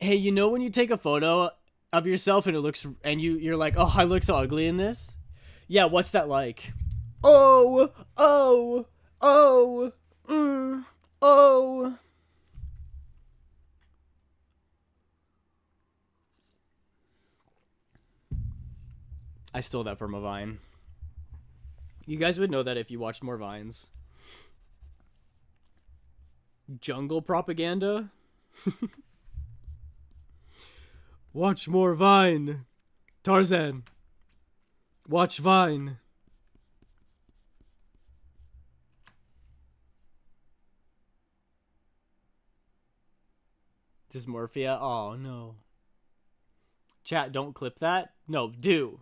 Hey, you know when you take a photo of yourself and it looks, and you're like, oh, I look so ugly in this? Yeah, what's that like? Oh. I stole that from a Vine. You guys would know that if you watched more Vines. Jungle propaganda? Watch more Vine. Tarzan. Watch Vine. Dysmorphia? Oh, no. Chat, don't clip that? No, do.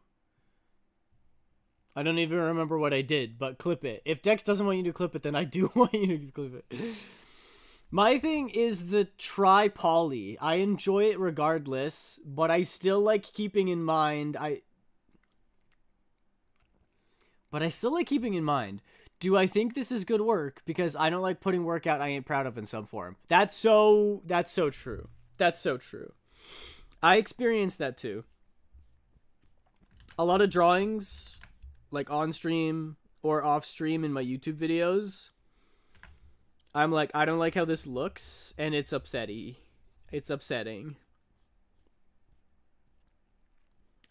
I don't even remember what I did, but clip it. If Dex doesn't want you to clip it, then I do want you to clip it. My thing is the tri-poly. I enjoy it regardless, but I still like keeping in mind... do I think this is good work? Because I don't like putting work out I ain't proud of in some form. That's so true. That's so true. I experienced that too. A lot of drawings... like on stream or off stream in my YouTube videos, I'm like, I don't like how this looks, and it's upsetting. It's upsetting.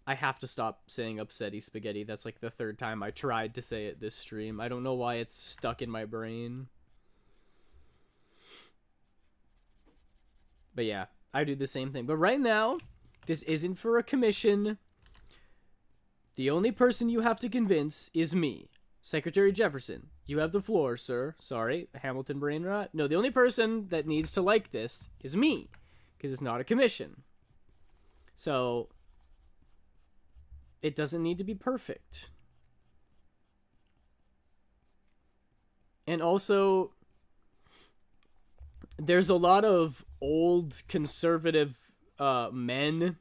I have to stop saying upsetty spaghetti. That's like the third time I tried to say it this stream. I don't know why it's stuck in my brain. But yeah, I do the same thing. But right now, this isn't for a commission. The only person you have to convince is me. Secretary Jefferson, you have the floor, sir. Sorry, Hamilton brain rot. No, the only person that needs to like this is me, because it's not a commission. So, it doesn't need to be perfect. And also, there's a lot of old conservative men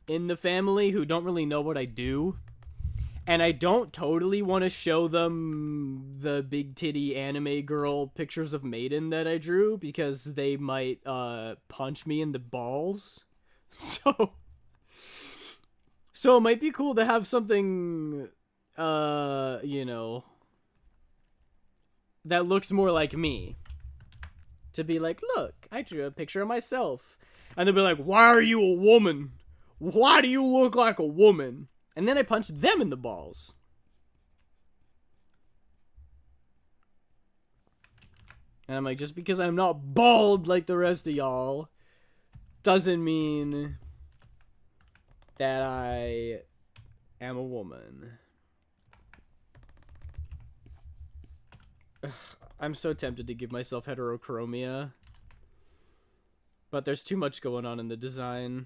in the family who don't really know what I do. And I don't totally want to show them the big titty anime girl pictures of Maiden that I drew, because they might punch me in the balls. So it might be cool to have something, you know, that looks more like me. To be like, look, I drew a picture of myself. And they'll be like, why are you a woman? Why do you look like a woman? And then I punch them in the balls. And I'm like, just because I'm not bald like the rest of y'all doesn't mean that I am a woman. Ugh, I'm so tempted to give myself heterochromia. But there's too much going on in the design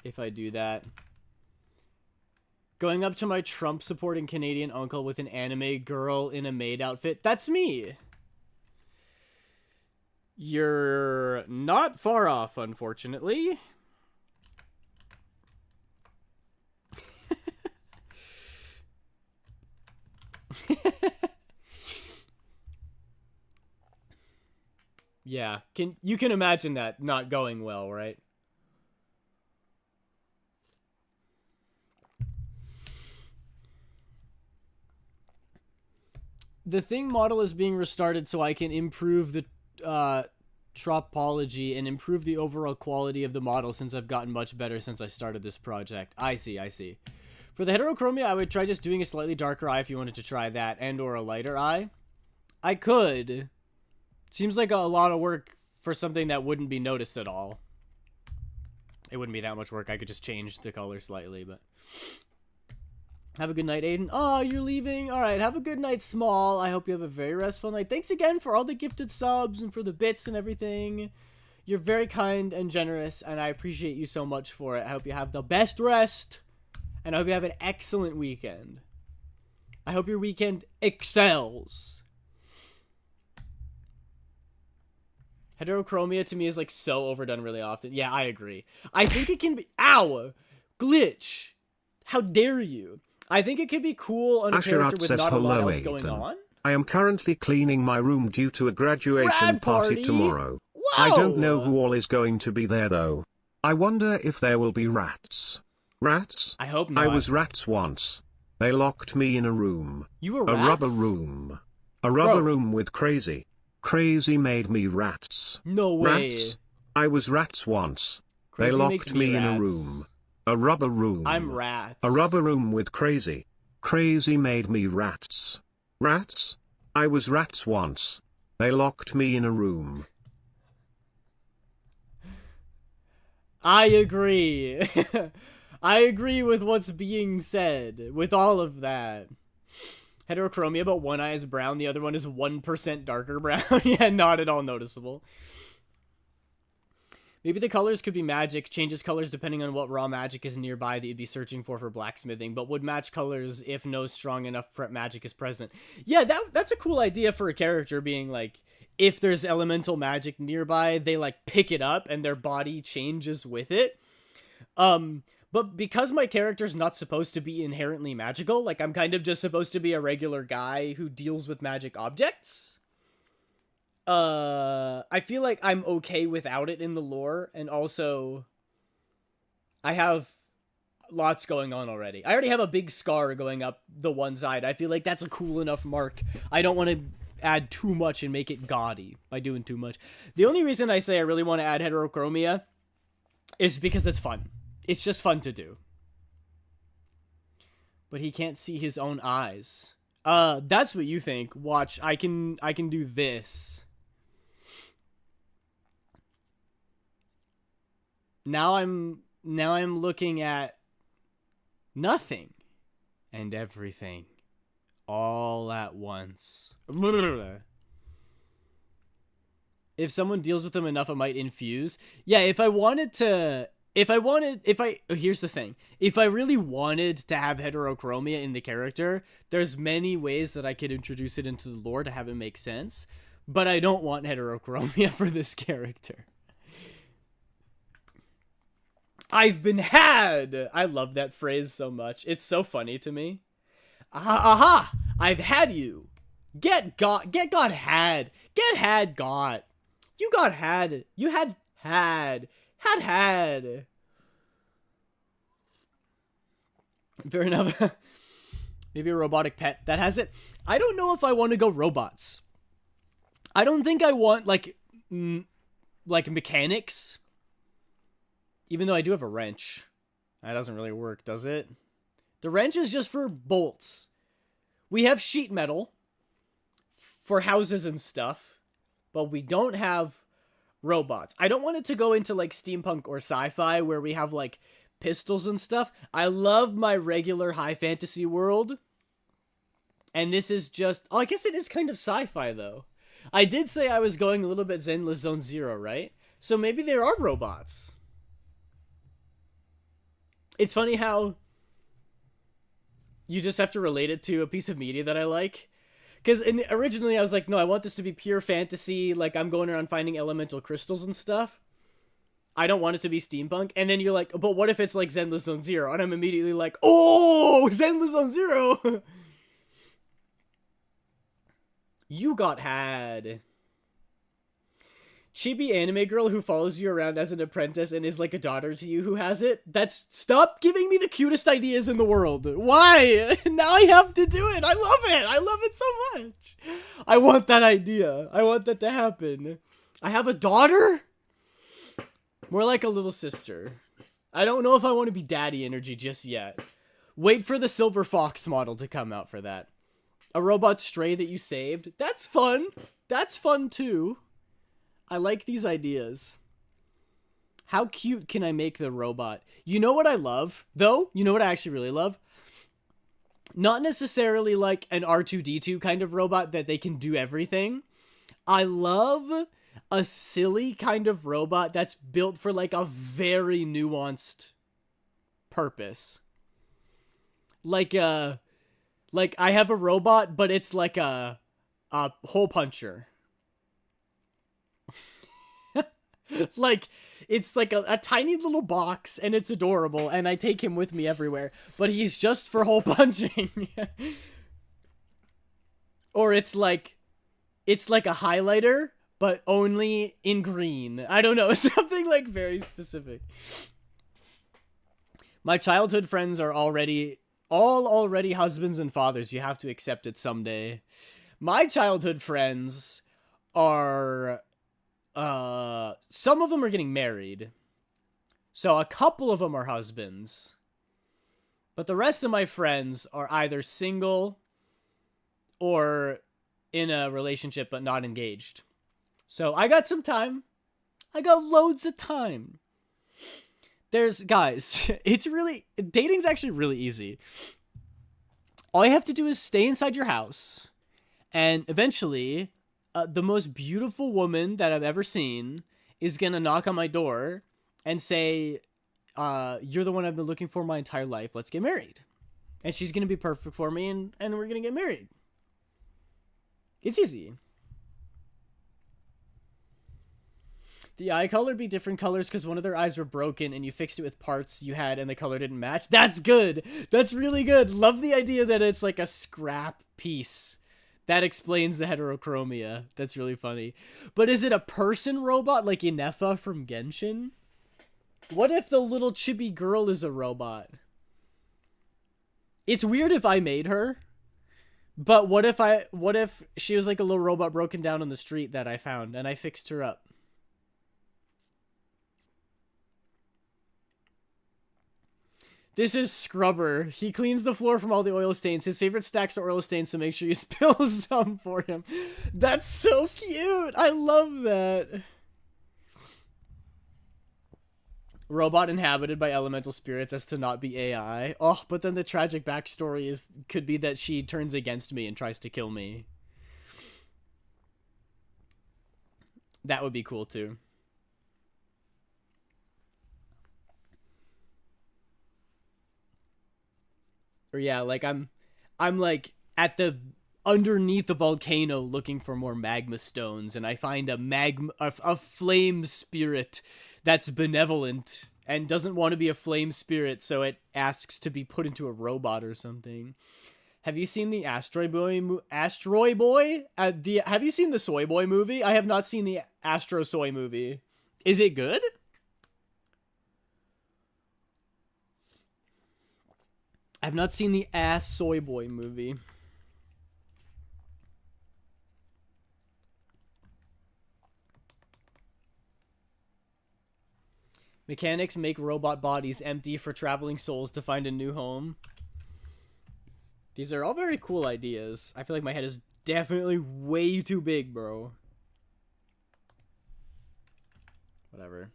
if I do that. Going up to my Trump-supporting Canadian uncle with an anime girl in a maid outfit. That's me! You're not far off, unfortunately. Yeah, you can imagine that not going well, right? The thing model is being restarted so I can improve the topology and improve the overall quality of the model, since I've gotten much better since I started this project. I see. For the heterochromia, I would try just doing a slightly darker eye if you wanted to try that, and or a lighter eye. I could. Seems like a lot of work for something that wouldn't be noticed at all. It wouldn't be that much work. I could just change the color slightly, but... Have a good night, Aiden. Oh, you're leaving? Alright, have a good night, Small. I hope you have a very restful night. Thanks again for all the gifted subs and for the bits and everything. You're very kind and generous, and I appreciate you so much for it. I hope you have the best rest, and I hope you have an excellent weekend. I hope your weekend excels. Heterochromia to me is like so overdone really often. Yeah, I agree. I think it can be... Ow! Glitch! How dare you? I think it could be cool on a character with not a lot else going on. I am currently cleaning my room due to a graduation party tomorrow. Whoa! I don't know who all is going to be there though. I wonder if there will be rats. Rats? I hope not. I was rats once. They locked me in a room. You were rats? A rubber room. A rubber room with crazy. Crazy made me rats. No way. Rats? I was rats once. Crazy they locked me in a room. A rubber room. I'm rats. A rubber room with crazy. Crazy made me rats. Rats? I was rats once. They locked me in a room. I agree. I agree with what's being said. With all of that. Heterochromia, but one eye is brown, the other one is 1% darker brown. Yeah, not at all noticeable. Maybe the colors could be magic, changes colors depending on what raw magic is nearby that you'd be searching for blacksmithing, but would match colors if no strong enough magic is present. Yeah, that's a cool idea for a character, being like, if there's elemental magic nearby, they like pick it up and their body changes with it. But because my character's not supposed to be inherently magical, like I'm kind of just supposed to be a regular guy who deals with magic objects, I feel like I'm okay without it in the lore, and also I have lots going on already. I already have a big scar going up the one side. I feel like that's a cool enough mark. I don't want to add too much and make it gaudy by doing too much. The only reason I say I really want to add heterochromia is because it's fun. It's just fun to do. But he can't see his own eyes. That's what you think. Watch, I can do this. Now I'm looking at nothing and everything all at once. If someone deals with them enough, it might infuse. Yeah, here's the thing. If I really wanted to have heterochromia in the character, there's many ways that I could introduce it into the lore to have it make sense, but I don't want heterochromia for this character. I've been had! I love that phrase so much. It's so funny to me. Aha! I've had you. Get got had. Get had got. You got had. You had. Fair enough. Maybe a robotic pet that has it. I don't know if I want to go robots. I don't think I want like mechanics. Even though I do have a wrench. That doesn't really work, does it? The wrench is just for bolts. We have sheet metal for houses and stuff, but we don't have robots. I don't want it to go into like steampunk or sci-fi where we have like pistols and stuff. I love my regular high fantasy world. And this is just... Oh, I guess it is kind of sci-fi though. I did say I was going a little bit Zenless Zone Zero, right? So maybe there are robots. It's funny how you just have to relate it to a piece of media that I like. Because originally I was like, no, I want this to be pure fantasy. Like, I'm going around finding elemental crystals and stuff. I don't want it to be steampunk. And then you're like, but what if it's like Zenless Zone Zero? And I'm immediately like, oh, Zenless Zone Zero! You got had. Chibi anime girl who follows you around as an apprentice and is like a daughter to you who has it. Stop giving me the cutest ideas in the world. Why? Now I have to do it. I love it. I love it so much. I want that idea. I want that to happen. I have a daughter? More like a little sister. I don't know if I want to be daddy energy just yet. Wait for the Silver Fox model to come out for that. A robot stray that you saved. That's fun. That's fun too. I like these ideas. How cute can I make the robot? You know what I love, though? You know what I actually really love? Not necessarily like an R2-D2 kind of robot that they can do everything. I love a silly kind of robot that's built for like a very nuanced purpose. Like I have a robot, but it's like a hole puncher. Like, it's like a tiny little box, and it's adorable, and I take him with me everywhere, but he's just for hole punching. Or it's like a highlighter, but only in green. I don't know, something like very specific. My childhood friends are already husbands and fathers. You have to accept it someday. My childhood friends are... some of them are getting married. So a couple of them are husbands. But the rest of my friends are either single or in a relationship but not engaged. So I got some time. I got loads of time. Guys, dating's actually really easy. All you have to do is stay inside your house, and eventually... the most beautiful woman that I've ever seen is gonna knock on my door and say, you're the one I've been looking for my entire life. Let's get married. And she's gonna be perfect for me, and we're gonna get married. It's easy. The eye color be different colors because one of their eyes were broken and you fixed it with parts you had and the color didn't match. That's good. That's really good. Love the idea that it's like a scrap piece. That explains the heterochromia. That's really funny. But is it a person robot like Inefa from Genshin? What if the little chibi girl is a robot? It's weird if I made her, but what if she was like a little robot broken down on the street that I found and I fixed her up? This is Scrubber. He cleans the floor from all the oil stains. His favorite stacks are oil stains, so make sure you spill some for him. That's so cute. I love that. Robot inhabited by elemental spirits as to not be AI. Oh, but then the tragic backstory could be that she turns against me and tries to kill me. That would be cool too. Or yeah, like I'm like at the underneath the volcano looking for more magma stones, and I find a flame spirit that's benevolent and doesn't want to be a flame spirit, so it asks to be put into a robot or something. Have you seen the Asteroid Boy? Have you seen the Soy Boy movie? I have not seen the Astro Soy movie. Is it good? I've not seen the Ass Soy Boy movie. Mechanics make robot bodies empty for traveling souls to find a new home. These are all very cool ideas. I feel like my head is definitely way too big, bro. Whatever.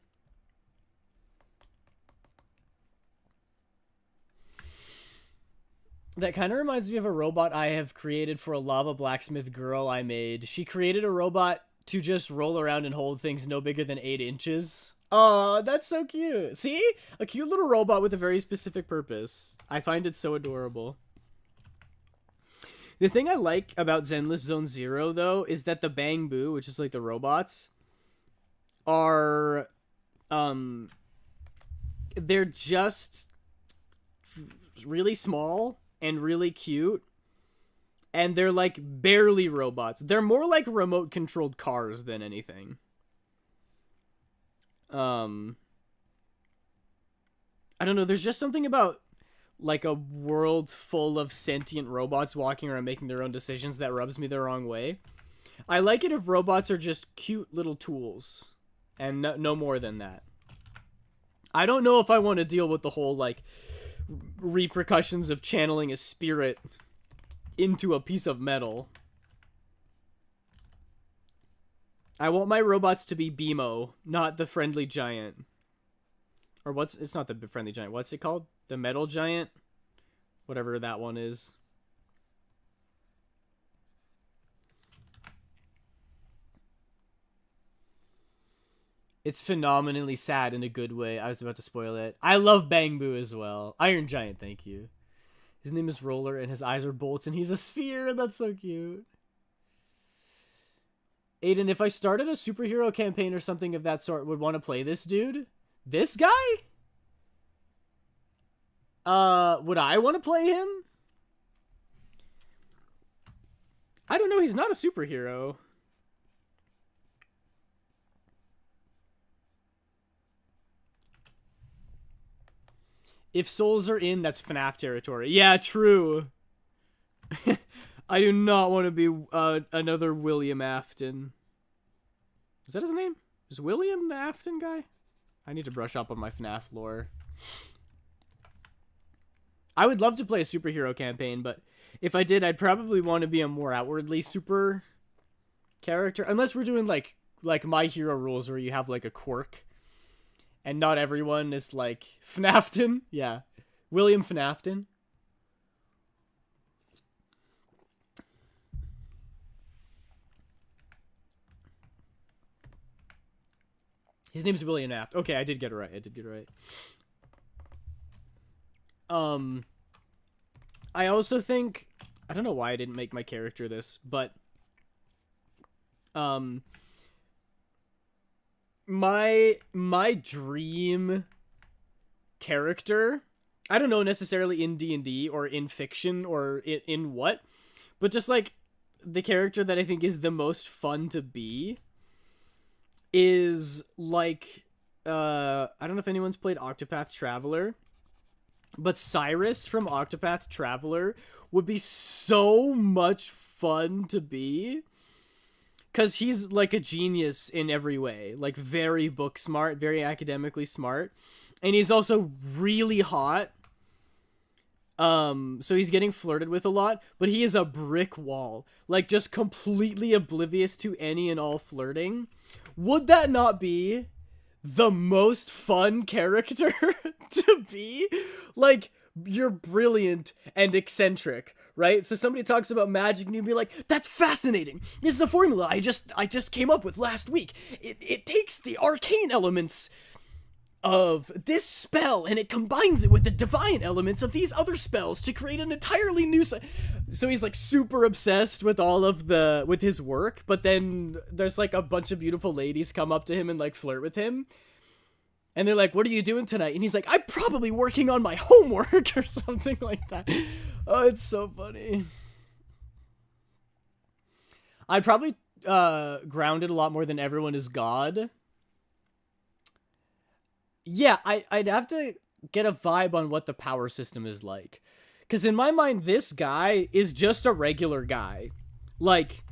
That kind of reminds me of a robot I have created for a lava blacksmith girl I made. She created a robot to just roll around and hold things no bigger than 8 inches. Oh, that's so cute. See? A cute little robot with a very specific purpose. I find it so adorable. The thing I like about Zenless Zone Zero, though, is that the Bang Boo, which is like the robots, are, they're just really small and really cute, and they're like barely robots. They're more like remote controlled cars than anything. I don't know, there's just something about like a world full of sentient robots walking around making their own decisions that rubs me the wrong way. I like it if robots are just cute little tools and no more than that. I don't know if I want to deal with the whole like repercussions of channeling a spirit into a piece of metal. I want my robots to be BMO, not the friendly giant. Or it's not the friendly giant. What's it called? The metal giant? Whatever that one is. It's phenomenally sad in a good way. I was about to spoil it. I love Bang Boo as well. Iron Giant, thank you. His name is Roller, and his eyes are bolts, and he's a sphere. That's so cute. Aiden, if I started a superhero campaign or something of that sort, would want to play this dude? This guy? Would I want to play him? I don't know. He's not a superhero. If souls are in, that's FNAF territory. Yeah, true. I do not want to be another William Afton. Is that his name? Is William the Afton guy? I need to brush up on my FNAF lore. I would love to play a superhero campaign, but if I did, I'd probably want to be a more outwardly super character. Unless we're doing like My Hero Rules where you have like a quirk. And not everyone is like FNAFton. Yeah. William FNAFton. His name's William Aft. Okay, I did get it right. I also think, I don't know why I didn't make my character this, but my dream character, I don't know necessarily in D&D or in fiction or in what, but just like the character that I think is the most fun to be is like, I don't know if anyone's played Octopath Traveler. But Cyrus from Octopath Traveler would be so much fun to be. Because he's like a genius in every way. Like very book smart, very academically smart. And he's also really hot. So he's getting flirted with a lot, but he is a brick wall. Like just completely oblivious to any and all flirting. Would that not be the most fun character to be? Like, you're brilliant and eccentric, right? So somebody talks about magic and you'd be like, that's fascinating. This is the formula I just came up with last week. It takes the arcane elements of this spell and it combines it with the divine elements of these other spells to create an entirely new so he's like super obsessed with with his work, but then there's like a bunch of beautiful ladies come up to him and like flirt with him. And they're like, what are you doing tonight? And he's like, I'm probably working on my homework or something like that. Oh, it's so funny. I'd probably ground it a lot more than everyone is God. Yeah, I'd have to get a vibe on what the power system is like. Because in my mind, this guy is just a regular guy. Like,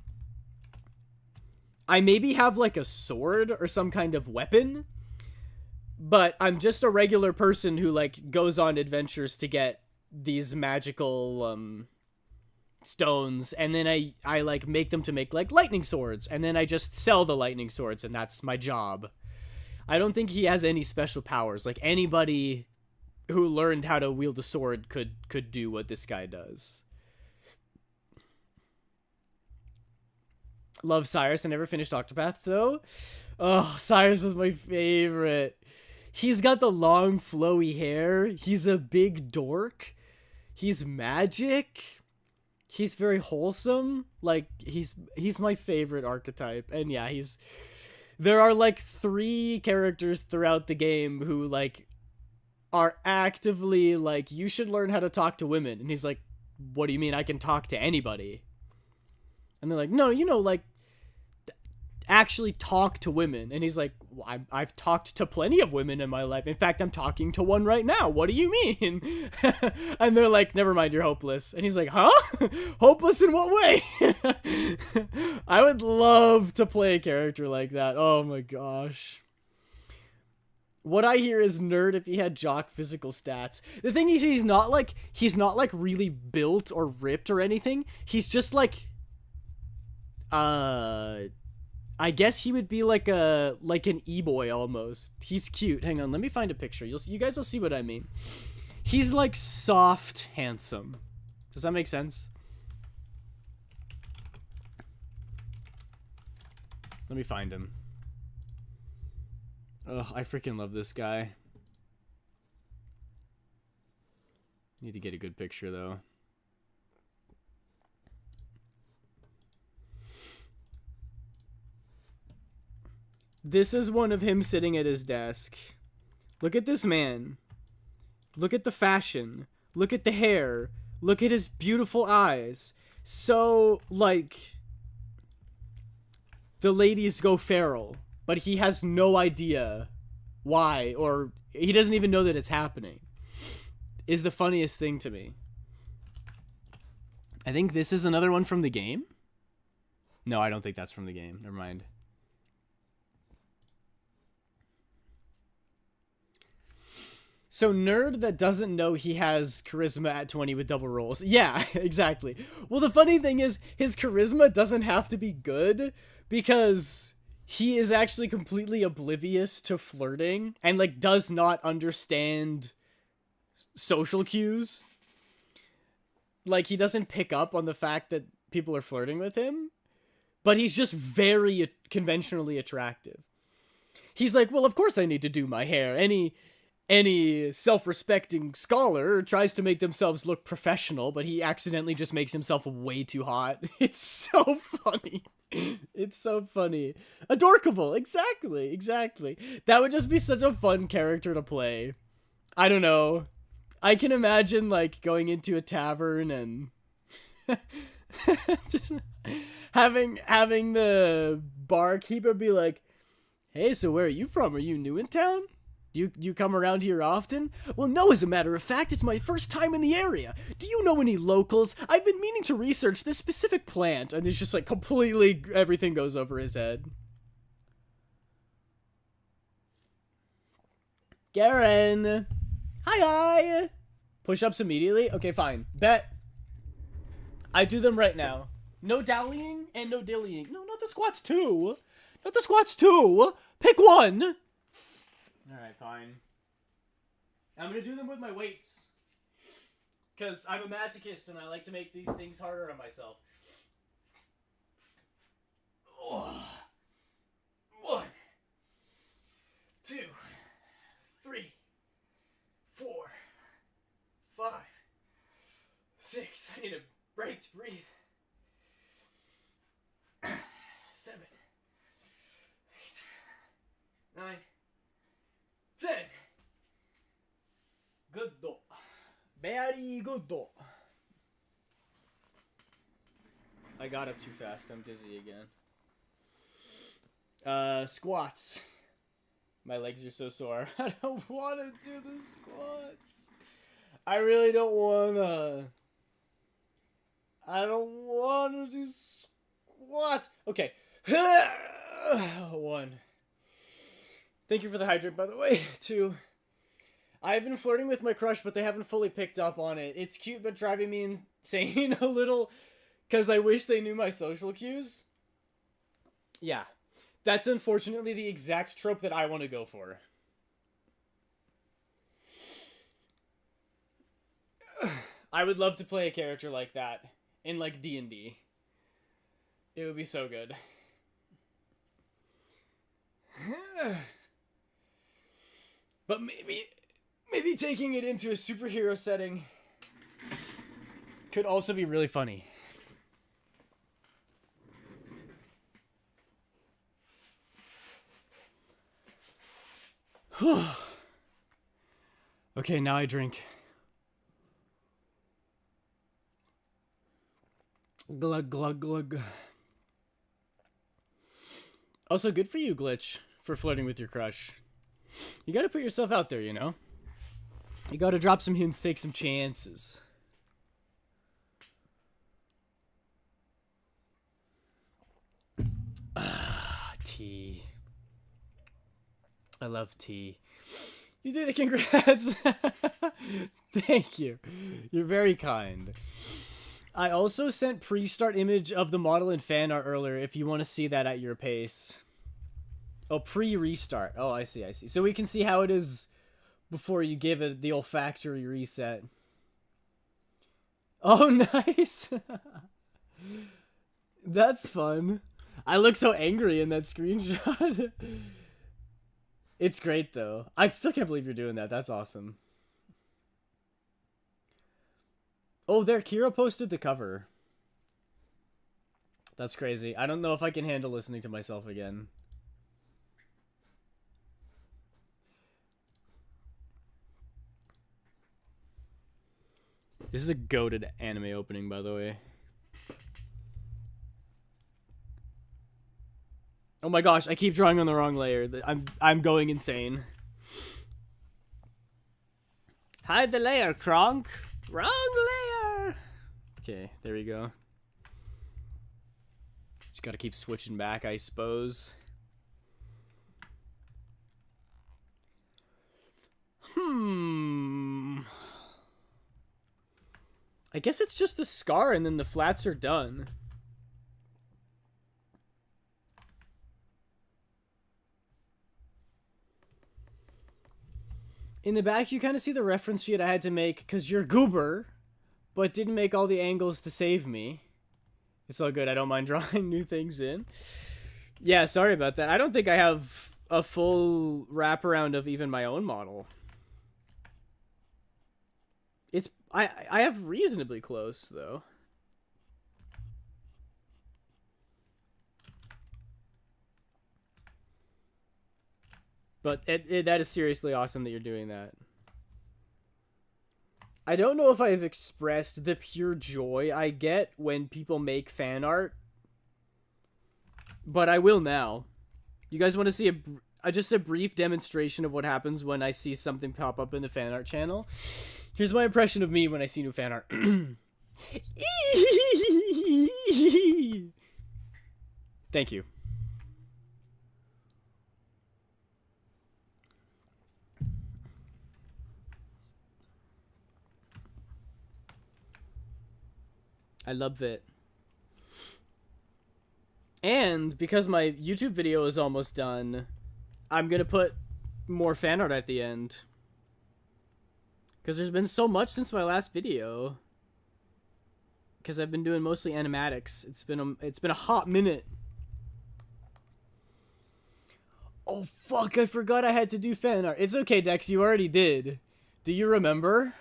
I maybe have like a sword or some kind of weapon, but I'm just a regular person who like goes on adventures to get these magical stones, and then I like make them to make like lightning swords, and then I just sell the lightning swords, and that's my job. I don't think he has any special powers. Like anybody who learned how to wield a sword could do what this guy does. Love Cyrus. I never finished Octopath though. Oh, Cyrus is my favorite. He's got the long flowy hair. He's a big dork. He's magic. He's very wholesome. Like he's my favorite archetype. And yeah, there are like 3 characters throughout the game who like are actively like, you should learn how to talk to women. And he's like, what do you mean I can talk to anybody? And they're like, no, like actually talk to women. And he's like, well, I've talked to plenty of women in my life. In fact, I'm talking to one right now. What do you mean? And they're like, never mind, you're hopeless. And he's like, huh? Hopeless in what way? I would love to play a character like that. Oh my gosh. What I hear is nerd if he had jock physical stats. The thing is, he's not like really built or ripped or anything. He's just like, I guess he would be like an e-boy almost. He's cute. Hang on, let me find a picture. You guys will see what I mean. He's like soft, handsome. Does that make sense? Let me find him. Ugh, I freaking love this guy. Need to get a good picture though. This is one of him sitting at his desk. Look at this man. Look at the fashion. Look at the hair. Look at his beautiful eyes. So, like, the ladies go feral, but he has no idea why, or he doesn't even know that it's happening, is the funniest thing to me. I think this is another one from the game. No, I don't think that's from the game. Never mind. So nerd that doesn't know he has charisma at 20 with double rolls. Yeah, exactly. Well, the funny thing is his charisma doesn't have to be good because he is actually completely oblivious to flirting and like does not understand social cues. Like he doesn't pick up on the fact that people are flirting with him, but he's just very conventionally attractive. He's like, well, of course I need to do my hair. Any self-respecting scholar tries to make themselves look professional, but he accidentally just makes himself way too hot. It's so funny. It's so funny. Adorkable. Exactly. That would just be such a fun character to play. I don't know. I can imagine, like, going into a tavern and just having the barkeeper be like, hey, so where are you from? Are you new in town? Do you come around here often? Well, no, as a matter of fact, it's my first time in the area. Do you know any locals? I've been meaning to research this specific plant. And it's just like completely everything goes over his head. Garen! Hi! Push-ups immediately? Okay, fine. Bet. I do them right now. No dallying and no dillying. No, not the squats too. Not the squats too. Pick one. Alright, fine. I'm gonna do them with my weights. Because I'm a masochist and I like to make these things harder on myself. Oh. 1, 2, 3, 4, 5, 6. I need a break to breathe. 7, 8, 9, 10. Good. Very good. I got up too fast. I'm dizzy again. Squats. My legs are so sore. I don't want to do the squats. I really don't want to. I don't want to do squats. Okay. 1. Thank you for the hydrate, by the way. 2. I've been flirting with my crush, but they haven't fully picked up on it. It's cute, but driving me insane a little, because I wish they knew my social cues. Yeah. That's unfortunately the exact trope that I want to go for. I would love to play a character like that in, like, D&D. It would be so good. But maybe taking it into a superhero setting could also be really funny. Okay, now I drink. Glug, glug, glug. Also, good for you, Glitch, for flirting with your crush. You gotta put yourself out there, you know? You gotta drop some hints, take some chances. Tea. I love tea. You did it, congrats! Thank you. You're very kind. I also sent pre-start image of the model in fan art earlier if you want to see that at your pace. Oh, pre-restart. Oh, I see, I see. So we can see how it is before you give it the olfactory reset. Oh, nice! That's fun. I look so angry in that screenshot. It's great, though. I still can't believe you're doing that. That's awesome. Oh, there, Kira posted the cover. That's crazy. I don't know if I can handle listening to myself again. This is a goated anime opening, by the way. Oh my gosh, I keep drawing on the wrong layer. I'm going insane. Hide the layer, Kronk. Wrong layer. Okay, there we go. Just gotta keep switching back, I suppose. I guess it's just the scar and then the flats are done. In the back, you kind of see the reference sheet I had to make because you're goober, but didn't make all the angles to save me. It's all good. I don't mind drawing new things in. Yeah, sorry about that. I don't think I have a full wraparound of even my own model. I have reasonably close, though. But that is seriously awesome that you're doing that. I don't know if I've expressed the pure joy I get when people make fan art, but I will now. You guys want to see just a brief demonstration of what happens when I see something pop up in the fan art channel. Here's my impression of me when I see new fan art. Thank you. I love it. And because my YouTube video is almost done, I'm gonna put more fan art at the end. Because there's been so much since my last video. Because I've been doing mostly animatics. It's been a hot minute. Oh fuck, I forgot I had to do fan art. It's okay, Dex, you already did. Do you remember?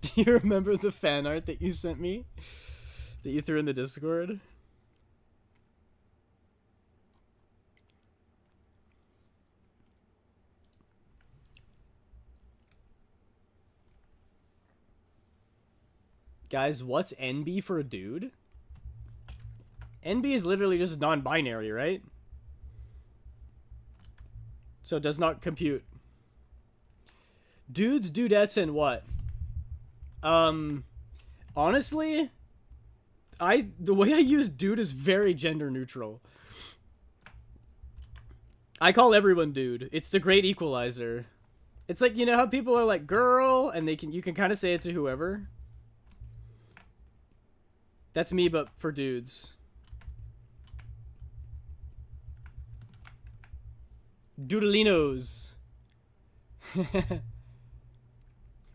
Do you remember the fan art that you sent me? That you threw in the Discord? Guys, what's NB for a dude? NB is literally just non-binary, right? So it does not compute. Dudes, dudettes, and what? Honestly, the way I use dude is very gender neutral. I call everyone dude. It's the great equalizer. It's like, you know how people are like girl and you can kind of say it to whoever. That's me, but for dudes. Doodlinos.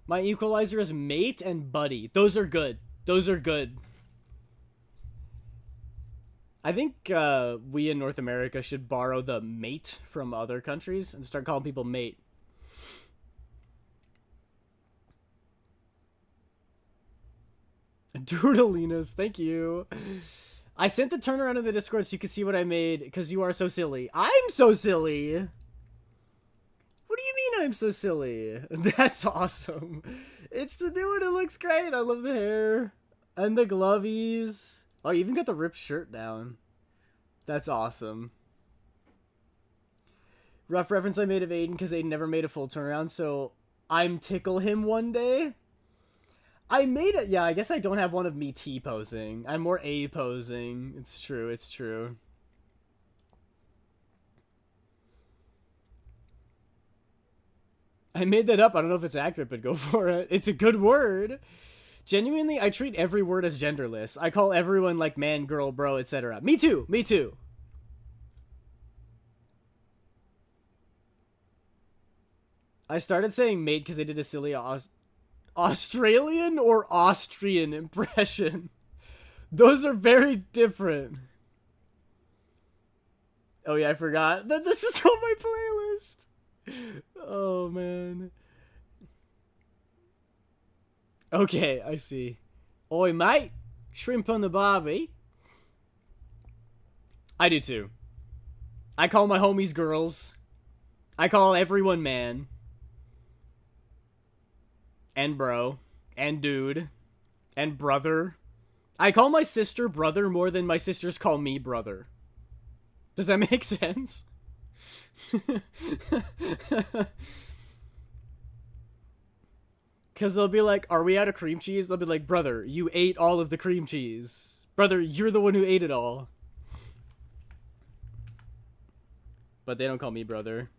My equalizer is mate and buddy. Those are good. Those are good. I think we in North America should borrow the mate from other countries and start calling people mate. Doodlinos, thank you. I sent the turnaround in the Discord so you could see what I made because you are so silly. I'm so silly. What do you mean I'm so silly? That's awesome. It's the dude. It looks great. I love the hair and the glovies. Oh, you even got the ripped shirt down. That's awesome. Rough reference I made of Aiden because Aiden never made a full turnaround, so I'm tickle him one day. I made it. Yeah, I guess I don't have one of me T-posing. I'm more A-posing. It's true. It's true. I made that up. I don't know if it's accurate, but go for it. It's a good word. Genuinely, I treat every word as genderless. I call everyone like man, girl, bro, etc. Me too. Me too. I started saying mate because I did a silly Australian or Austrian impression. Those are very different. Oh yeah, I forgot that this was on my playlist. Oh man. Okay, I see. Oi mate, shrimp on the barbie. I do too. I call my homies girls. I call everyone man. And bro. And dude. And brother. I call my sister brother more than my sisters call me brother. Does that make sense? Because they'll be like, are we out of cream cheese? They'll be like, brother, you ate all of the cream cheese. Brother, you're the one who ate it all. But they don't call me brother.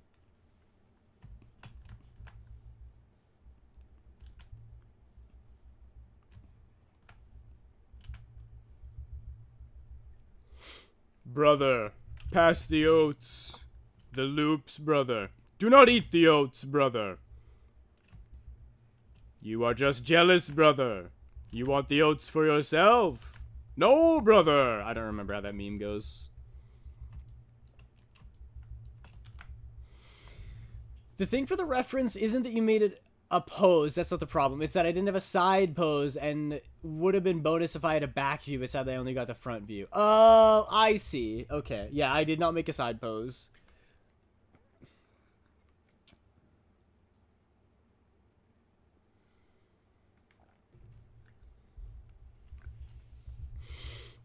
Brother, pass the oats. The loops, brother. Do not eat the oats, brother. You are just jealous, brother. You want the oats for yourself. No, brother. I don't remember how that meme goes. The thing for the reference isn't that you made it a pose. That's not the problem. It's that I didn't have a side pose and would have been bonus if I had a back view. It's how they only got the front view. Oh, I see. Okay. Yeah, I did not make a side pose.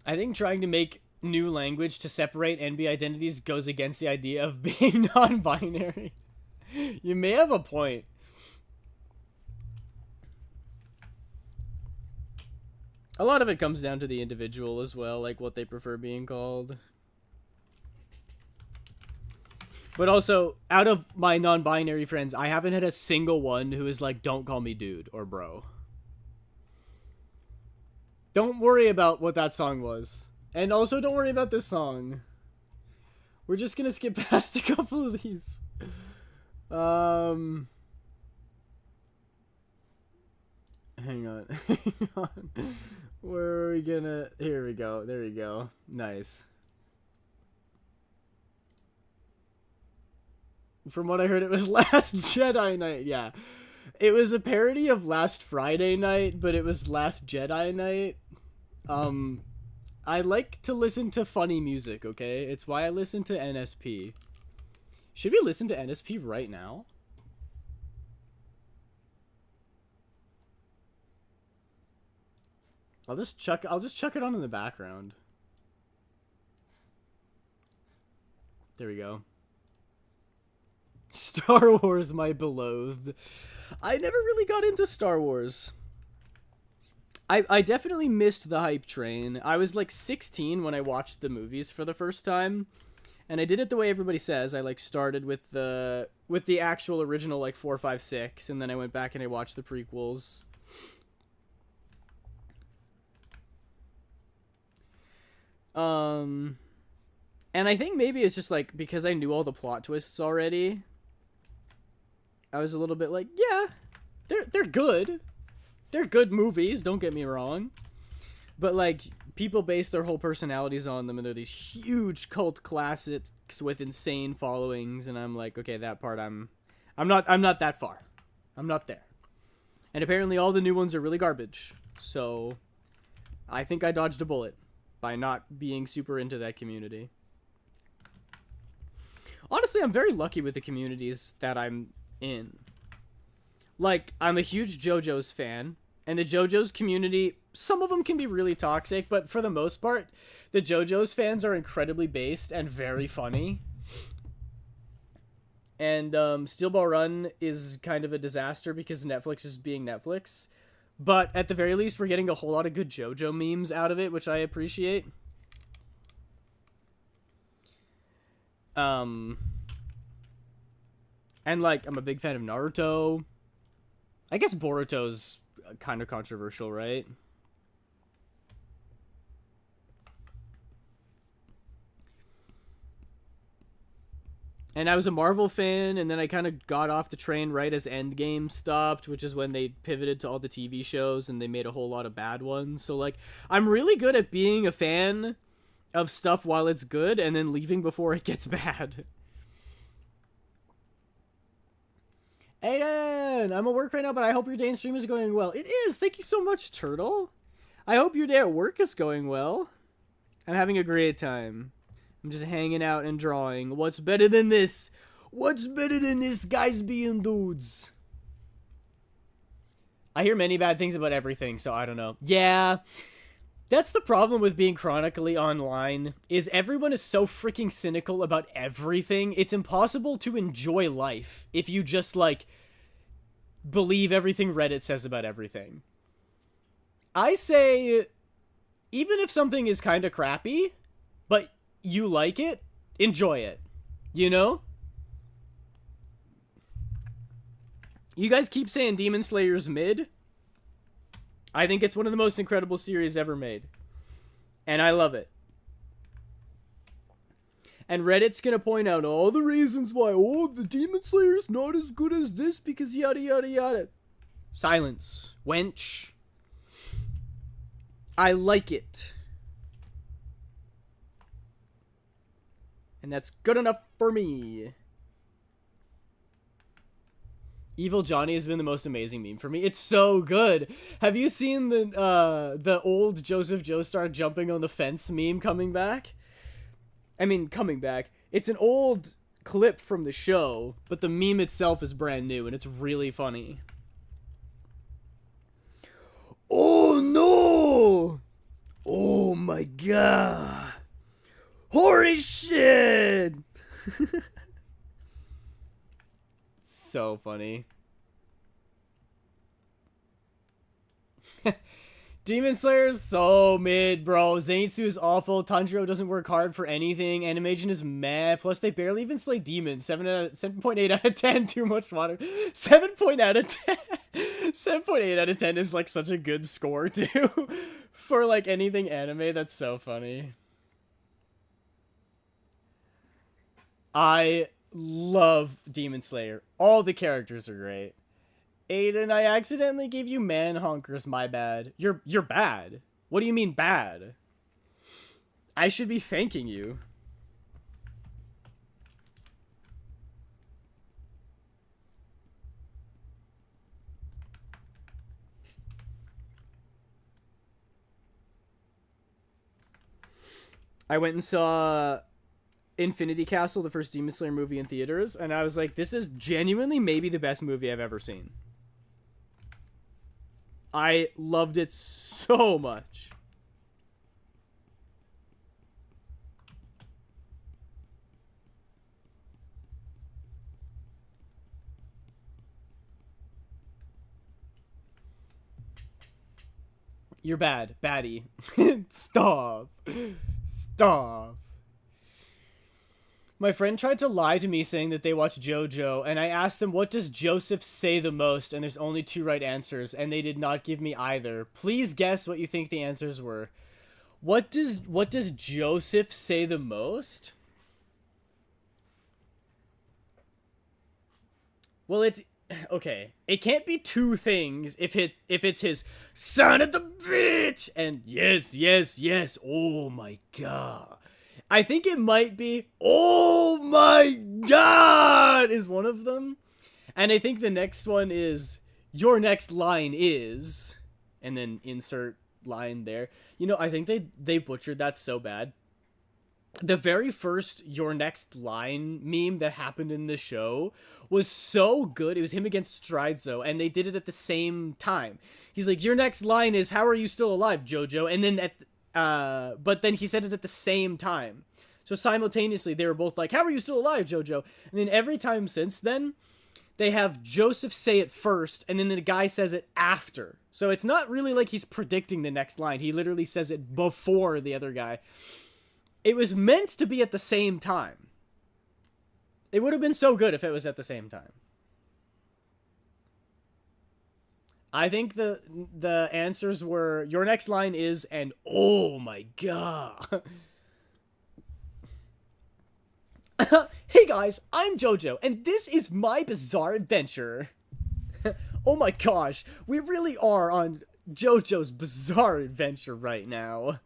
I think trying to make new language to separate NB identities goes against the idea of being non-binary. You may have a point. A lot of it comes down to the individual as well, like what they prefer being called. But also, out of my non-binary friends, I haven't had a single one who is like, don't call me dude or bro. Don't worry about what that song was. And also, don't worry about this song. We're just gonna skip past a couple of these. Hang on. Hang on. Where are we gonna... Here we go. There we go. Nice. From what I heard, it was Last Jedi Night. Yeah. It was a parody of Last Friday Night, but it was Last Jedi Night. I like to listen to funny music, okay? It's why I listen to NSP. Should we listen to NSP right now? I'll just chuck it on in the background. There we go. Star Wars, my beloved. I never really got into Star Wars. I definitely missed the hype train. I was like 16 when I watched the movies for the first time. And I did it the way everybody says. I like started with the actual original like 4, 5, 6, and then I went back and I watched the prequels. And I think maybe it's just like because I knew all the plot twists already. I was a little bit like, yeah, they're good. They're good movies, don't get me wrong. But like people base their whole personalities on them and they're these huge cult classics with insane followings and I'm like, okay, that part I'm not that far. I'm not there. And apparently all the new ones are really garbage. So I think I dodged a bullet by not being super into that community. Honestly, I'm very lucky with the communities that I'm in. Like, I'm a huge JoJo's fan, and the JoJo's community, some of them can be really toxic, but for the most part, the JoJo's fans are incredibly based and very funny. And Steel Ball Run is kind of a disaster because Netflix is being Netflix. But at the very least, we're getting a whole lot of good JoJo memes out of it, which I appreciate. And like, I'm a big fan of Naruto. I guess Boruto's kind of controversial, right? And I was a Marvel fan, and then I kind of got off the train right as Endgame stopped, which is when they pivoted to all the TV shows, and they made a whole lot of bad ones. So, like, I'm really good at being a fan of stuff while it's good, and then leaving before it gets bad. Aiden, I'm at work right now, but I hope your day and stream is going well. It is! Thank you so much, Turtle. I hope your day at work is going well. I'm having a great time. I'm just hanging out and drawing. What's better than this? What's better than this, guys being dudes? I hear many bad things about everything, so I don't know. Yeah, that's the problem with being chronically online, is everyone is so freaking cynical about everything. It's impossible to enjoy life if you just, like, believe everything Reddit says about everything. I say, even if something is kind of crappy, but you like it, enjoy it. You know? You guys keep saying Demon Slayer's mid. I think it's one of the most incredible series ever made. And I love it. And Reddit's gonna point out all the reasons why, oh, the Demon Slayer's not as good as this because yada yada yada. Silence. Wench. I like it. And that's good enough for me. Evil Johnny has been the most amazing meme for me. It's so good. Have you seen the old Joseph Joestar jumping on the fence meme coming back? I mean, coming back. It's an old clip from the show, but the meme itself is brand new, and it's really funny. Oh, no! Oh, my God. Holy shit! So funny. Demon Slayer's so mid, bro. Zenitsu is awful. Tanjiro doesn't work hard for anything. Animation is meh. Plus, they barely even slay demons. 7.8 out of 10. Too much water. 7.8 out of 10. 7.8 out of 10 is like such a good score too for like anything anime. That's so funny. I love Demon Slayer. All the characters are great. Aiden, I accidentally gave you man honkers, my bad. You're bad. What do you mean bad? I should be thanking you. I went and saw Infinity Castle, the first Demon Slayer movie in theaters, and I was like, this is genuinely maybe the best movie I've ever seen. I loved it so much. You're bad. Baddie. Stop. Stop. My friend tried to lie to me saying that they watch JoJo, and I asked them what does Joseph say the most, and there's only 2 right answers, and they did not give me either. Please guess what you think the answers were. What does Joseph say the most? Well, it's okay. It can't be 2 things if it's his son of the bitch and yes, yes, yes. Oh my god. I think it might be, oh my god, is one of them. And I think the next one is, your next line is, and then insert line there. You know, I think they butchered that so bad. The very first your next line meme that happened in the show was so good. It was him against Stridzo, and they did it at the same time. He's like, your next line is, how are you still alive, JoJo? And then but then he said it at the same time. So simultaneously, they were both like, how are you still alive, JoJo? And then every time since then, they have Joseph say it first, and then the guy says it after. So it's not really like he's predicting the next line. He literally says it before the other guy. It was meant to be at the same time. It would have been so good if it was at the same time. I think the answers were, your next line is, and oh my god. Hey guys, I'm JoJo, and this is my bizarre adventure. Oh my gosh, we really are on JoJo's bizarre adventure right now.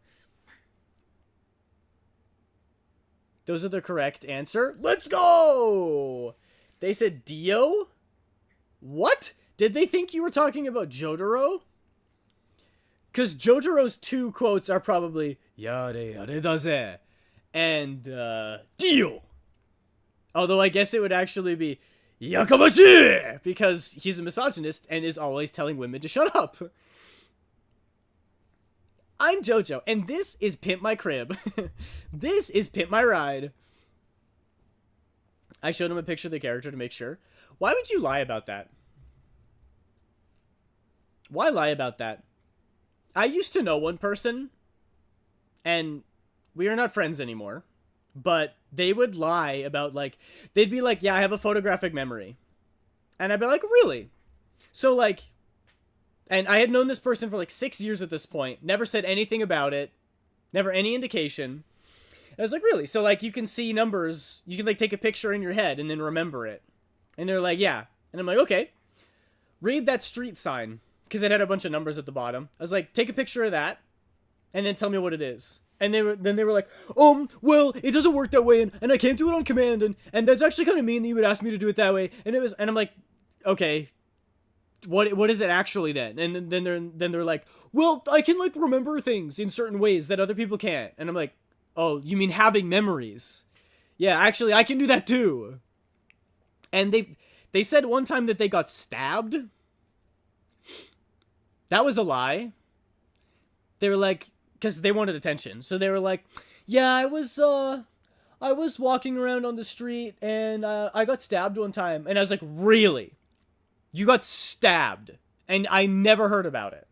Those are the correct answer. Let's go! They said Dio? What? Did they think you were talking about Jotaro? Because Jotaro's 2 quotes are probably Yare yare daze and Dio. Although I guess it would actually be Yakamashi! Because he's a misogynist and is always telling women to shut up. I'm JoJo, and this is Pimp My Crib. This is Pimp My Ride. I showed him a picture of the character to make sure. Why would you lie about that? Why lie about that? I used to know one person, and we are not friends anymore, but they would lie about, like, they'd be like, yeah, I have a photographic memory. And I'd be like, really? So, like, and I had known this person for like 6 years at this point. Never said anything about it. Never any indication. And I was like, really? So, like, you can see numbers. You can, like, take a picture in your head and then remember it. And they're like, yeah. And I'm like, okay. Read that street sign. Because it had a bunch of numbers at the bottom. I was like, take a picture of that. And then tell me what it is. And they were like, well, it doesn't work that way. And I can't do it on command. And that's actually kind of mean that you would ask me to do it that way. And I'm like, okay. What is it actually then? And then they're like, well, I can like remember things in certain ways that other people can't. And I'm like, oh, you mean having memories? Yeah, actually, I can do that too. And they said one time that they got stabbed. That was a lie. They were like, because they wanted attention. So they were like, yeah, I was I was walking around on the street and I got stabbed one time. And I was like, really? You got stabbed? And I never heard about it.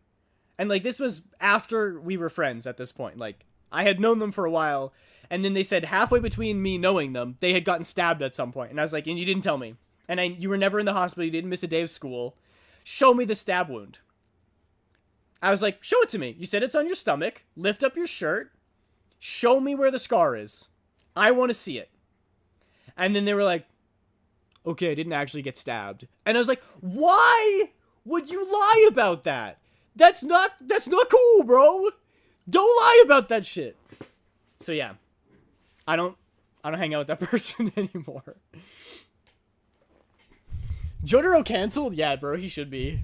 And, like, this was after we were friends at this point. Like, I had known them for a while. And then they said halfway between me knowing them, they had gotten stabbed at some point. And I was like, and you didn't tell me. And you were never in the hospital. You didn't miss a day of school. Show me the stab wound. I was like, show it to me. You said it's on your stomach. Lift up your shirt. Show me where the scar is. I want to see it. And then they were like, okay, I didn't actually get stabbed. And I was like, why would you lie about that? That's not cool, bro. Don't lie about that shit. So yeah, I don't hang out with that person anymore. Jotaro canceled? Yeah, bro, he should be.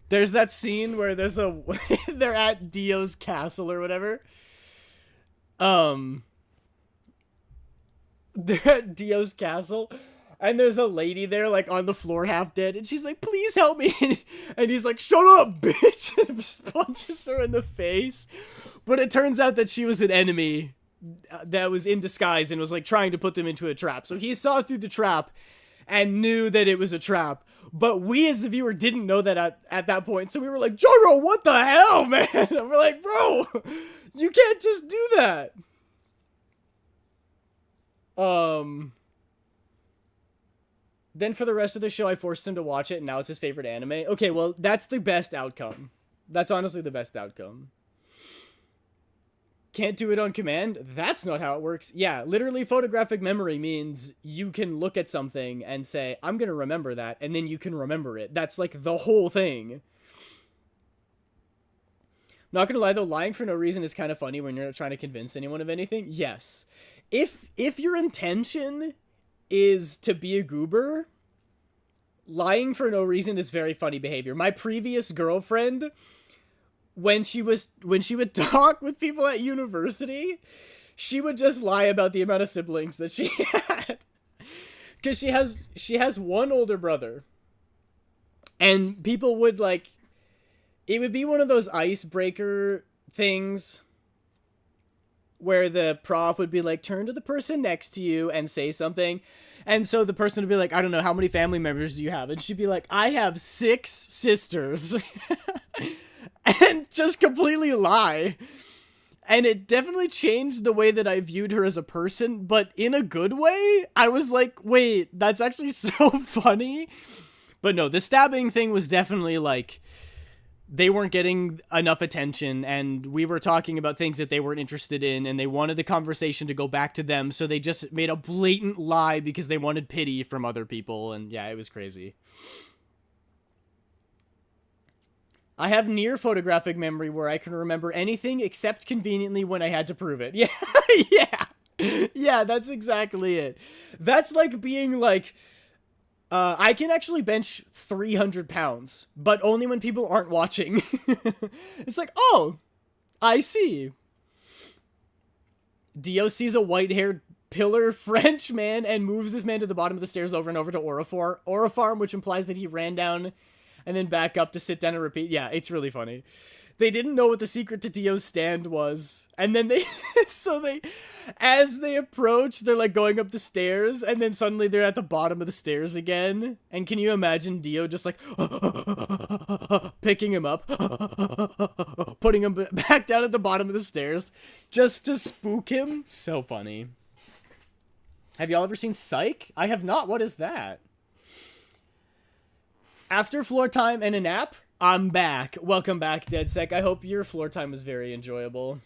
There's that scene where there's they're at Dio's castle or whatever. They're at Dio's castle, and there's a lady there, like, on the floor half dead, and she's like, please help me, and he's like, shut up, bitch, and just punches her in the face. But it turns out that she was an enemy that was in disguise and was, like, trying to put them into a trap. So he saw through the trap and knew that it was a trap. But we as the viewer didn't know that at that point. So we were like, Joro, what the hell, man? And we're like, bro, you can't just do that. Then for the rest of the show, I forced him to watch it, and now it's his favorite anime. Okay, well, that's the best outcome. That's honestly the best outcome. Can't do it on command? That's not how it works. Yeah, literally photographic memory means you can look at something and say, I'm gonna remember that, and then you can remember it. That's like the whole thing. Not gonna lie though, lying for no reason is kind of funny when you're not trying to convince anyone of anything. Yes. If your intention is to be a goober, lying for no reason is very funny behavior. My previous girlfriend, when she would talk with people at university, she would just lie about the amount of siblings that she had. Because she has one older brother. And people would, like, it would be one of those icebreaker things where the prof would be like, turn to the person next to you and say something. And so the person would be like, I don't know, how many family members do you have? And she'd be like, I have 6 sisters. And just completely lie. And it definitely changed the way that I viewed her as a person, but in a good way. I was like, wait, that's actually so funny. But no, the stabbing thing was definitely like, they weren't getting enough attention, and we were talking about things that they weren't interested in, and they wanted the conversation to go back to them, so they just made a blatant lie because they wanted pity from other people, and yeah, it was crazy. I have near photographic memory where I can remember anything except conveniently when I had to prove it. Yeah, yeah, yeah, that's exactly it. That's like being like, I can actually bench 300 pounds, but only when people aren't watching. It's like, oh, I see. Dio sees a white-haired pillar French man and moves this man to the bottom of the stairs over and over to Orifarm, which implies that he ran down and then back up to sit down and repeat. Yeah, it's really funny. They didn't know what the secret to Dio's stand was. And then as they approach, they're like going up the stairs, and then suddenly they're at the bottom of the stairs again. And can you imagine Dio just like picking him up, putting him back down at the bottom of the stairs just to spook him? So funny. Have y'all ever seen Psych? I have not. What is that? After floor time and a nap, I'm back. Welcome back, DeadSec. I hope your floor time was very enjoyable.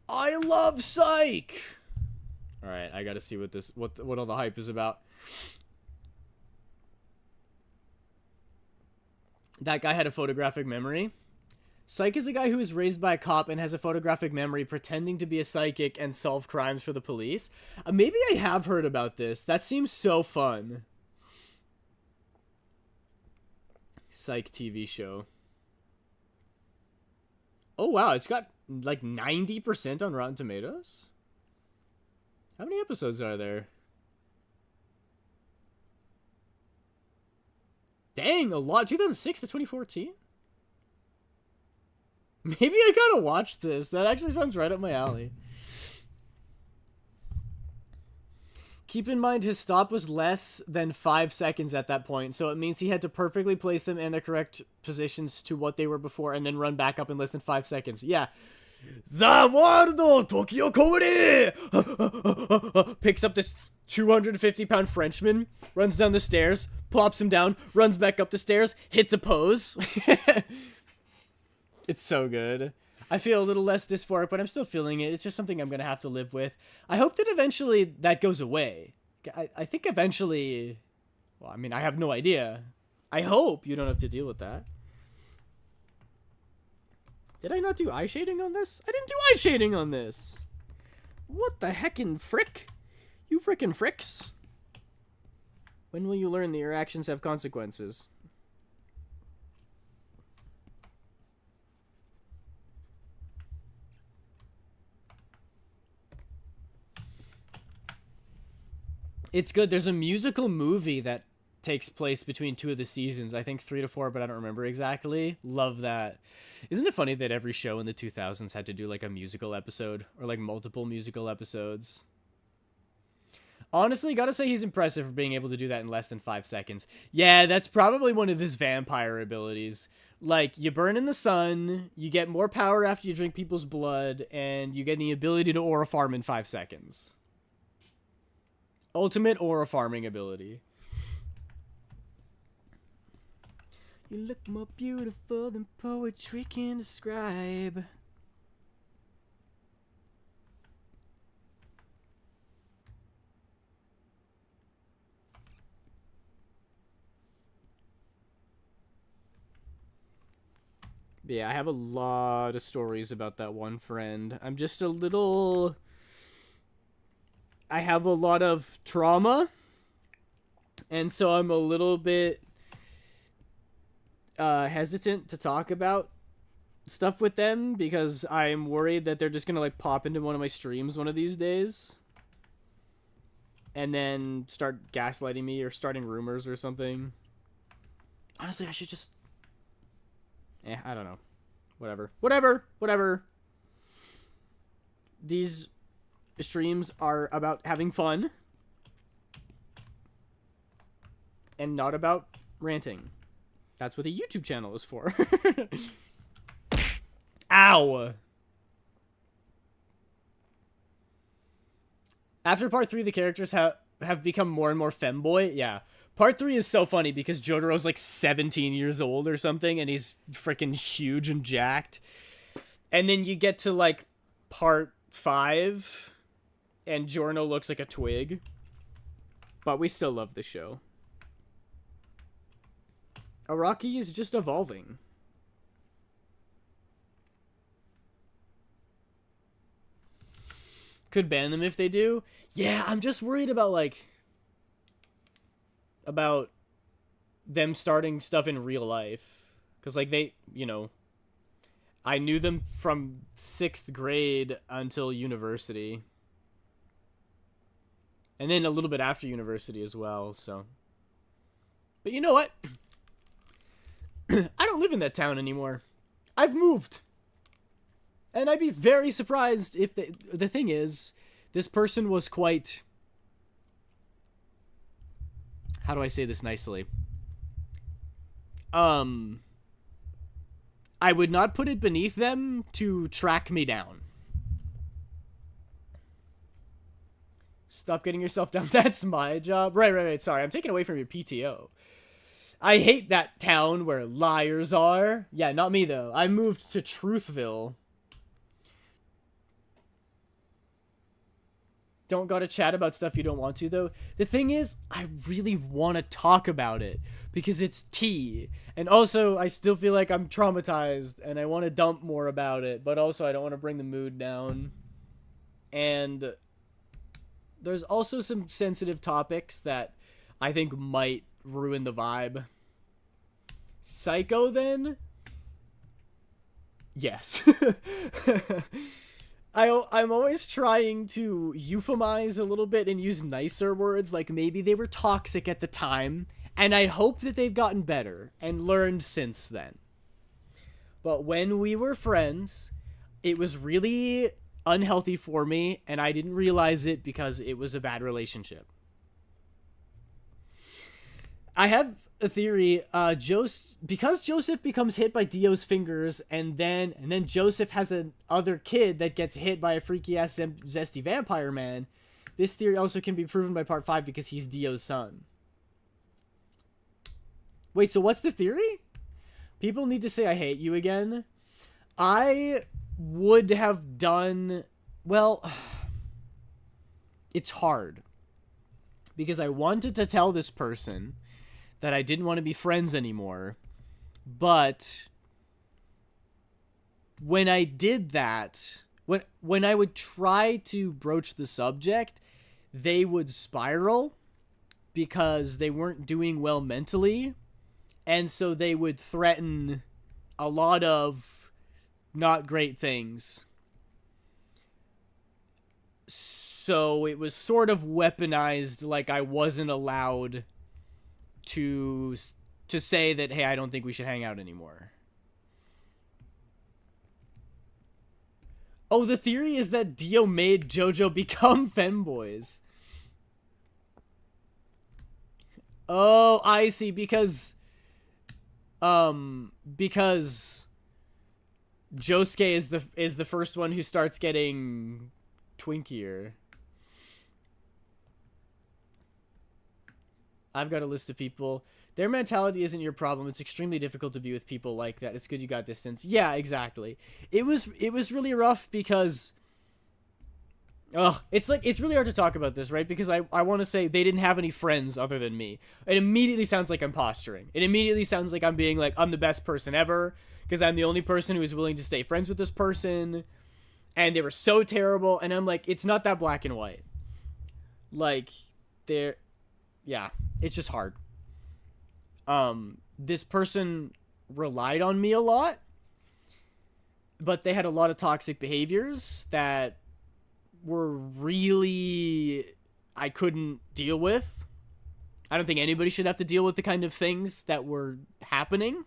I love Psych! Alright, I gotta see what all the hype is about. That guy had a photographic memory. Psych is a guy who is raised by a cop and has a photographic memory pretending to be a psychic and solve crimes for the police. Maybe I have heard about this. That seems so fun. Psych TV show. Oh, wow. It's got like 90% on Rotten Tomatoes. How many episodes are there? Dang, a lot. 2006 to 2014? Maybe I gotta watch this. That actually sounds right up my alley. Keep in mind his stop was less than 5 seconds at that point, so it means he had to perfectly place them in the correct positions to what they were before and then run back up in less than 5 seconds. Yeah. The world Tokyo Kore! Picks up this 250-pound Frenchman, runs down the stairs, plops him down, runs back up the stairs, hits a pose. It's so good. I feel a little less dysphoric, but I'm still feeling it. It's just something I'm going to have to live with. I hope that eventually that goes away. I think eventually... Well, I mean, I have no idea. I hope you don't have to deal with that. Did I not do eye shading on this? I didn't do eye shading on this! What the heckin' frick? You frickin' fricks. When will you learn that your actions have consequences? It's good. There's a musical movie that takes place between 2 of the seasons. I think 3 to 4, but I don't remember exactly. Love that. Isn't it funny that every show in the 2000s had to do like a musical episode or like multiple musical episodes? Honestly, gotta say he's impressive for being able to do that in less than 5 seconds. Yeah, that's probably one of his vampire abilities. Like, you burn in the sun, you get more power after you drink people's blood, and you get the ability to aura farm in 5 seconds. Ultimate aura farming ability. You look more beautiful than poetry can describe. Yeah, I have a lot of stories about that one friend. I'm just a little... I have a lot of trauma, and so I'm a little bit hesitant to talk about stuff with them because I'm worried that they're just gonna like pop into one of my streams one of these days and then start gaslighting me or starting rumors or something. Honestly, I should just... I don't know. Whatever. These streams are about having fun and not about ranting. That's what the YouTube channel is for. Ow! After part 3, the characters have become more and more femboy. Yeah. Part 3 is so funny because Jotaro's like 17 years old or something, and he's freaking huge and jacked. And then you get to like part 5, and Giorno looks like a twig. But we still love the show. Araki is just evolving. Could ban them if they do. Yeah, I'm just worried about like... about them starting stuff in real life. Because like they, you know... I knew them from 6th grade until university. And then a little bit after university as well, so... But you know what? I don't live in that town anymore. I've moved. And I'd be very surprised if the thing is, this person was quite... How do I say this nicely? I would not put it beneath them to track me down. Stop getting yourself down. That's my job. Right. Sorry, I'm taking away from your PTO. I hate that town where liars are. Yeah, not me, though. I moved to Truthville. Don't gotta chat about stuff you don't want to, though. The thing is, I really want to talk about it. Because it's tea. And also, I still feel like I'm traumatized. And I want to dump more about it. But also, I don't want to bring the mood down. And... there's also some sensitive topics that I think might ruin the vibe. Psycho, then? Yes. I'm always trying to euphemize a little bit and use nicer words, like maybe they were toxic at the time, and I hope that they've gotten better and learned since then. But when we were friends, it was really unhealthy for me, and I didn't realize it because it was a bad relationship. I have a theory, because Joseph becomes hit by Dio's fingers, and then Joseph has an other kid that gets hit by a freaky ass zesty vampire man. This theory also can be proven by part 5 because he's Dio's son. Wait, so what's the theory? People need to say I hate you again. I would have done, well, it's hard because I wanted to tell this person that I didn't want to be friends anymore, but when I did that, when I would try to broach the subject, they would spiral because they weren't doing well mentally, and so they would threaten a lot of not great things. So it was sort of weaponized, like I wasn't allowed to say that, hey, I don't think we should hang out anymore. Oh, the theory is that Dio made JoJo become femboys. Oh, I see, because Josuke is the first one who starts getting twinkier. I've got a list of people. Their mentality isn't your problem. It's extremely difficult to be with people like that. It's good you got distance. Yeah, exactly. It was really rough because it's really hard to talk about this, right? Because I want to say they didn't have any friends other than me. It immediately sounds like I'm posturing. It immediately sounds like I'm being like, I'm the best person ever because I'm the only person who is willing to stay friends with this person. And they were so terrible. And I'm like, it's not that black and white. Like, yeah, it's just hard. This person relied on me a lot, but they had a lot of toxic behaviors that were really, I couldn't deal with. I don't think anybody should have to deal with the kind of things that were happening.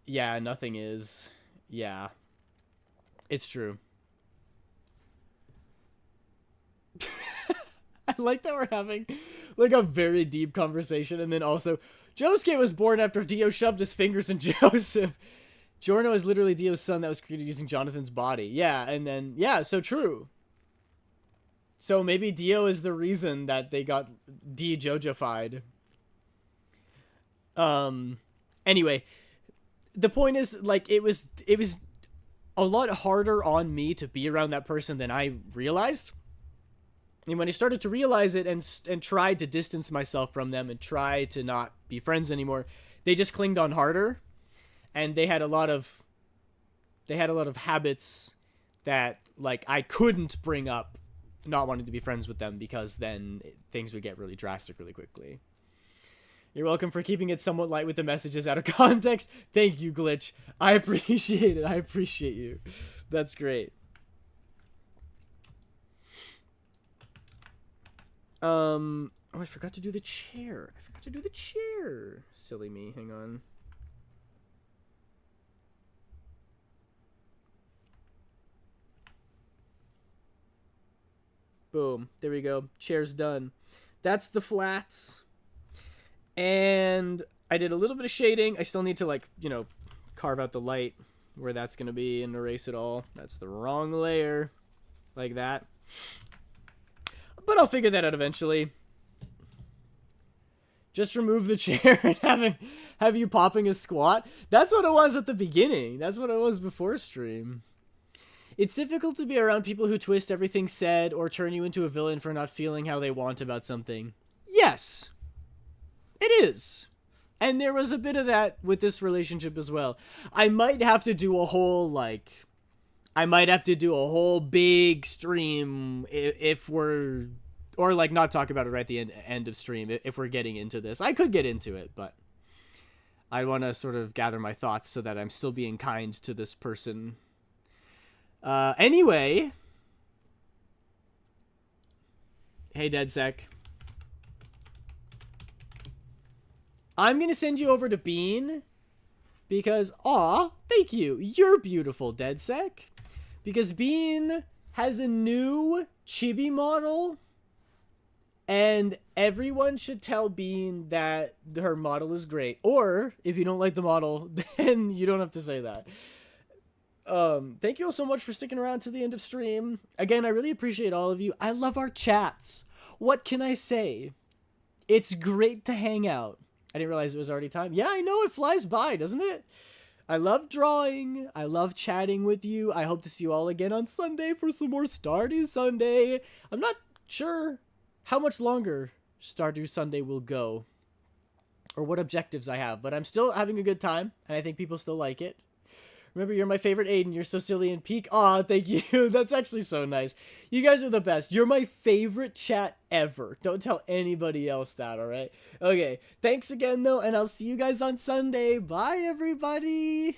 Yeah, nothing is. Yeah, it's true. I like that we're having like a very deep conversation, and then also Josuke was born after Dio shoved his fingers in Joseph. Giorno is literally Dio's son that was created using Jonathan's body. Yeah, and then yeah, so true. So maybe Dio is the reason that they got de-Jojo-fied. Anyway, the point is, like, it was a lot harder on me to be around that person than I realized. And when I started to realize it and tried to distance myself from them and try to not be friends anymore, they just clinged on harder, and they had a lot of habits that, like, I couldn't bring up not wanting to be friends with them because then things would get really drastic really quickly. You're welcome for keeping it somewhat light with the messages out of context. Thank you, Glitch. I appreciate it. I appreciate you. That's great. Oh, I forgot to do the chair. Silly me. Hang on. Boom. There we go. Chair's done. That's the flats. And I did a little bit of shading. I still need to, like, you know, carve out the light where that's going to be and erase it all. That's the wrong layer. Like that. But I'll figure that out eventually. Just remove the chair and have you popping a squat. That's what it was at the beginning. That's what it was before stream. It's difficult to be around people who twist everything said or turn you into a villain for not feeling how they want about something. Yes. It is. And there was a bit of that with this relationship as well. I might have to do a whole, big stream if we're Or, like, not talk about it right at the end of stream if we're getting into this. I could get into it, but I want to sort of gather my thoughts so that I'm still being kind to this person. Anyway. Hey, DeadSec. I'm going to send you over to Bean because, aw, thank you. You're beautiful, DeadSec. Because Bean has a new chibi model, and everyone should tell Bean that her model is great. Or, if you don't like the model, then you don't have to say that. Thank you all so much for sticking around to the end of stream. Again, I really appreciate all of you. I love our chats. What can I say? It's great to hang out. I didn't realize it was already time. Yeah, I know, it flies by, doesn't it? I love drawing. I love chatting with you. I hope to see you all again on Sunday for some more Stardew Sunday. I'm not sure how much longer Stardew Sunday will go or what objectives I have, but I'm still having a good time, and I think people still like it. Remember, you're my favorite Aiden. You're so silly and peak. Aw, thank you. That's actually so nice. You guys are the best. You're my favorite chat ever. Don't tell anybody else that, alright? Okay, thanks again, though, and I'll see you guys on Sunday. Bye, everybody.